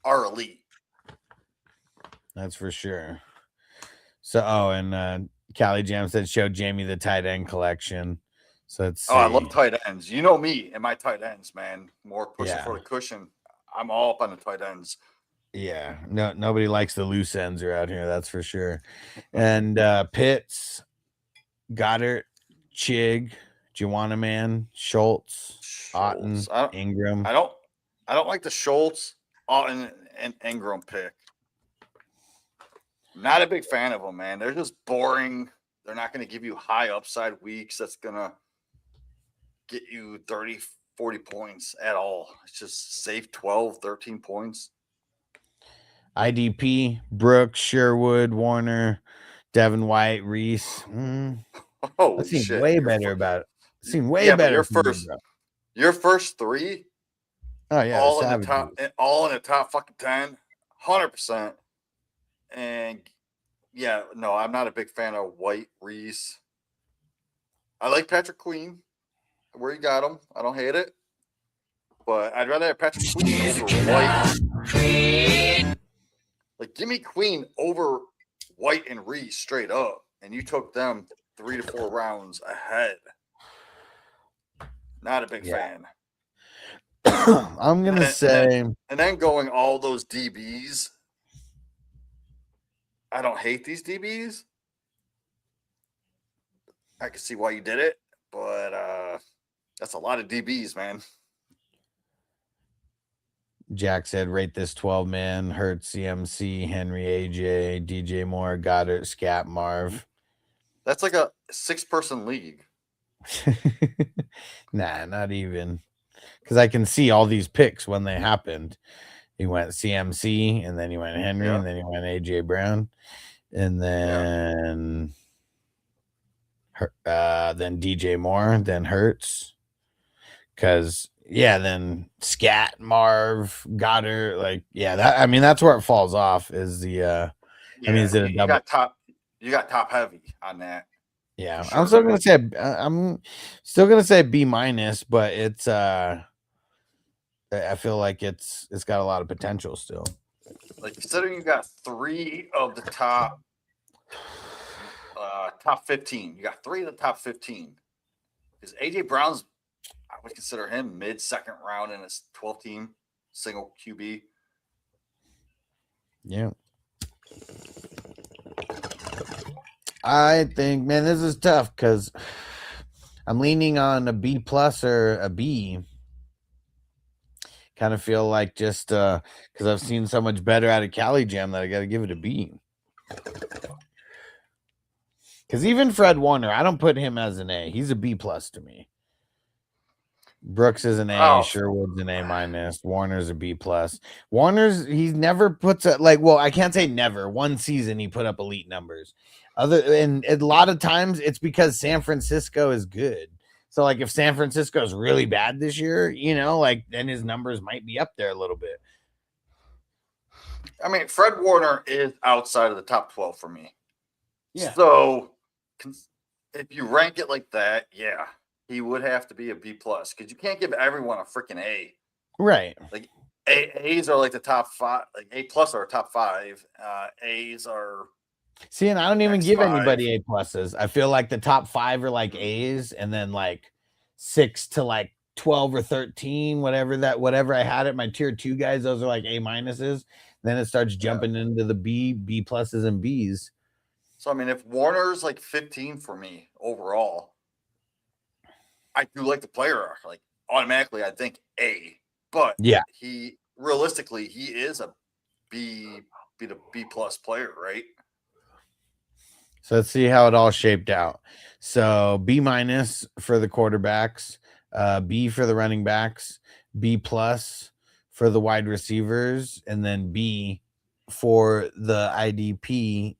are elite. That's for sure. So, and Callie Jam said, show Jamie the tight end collection. So it's I love tight ends. You know me and my tight ends, man. More pushing for the cushion. I'm all up on the tight ends. Yeah, nobody likes the loose ends around here, that's for sure. And Pitts, Goddard, Chig, Juwanna Man, Schultz, Otten, Ingram. I don't like the Schultz Otten and Ingram pick. Not a big fan of them, man. They're just boring. They're not going to give you high upside weeks. That's going to get you 30, 40 points at all. It's just safe 12, 13 points. IDP, Brooks, Sherwood, Warner, Devin White, Reese. Oh, that seems shit. way better about it. Seemed way better. Your first three. Oh yeah, all in the top fucking 10, 100%. And yeah, no, I'm not a big fan of White, Reese. I like Patrick Queen where you got him. I don't hate it, but I'd rather have Patrick Queen over White. Like, give me Queen over White and Reese straight up, and you took them 3 to 4 rounds ahead. Not a big fan. I'm gonna say, and then going all those DBs. I don't hate these DBs. I can see why you did it, but that's a lot of DBs, man. Jack said, rate this 12-man, Hurts, CMC, Henry, AJ, DJ Moore, Goddard, Scat, Marv. That's like a 6-person league. Nah, not even. Because I can see all these picks when they happened. He went CMC, and then he went Henry, and then he went AJ Brown, and then then DJ Moore, then Hurts. Because then Scat, Marv, Goddard, that's where it falls off. Is the is it a double? You got top heavy on that. Yeah, sure. I'm still gonna say B-, but it's I feel like it's got a lot of potential still. Like, considering you got 3 of the top 15. You got 3 of the top 15. Because AJ Brown's, I would consider him mid-second round in his 12-team single QB. Yeah. I think, man, this is tough because I'm leaning on a B+ or a B. Kind of feel like just because I've seen so much better out of Cali Jam that I got to give it a B. Because even Fred Warner, I don't put him as an A. He's a B+ to me. Brooks is an A. Sherwood's an A-. Warner's a B+. He never puts I can't say never. One season he put up elite numbers. And a lot of times it's because San Francisco is good. So, if San Francisco is really bad this year, then his numbers might be up there a little bit. I mean, Fred Warner is outside of the top 12 for me. Yeah. So, if you rank it like that, he would have to be a B+, because you can't give everyone a freaking A. Right. Like, A's are like the top 5. Like, A+ are top 5. A's are... See, and I don't even give anybody A+. I feel like the top 5 are like A's, and then 6 to 12 or 13, whatever I had at my tier 2 guys, those are like A-. Then it starts jumping into the B+, and B's. So I mean, if Warner's like 15 for me overall, I do like the player. Like automatically, I think A. But Yeah. he realistically he is a B plus player, right? So let's see how it all shaped out. So B minus for the quarterbacks, B for the running backs, B plus for the wide receivers, and then B for the IDP.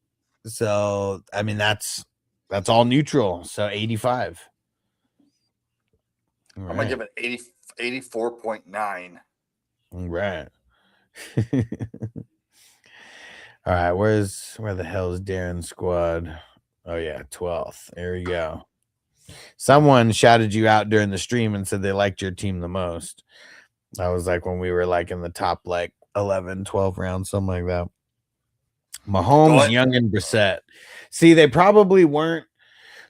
So I mean that's all neutral. So 85. All I'm gonna right. give it 84.9. All right. All right, where the hell is Darren's squad? Oh yeah, 12th. There we go. Someone shouted you out during the stream and said they liked your team the most. That was like when we were like in the top like 11, 12 rounds, something like that. Mahomes, Young, and Brissett. See, they probably weren't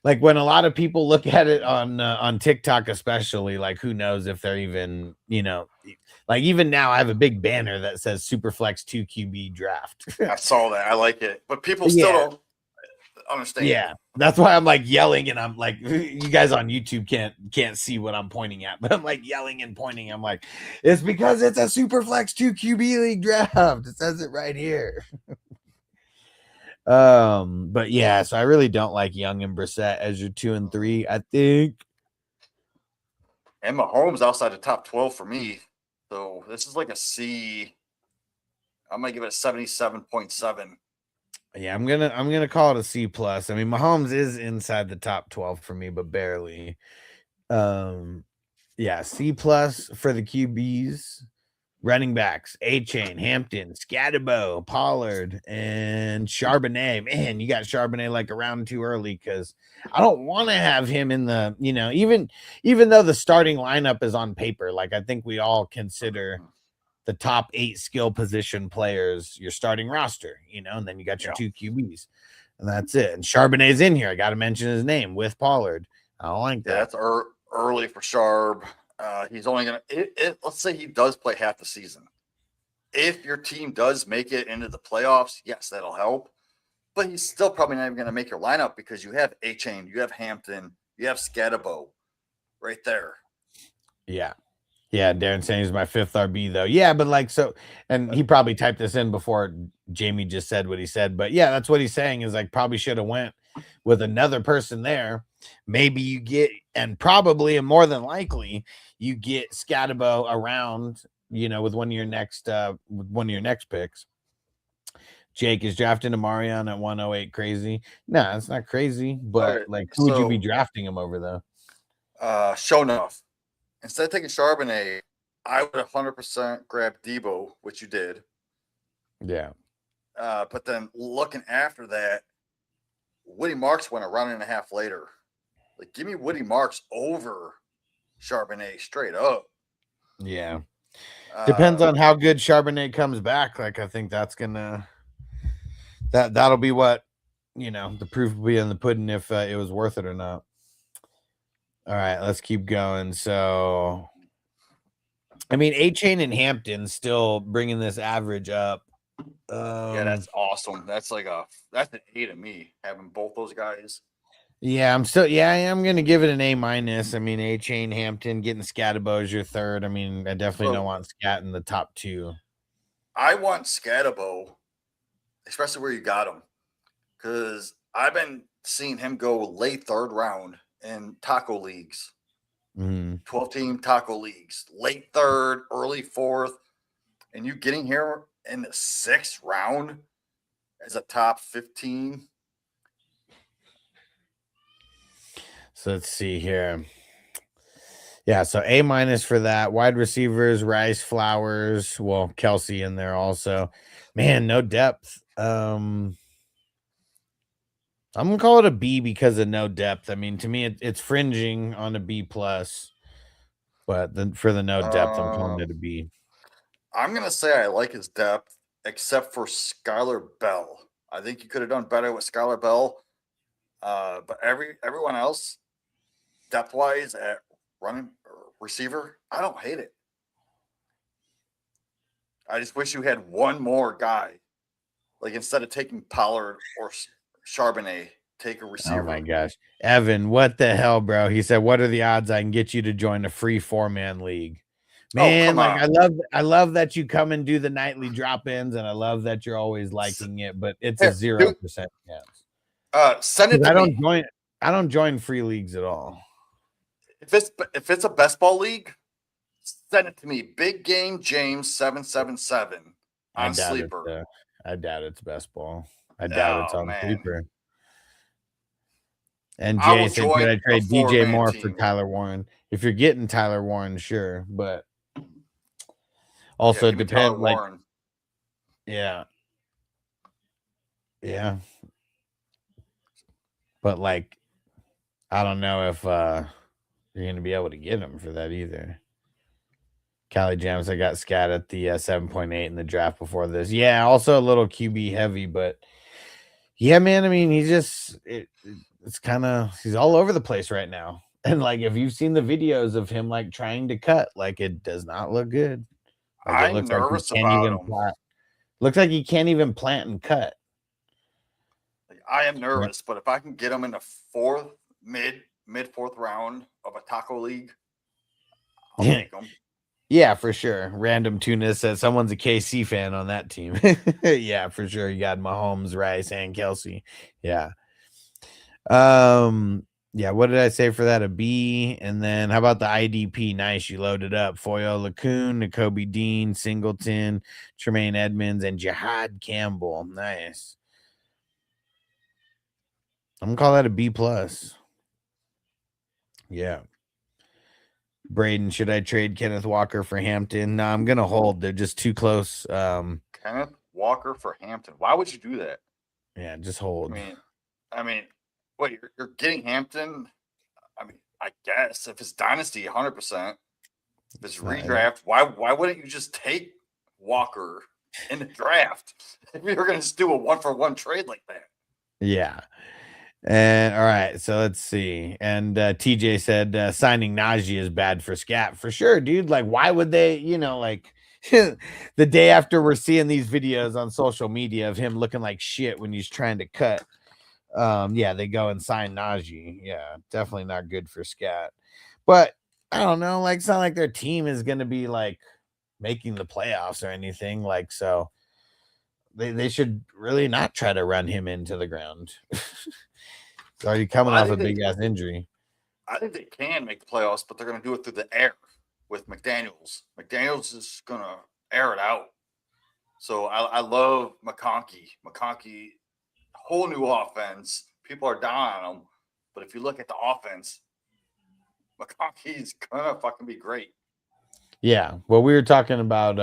like when a lot of people look at it on TikTok, especially like who knows if they're even, like even now I have a big banner that says Superflex 2 QB draft. I saw that. I like it, but people still don't understand. Yeah, that's why I'm like yelling, and I'm like, you guys on YouTube can't see what I'm pointing at, but I'm like yelling and pointing. I'm like, it's because it's a Superflex 2 QB league draft. It says it right here. But yeah, so I really don't like Young and Brissett as your 2 and 3. I think. And Mahomes outside the top 12 for me. So this is like a C. I'm gonna give it a 77.7. Yeah, I'm gonna call it a C plus. I mean, Mahomes is inside the top 12 for me, but barely. Yeah, C plus for the QBs. Running backs, A-Chain, Hampton, Scatterbo, Pollard, and Charbonnet. Man, you got Charbonnet like a round too early because I don't want to have him in the, even though the starting lineup is on paper, like I think we all consider the top 8 skill position players your starting roster, and then you got your 2 QBs, and that's it. And Charbonnet's in here. I got to mention his name with Pollard. I don't like that. Yeah, that's early for Sharp. He's only going to, let's say he does play half the season. If your team does make it into the playoffs, yes, that'll help. But he's still probably not even going to make your lineup because you have A-Chain, you have Hampton, you have Scatterbo right there. Yeah. Yeah, Darren saying he's my 5th RB, though. Yeah, but like, so, and he probably typed this in before Jamie just said what he said. But yeah, that's what he's saying is like probably should have went with another person there. Maybe you get, and probably and more than likely, you get Scatterbo around, with one of your next picks. Jake is drafting Amarion at 108. Crazy? No, it's not crazy. But right, like, who would you be drafting him over though? Show enough. Instead of taking Charbonnet, I would 100% grab Debo, which you did. Yeah. But then looking after that, Woody Marks went a round and a half later. Like, give me Woody Marks over Charbonnet straight up. Yeah. Depends on how good Charbonnet comes back. Like, I think that's gonna that'll be what the proof will be in the pudding if it was worth it or not. All right, let's keep going. So, I mean, A-Chain and Hampton still bringing this average up. Yeah, that's awesome. That's that's an A to me, having both those guys. Yeah, I am gonna give it an A minus. I mean, A-Chain, Hampton, getting Scatterbo as your 3rd. I mean, I definitely don't want Scat in the top 2. I want Scatterbo, especially where you got him, because I've been seeing him go late 3rd round in taco leagues. 12-team taco leagues, late 3rd, early 4th, and you getting here in the 6th round as a top 15. So let's see here. Yeah, so A minus for that. Wide receivers, Rice, Flowers, well, Kelsey in there also. Man, no depth. I'm gonna call it a B because of no depth. I mean, to me, it's fringing on a B plus, but then for the no depth, I'm calling it a B. I'm gonna say I like his depth, except for Skylar Bell. I think you could have done better with Skylar Bell. But everyone else, depth wise at running receiver, I don't hate it. I just wish you had one more guy. Like instead of taking Pollard or Charbonnet take a receiver. Oh my gosh. Evan, what the hell, bro? He said, what are the odds I can get you to join a free 4-man league? Man, come on. I love that you come and do the nightly drop-ins, and I love that you're always liking it, but it's a Here, 0% chance. Send it to me. I don't join free leagues at all. If it's a best ball league, send it to me. Big Game James 777 on Sleeper. I doubt it's best ball. I doubt it's on Sleeper. And Jay said, could I trade DJ Moore for Tyler Warren? If you're getting Tyler Warren, sure, but also depends. Like, yeah, but like, I don't know if you're gonna be able to get him for that either. Cali Jams, I got scat at the 7.8 in the draft before this. Yeah, also a little QB heavy, but yeah, man. I mean, it's kind of, he's all over the place right now. And like, if you've seen the videos of him like trying to cut, like it does not look good. Like, I'm nervous about him. Looks like he can't even plant and cut. I am nervous, but if I can get him in the mid fourth round of a taco league, I'll take him. Yeah, for sure. Random Tuna says someone's a KC fan on that team. Yeah, for sure. You got Mahomes, Rice, and Kelsey. Yeah. Yeah, what did I say for that? A B. And then how about the IDP? Nice. You loaded up Foyo Lacoon, N'Kobe Dean, Singleton, Tremaine Edmonds, and Jihad Campbell. Nice. I'm gonna call that a B plus. Yeah. Braden, should I trade Kenneth Walker for Hampton? No, I'm gonna hold. They're just too close. Kenneth Walker for Hampton. Why would you do that? Yeah, just hold. I mean, wait, you're getting Hampton? I mean, I guess if it's dynasty, 100%. If it's redraft, why wouldn't you just take Walker in the draft if you're going to do a 1-for-1 trade like that? Yeah. And all right, so let's see. And TJ said signing Najee is bad for scat. For sure, dude. Like, why would they, like the day after we're seeing these videos on social media of him looking like shit when he's trying to cut. Yeah, they go and sign Najee. Yeah, definitely not good for scat. But I don't know, like, it's not like their team is gonna be like making the playoffs or anything. Like, so they should really not try to run him into the ground. He's already coming off a big ass injury. I think they can make the playoffs, but they're gonna do it through the air with McDaniels. McDaniels is gonna air it out. So I love McConkey. McConkey, whole new offense. People are down on him, but if you look at the offense, McConkey's gonna fucking be great. Yeah, well, we were talking about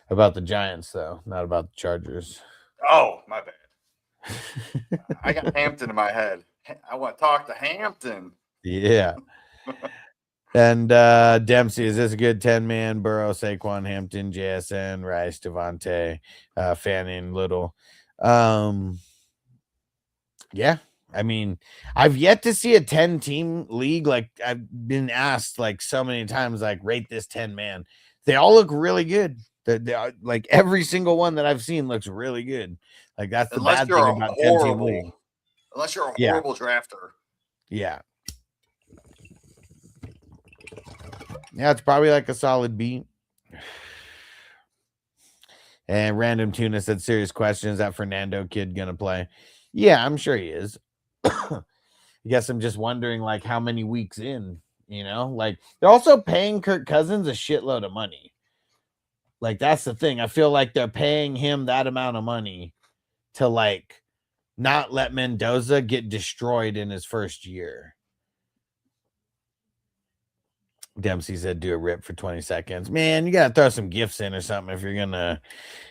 the Giants though, not about the Chargers. Oh, my bad. I got Hampton in my head. I want to talk to Hampton. Yeah. And Dempsey, is this a good 10-man? Burrow, Saquon, Hampton, JSN, Rice, Devontae, Fanning, Little. Yeah. I mean, I've yet to see a 10-team league. Like, I've been asked like so many times, like, rate this 10-man. They all look really good. They are, like, every single one that I've seen looks really good. Like, that's the bad thing about 10-team league. Unless you're a horrible drafter. Yeah. Yeah, it's probably like a solid B. And Random Tuna said, serious question, is that Fernando kid gonna play? Yeah, I'm sure he is. I guess I'm just wondering, like, how many weeks in, like, they're also paying Kirk Cousins a shitload of money. Like, that's the thing. I feel like they're paying him that amount of money to, like, not let Mendoza get destroyed in his first year. Dempsey said, do a rip for 20 seconds. Man, you gotta throw some gifts in or something if you're gonna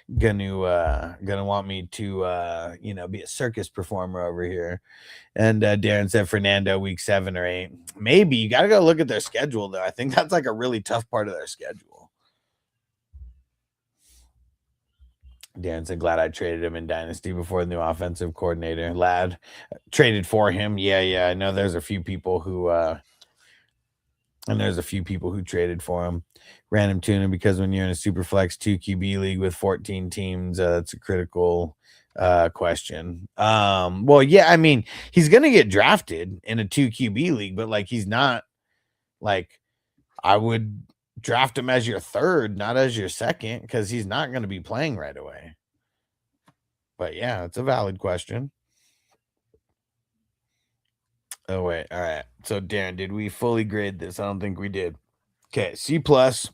want me to be a circus performer over here. And Darren said Fernando week 7 or 8. Maybe you gotta go look at their schedule though. I think that's like a really tough part of their schedule. Darren said, glad I traded him in Dynasty before the new offensive coordinator. Lad traded for him. Yeah. I know there's a few people who traded for him. Random Tuna, because when you're in a super flex 2 QB league with 14 teams, that's a critical question. Well, yeah, I mean, he's gonna get drafted in a 2 QB league, but like he's not like I would draft him as your third, not as your second, because he's not gonna be playing right away. But yeah, it's a valid question. Oh wait, all right. So Darren, did we fully grade this? I don't think we did. Okay, C plus,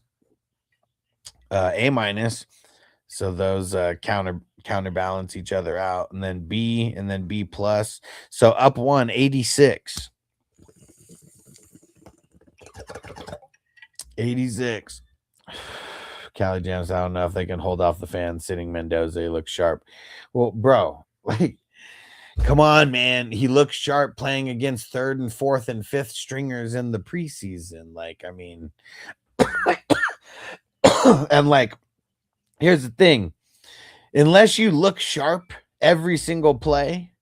A minus. So those counterbalance each other out, and then B and then B plus. So up 86. 86. Cali Jams, I don't know if they can hold off the fans sitting Mendoza. He looks sharp. Well, bro, like, come on, man. He looks sharp playing against third and fourth and fifth stringers in the preseason. Like, I mean, and like, here's the thing. Unless you look sharp every single play,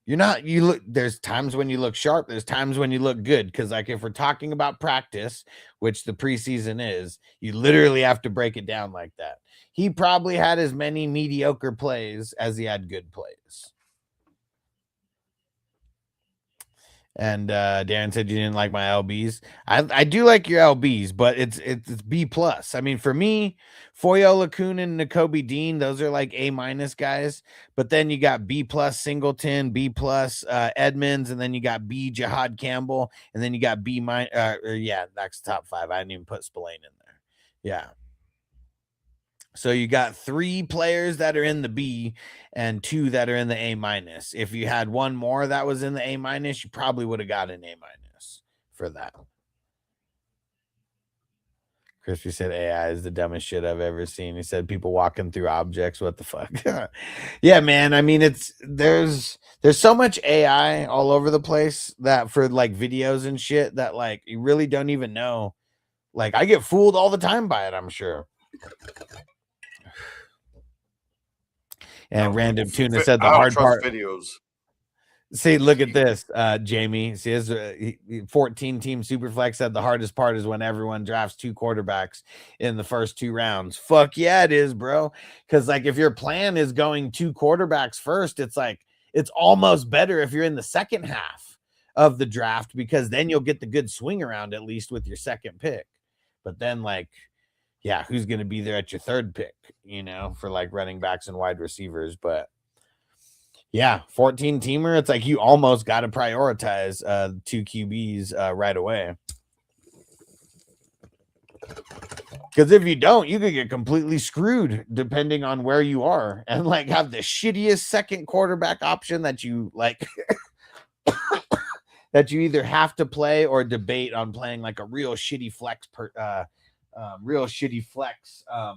there's times when you look sharp, there's times when you look good. Because like if we're talking about practice, which the preseason is, you literally have to break it down like that. He probably had as many mediocre plays as he had good plays. And Darren said you didn't like my LBs. I do like your LBs, but it's B plus. I mean, for me, Foyo Lacuna and Nakobe Dean, those are like A minus guys. But then you got B plus Singleton, B plus Edmonds, and then you got B Jihad Campbell, and then you got B minus. Yeah, that's top 5. I didn't even put Spillane in there. Yeah. So you got 3 players that are in the B and 2 that are in the A minus. If you had one more that was in the A minus, you probably would have got an A minus for that. Crispy said AI is the dumbest shit I've ever seen. He said people walking through objects. What the fuck? Yeah, man. I mean, there's so much AI all over the place that for like videos and shit that like you really don't even know. Like I get fooled all the time by it, I'm sure. And Random Tuna said the hard part. Videos. See, look at this, Jamie. See, his 14-team Superflex said the hardest part is when everyone drafts 2 quarterbacks in the first 2 rounds. Fuck yeah, it is, bro. Because like if your plan is going 2 quarterbacks first, it's like it's almost better if you're in the second half of the draft because then you'll get the good swing around at least with your second pick. But then like, yeah, who's going to be there at your third pick, for like running backs and wide receivers. But yeah, 14-teamer, it's like you almost got to prioritize 2 QBs right away. Because if you don't, you could get completely screwed depending on where you are and like have the shittiest second quarterback option that you like that you either have to play or debate on playing like a real shitty flex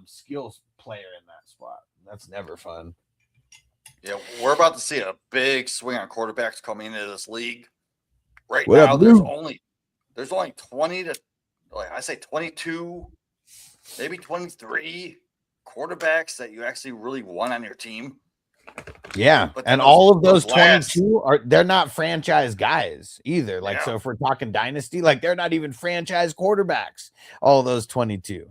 skills player in that spot. That's never fun. Yeah, we're about to see a big swing on quarterbacks coming into this league. Right now, there's only 20 to, like I say, 22, maybe 23 quarterbacks that you actually really want on your team. Yeah, and all of those 22 they're not franchise guys either. Like, so if we're talking dynasty, like they're not even franchise quarterbacks. All those 22.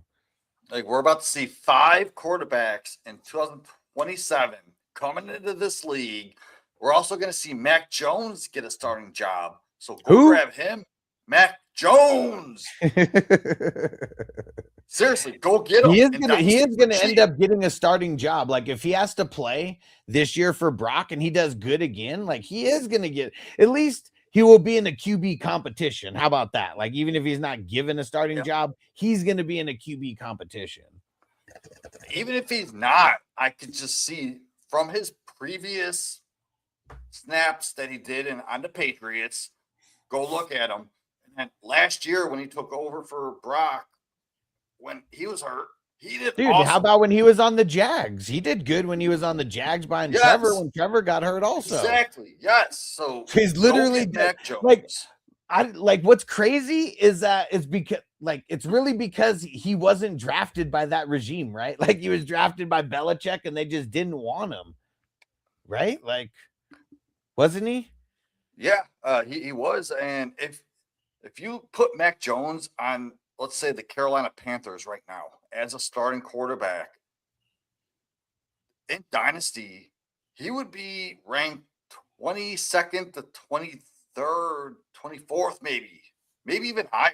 Like we're about to see 5 quarterbacks in 2027 coming into this league. We're also going to see Mac Jones get a starting job. So go grab him, Mac Jones. Seriously, go get him. He is gonna end up getting a starting job. Like if he has to play this year for Brock and he does good again, like he is gonna get at least he will be in a QB competition. How about that? Like even if he's not given a starting job, he's gonna be in a QB competition. Even if he's not, I could just see from his previous snaps that he did on the Patriots. Go look at him. And last year when he took over for Brock, when he was hurt, he did awesome. How about when he was on the Jags? He did good when he was on the Jags behind Trevor when Trevor got hurt also. Exactly. Yes. So he's literally like what's crazy is that it's because like it's really because he wasn't drafted by that regime, right? Like he was drafted by Belichick and they just didn't want him. Right? Like wasn't he? Yeah, he was. And if you put Mac Jones on, let's say, the Carolina Panthers right now as a starting quarterback in Dynasty, he would be ranked 22nd to 23rd, 24th, maybe even higher.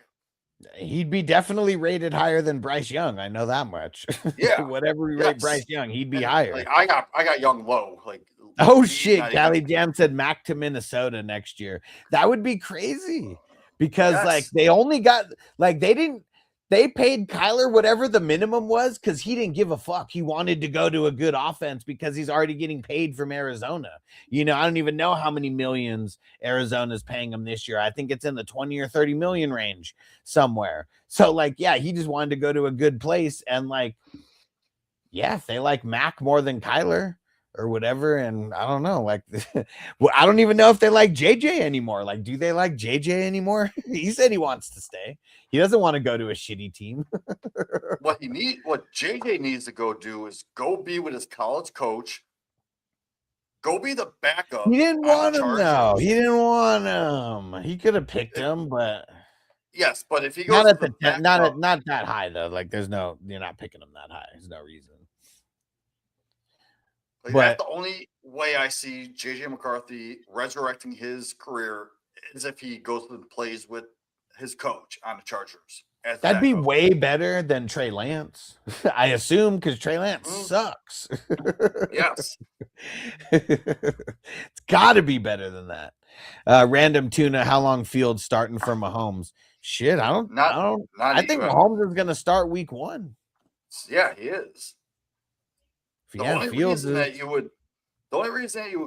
He'd be definitely rated higher than Bryce Young. I know that much. Yeah. Whatever we rate Bryce Young, he'd be And, higher. like I got Young low. Like, oh he's shit, not Callie even- Jam said Mac to Minnesota next year. That would be crazy because like Yes. they only got like they paid Kyler whatever the minimum was because he didn't give a fuck. He wanted to go to a good offense because he's already getting paid from Arizona. You know, I don't even know how many millions Arizona's paying him this year. I think it's in the 20 or 30 million range somewhere. So like, yeah, he just wanted to go to a good place. And like, yeah, if they like Mac more than Kyler or whatever, and I don't know, like, well, I don't even know if they like JJ anymore. Like, do they like JJ anymore? He said he wants to stay. He doesn't want to go to a shitty team. What JJ needs to go do is go be with his college coach. Go be the backup. He didn't on want the him though. Chargers. He didn't want him. He could have picked him, but Yes, but if he goes not at to the backup, not that high though. Like, you're not picking him that high. There's no reason. like, but- that's the only way I see JJ McCarthy resurrecting his career is if he goes and plays with his coach on the Chargers. as That'd be backup. way better than Trey Lance, I assume, because Trey Lance sucks. Yes. It's got to be better than that. Random tuna. How long Fields starting for Mahomes? Shit, I think Mahomes is going to start week 1. Yeah, he is. If The only reason that you would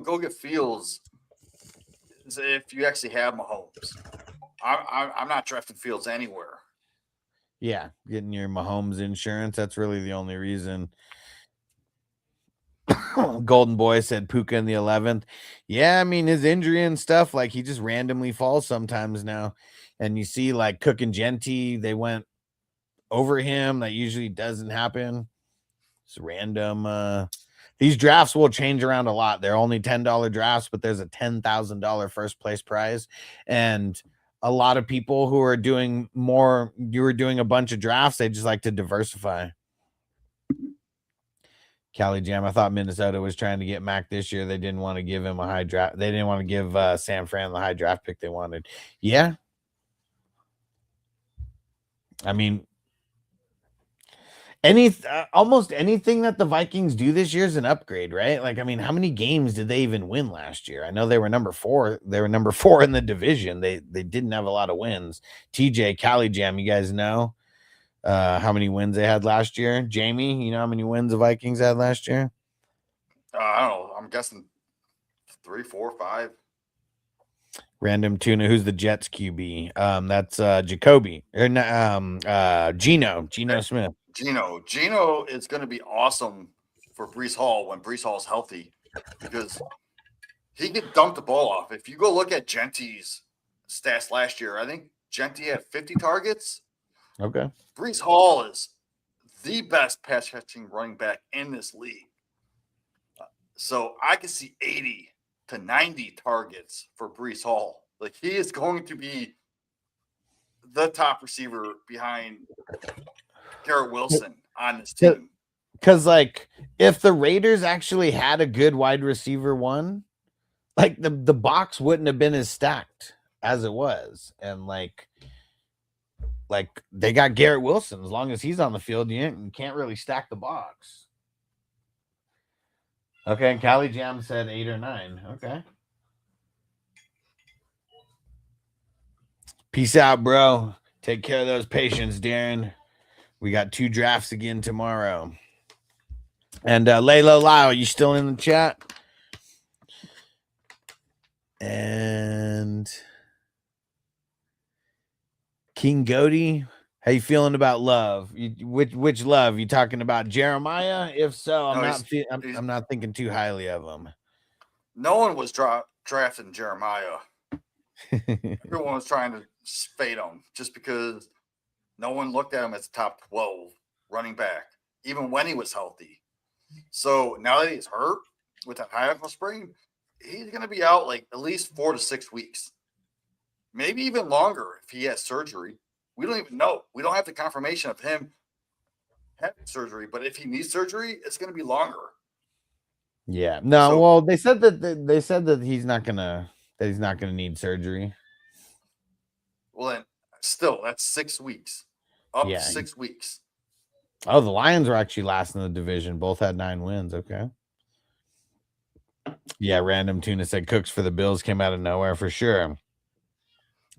go get Fields is if you actually have Mahomes. I'm not drafting Fields anywhere. Yeah, getting your Mahomes insurance. That's really the only reason. Golden Boy said Puka in the 11th. Yeah, I mean, his injury and stuff, like, he just randomly falls sometimes now. And you see, like, Cook and Genty, they went over him. That usually doesn't happen. It's random. These drafts will change around a lot. They're only $10 drafts, but there's a $10,000 first place prize. And a lot of people who are doing more, you were doing a bunch of drafts, they just like to diversify. Callie Jam, I thought Minnesota was trying to get Mac this year. They didn't want to give him a high draft. They didn't want to give San Fran the high draft pick they wanted. Yeah. I mean, almost anything that the Vikings do this year is an upgrade, right? Like, I mean, how many games did they even win last year? I know they were number 4. They were number 4 in the division. They didn't have a lot of wins. TJ, Callie Jam, you guys know how many wins they had last year? Jamie, you know how many wins the Vikings had last year? I don't know. I'm guessing 3, 4, 5. Random tuna. Who's the Jets QB? That's Jacoby or Geno Smith. Geno is going to be awesome for Breece Hall when Breece Hall is healthy because he could dump the ball off. If you go look at Genty's stats last year, I think Genty had 50 targets. Okay. Breece Hall is the best pass catching running back in this league. So I can see 80 to 90 targets for Breece Hall. Like, he is going to be the top receiver behind Garrett Wilson on this team. Because, like, if the Raiders actually had a good wide receiver one, like, the box wouldn't have been as stacked as it was. And, like they got Garrett Wilson. As long as he's on the field, you can't really stack the box. Okay, and Callie Jam said 8 or 9. Okay. Peace out, bro. Take care of those patients, Darren. We got 2 drafts again tomorrow. And Layla Lyle, you still in the chat? And King Goaty, how you feeling about Love? Which Love? You talking about Jeremiah? If so, I'm not thinking too highly of him. No one was drafting Jeremiah. Everyone was trying to fade him just because no one looked at him as a top 12 running back, even when he was healthy. So now that he's hurt with that high ankle sprain, he's going to be out like at least 4 to 6 weeks, maybe even longer if he has surgery. We don't even know. We don't have the confirmation of him having surgery, but if he needs surgery, it's going to be longer. Yeah. No, So- well, they said that he's not gonna need surgery. Well, then still, that's 6 weeks. Up to Yeah. 6 weeks. Oh, the Lions were actually last in the division. Both had 9 wins. Okay. Yeah, random tuna said Cooks for the Bills came out of nowhere for sure.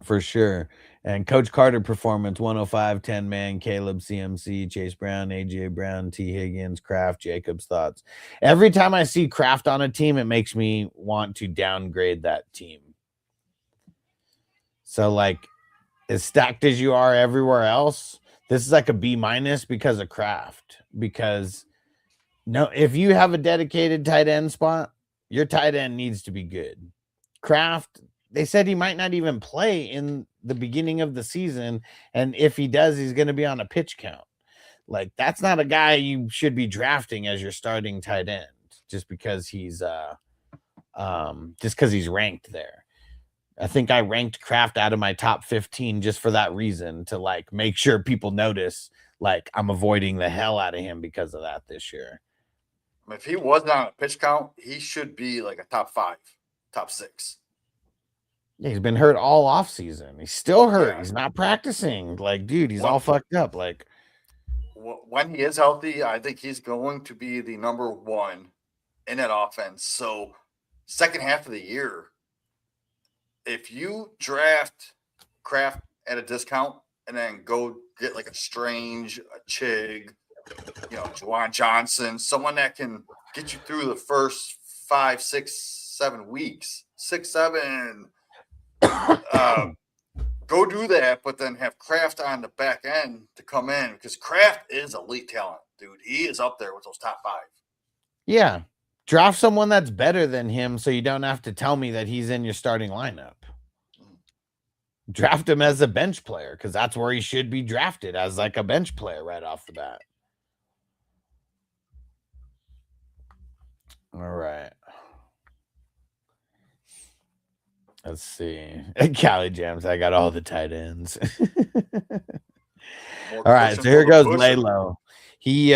For sure. And Coach Carter performance 105, 10 man, Caleb CMC, Chase Brown, AJ Brown, T. Higgins, Kraft, Jacobs thoughts. Every time I see Kraft on a team, it makes me want to downgrade that team. So, like, as stacked as you are everywhere else, this is like a B- because of Kraft. Because no, if you have a dedicated tight end spot, your tight end needs to be good. Kraft, they said he might not even play in the beginning of the season, and if he does, he's going to be on a pitch count. Like, that's not a guy you should be drafting as your starting tight end just because he's ranked there. I think I ranked Kraft out of my top 15 just for that reason, to like make sure people notice like I'm avoiding the hell out of him because of that this year. If he wasn't on a pitch count, he should be like a top 5, top 6. Yeah, he's been hurt all off season. He's still hurt. Yeah. He's not practicing. Like, dude, he's What? all fucked up. Like, When he is healthy, I think he's going to be the number 1 in that offense. So, second half of the year, if you draft Kraft at a discount and then go get like a Strange, a Chig, Juwan Johnson, someone that can get you through the first 5, 6, 7 weeks, 6, 7, go do that, but then have Kraft on the back end to come in, because Kraft is elite talent, dude. He is up there with those top 5. yeah, draft someone that's better than him so you don't have to tell me that he's in your starting lineup. Draft him as a bench player because that's where he should be drafted, as like a bench player right off the bat. All right. Let's see. Cali Jams, I got all the tight ends. All right, so here goes Lalo. He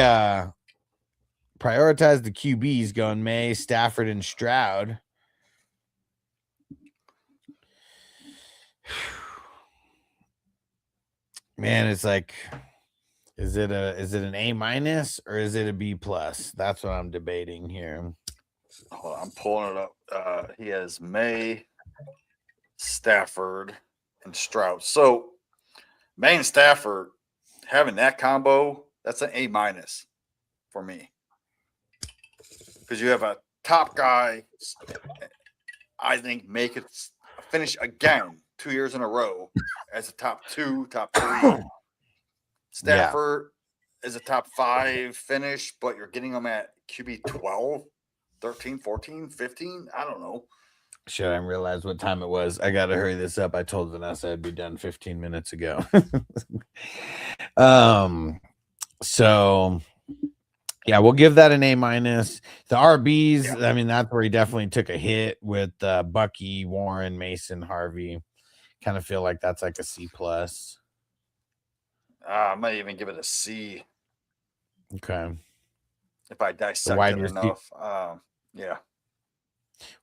prioritized the QBs, going May, Stafford, and Stroud. Man, it's like, is it an A- or is it a B+? That's what I'm debating here. Hold on, I'm pulling it up. He has May, Stafford, and Stroud. So May and Stafford, having that combo, that's an A- for me. Because you have a top guy, I think, make it finish again 2 years in a row as a top 2, top 3. Stafford is a top 5 finish, but you're getting them at QB 12, 13, 14, 15. I don't know. Shit, I realized what time it was. I got to hurry this up. I told Vanessa I'd be done 15 minutes ago. So yeah, we'll give that an A-. The RBs, I mean, that's where he definitely took a hit with Bucky, Warren, Mason, Harvey. Kind of feel like that's like a C+. I might even give it a C. Okay. If I dissect it enough. Yeah.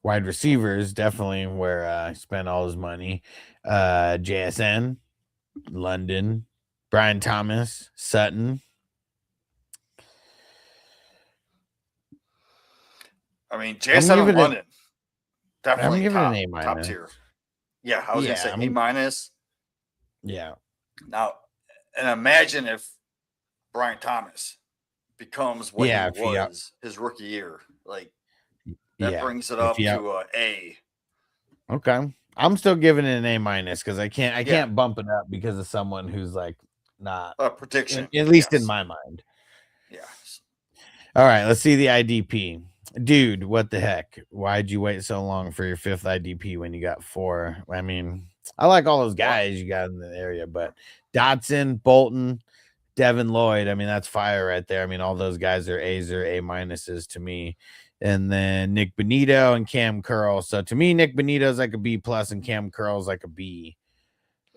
Wide receivers, definitely where he spent all his money. JSN, London, Brian Thomas, Sutton. I mean, JSN and London, definitely I'm giving an A-. top tier. Yeah, I was going to say A-. Yeah. Now, and imagine if Brian Thomas becomes what he was his rookie year. Like, that brings it up to an A. Okay. I'm still giving it an A- because I can't bump it up because of someone who's like not a prediction. At least in my mind. Yes. All right, let's see the IDP. Dude, what the heck? Why'd you wait so long for your 5th IDP when you got 4? I mean, I like all those guys you got in the area, but Dotson, Bolton, Devin Lloyd, I mean, that's fire right there. I mean, all those guys are A's or A- to me. And then Nick Benito and Cam Curl. So to me, Nick Benito's like a B+ and Cam Curl's like a B.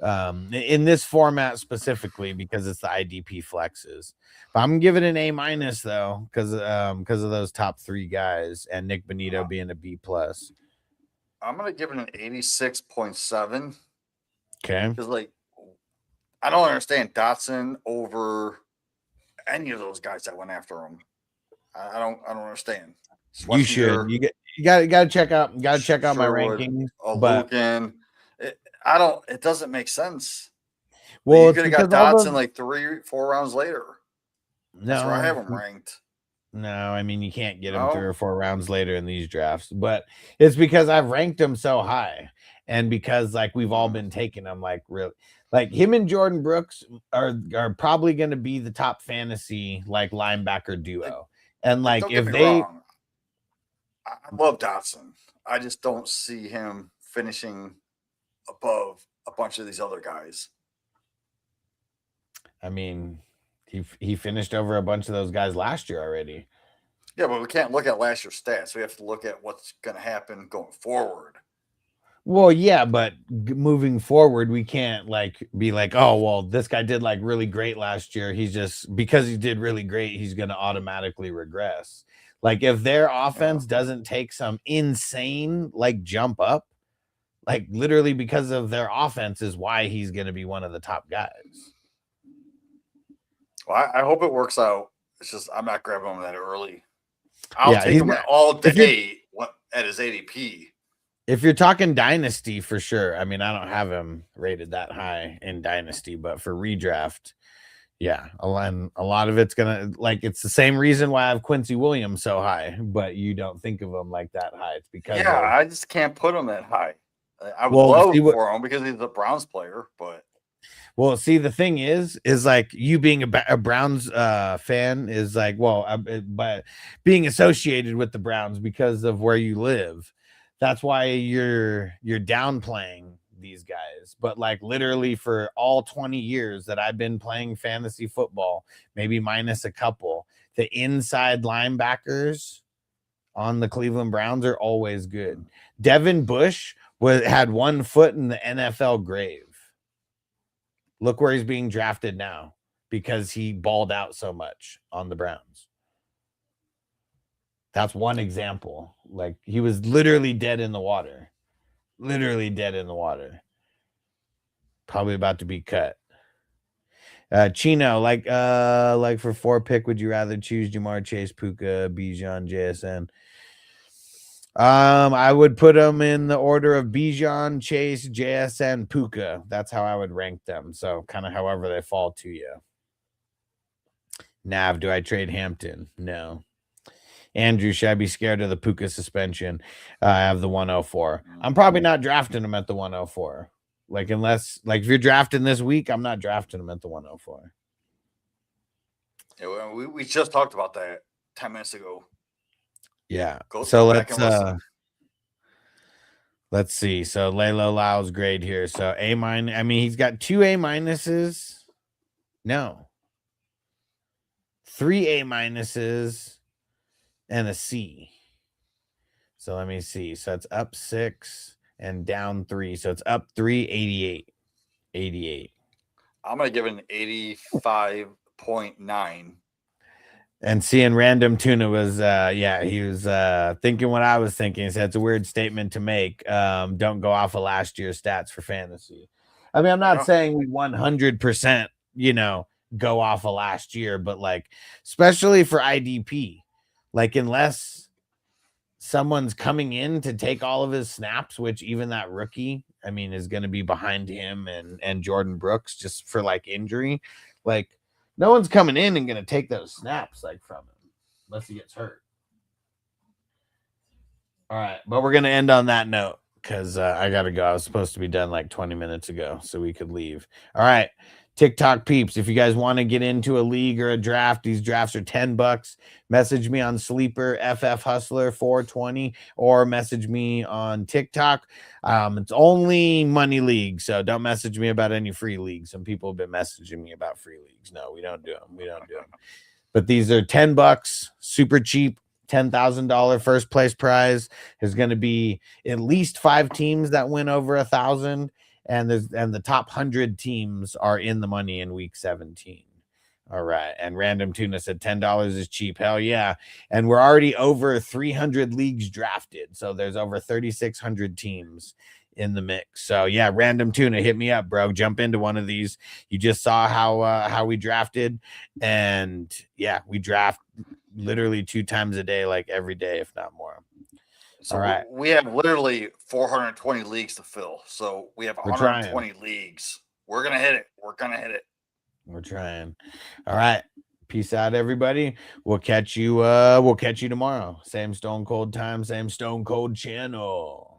In this format specifically because it's the IDP flexes. But I'm gonna give it an A- though, because of those top 3 guys and Nick Bonito being a B+. I'm gonna give it an 86.7. Okay. Because like I don't understand Dotson over any of those guys that went after him. I don't understand. You should. You gotta check out my Sherwood, rankings. But Lucan. It doesn't make sense. well, You it's could have got because Dotson like 3-4 rounds later. That's where I have him ranked. No, I mean you can't get him No? 3 or 4 rounds later in these drafts, but it's because I've ranked him so high, and because like we've all been taking him like really, like him and Jordan Brooks are probably going to be the top fantasy like linebacker duo, and like Don't if get me they, wrong. I love Dotson. I just don't see him finishing above a bunch of these other guys. I mean, he finished over a bunch of those guys last year already. Yeah, but we can't look at last year's stats. We have to look at what's going to happen going forward. Well, yeah, but moving forward, we can't like be like, oh, well, this guy did like really great last year. He's just because he did really great, he's going to automatically regress. Like if their offense doesn't take some insane like jump up, like literally because of their offense is why he's going to be one of the top guys. Well, I hope it works out. It's just I'm not grabbing him that early. I'll take him all day at his ADP. If you're talking dynasty, for sure. I mean, I don't have him rated that high in dynasty, but for redraft, yeah, a lot of it's gonna like it's the same reason why I have Quincy Williams so high, but you don't think of him like that high. It's because I just can't put him that high. I would love for him because he's a Browns player, but well, see, the thing is like you being a Browns fan is like, well, but being associated with the Browns because of where you live. That's why you're downplaying these guys. But like literally for all 20 years that I've been playing fantasy football, maybe minus a couple, the inside linebackers on the Cleveland Browns are always good. Devin Bush had 1 foot in the NFL grave. Look where he's being drafted now because he balled out so much on the Browns. That's one example. Like he was literally dead in the water. Literally dead in the water. Probably about to be cut. Chino, like for 4 pick, would you rather choose Jamar Chase, Puka, Bijan, JSN? I would put them in the order of Bijan, Chase, JSN, Puka. That's how I would rank them. So kind of however they fall to you. Nav, do I trade Hampton? No. Andrew, should I be scared of the Puka suspension? I have the 104. I'm probably not drafting him at the 104. Like, unless, like, if you're drafting this week, I'm not drafting him at the 104. Yeah, we just talked about that 10 minutes ago. Yeah. So let's see. So Laylo Lau's grade here. So A-. I mean, he's got 2 A-. No. 3 A- and a C. So let me see. So it's up 6 and down 3. So it's up 3, 88. 88. I'm going to give it an 85.9. And seeing Random Tuna was, he was thinking what I was thinking. He said it's a weird statement to make. Don't go off of last year's stats for fantasy. I mean, I'm not saying we 100%, go off of last year, but like, especially for IDP, like unless someone's coming in to take all of his snaps, which even that rookie, I mean, is going to be behind him and Jordan Brooks just for like injury. Like no one's coming in and going to take those snaps like from him unless he gets hurt. All right. But we're going to end on that note because I got to go. I was supposed to be done like 20 minutes ago so we could leave. All right. TikTok peeps, if you guys want to get into a league or a draft, these drafts are $10. Message me on Sleeper FF Hustler 420 or message me on TikTok. It's only money leagues, so don't message me about any free leagues. Some people have been messaging me about free leagues. No, we don't do them. But these are $10, super cheap. $10,000 first place prize is going to be at least 5 teams that win over 1,000. and the top 100 teams are in the money in week 17. All right. And Random Tuna said $10 is cheap. Hell yeah. And we're already over 300 leagues drafted. So there's over 3,600 teams in the mix. So yeah, Random Tuna, hit me up, bro. Jump into one of these. You just saw how we drafted. And yeah, we draft literally 2 times a day, like every day, if not more. So All right. we have literally 420 leagues to fill. So we have We're 120 leagues. We're going to hit it. We're going to hit it. We're trying. All right. Peace out, everybody. We'll catch you tomorrow. Same Stone Cold time, same Stone Cold channel.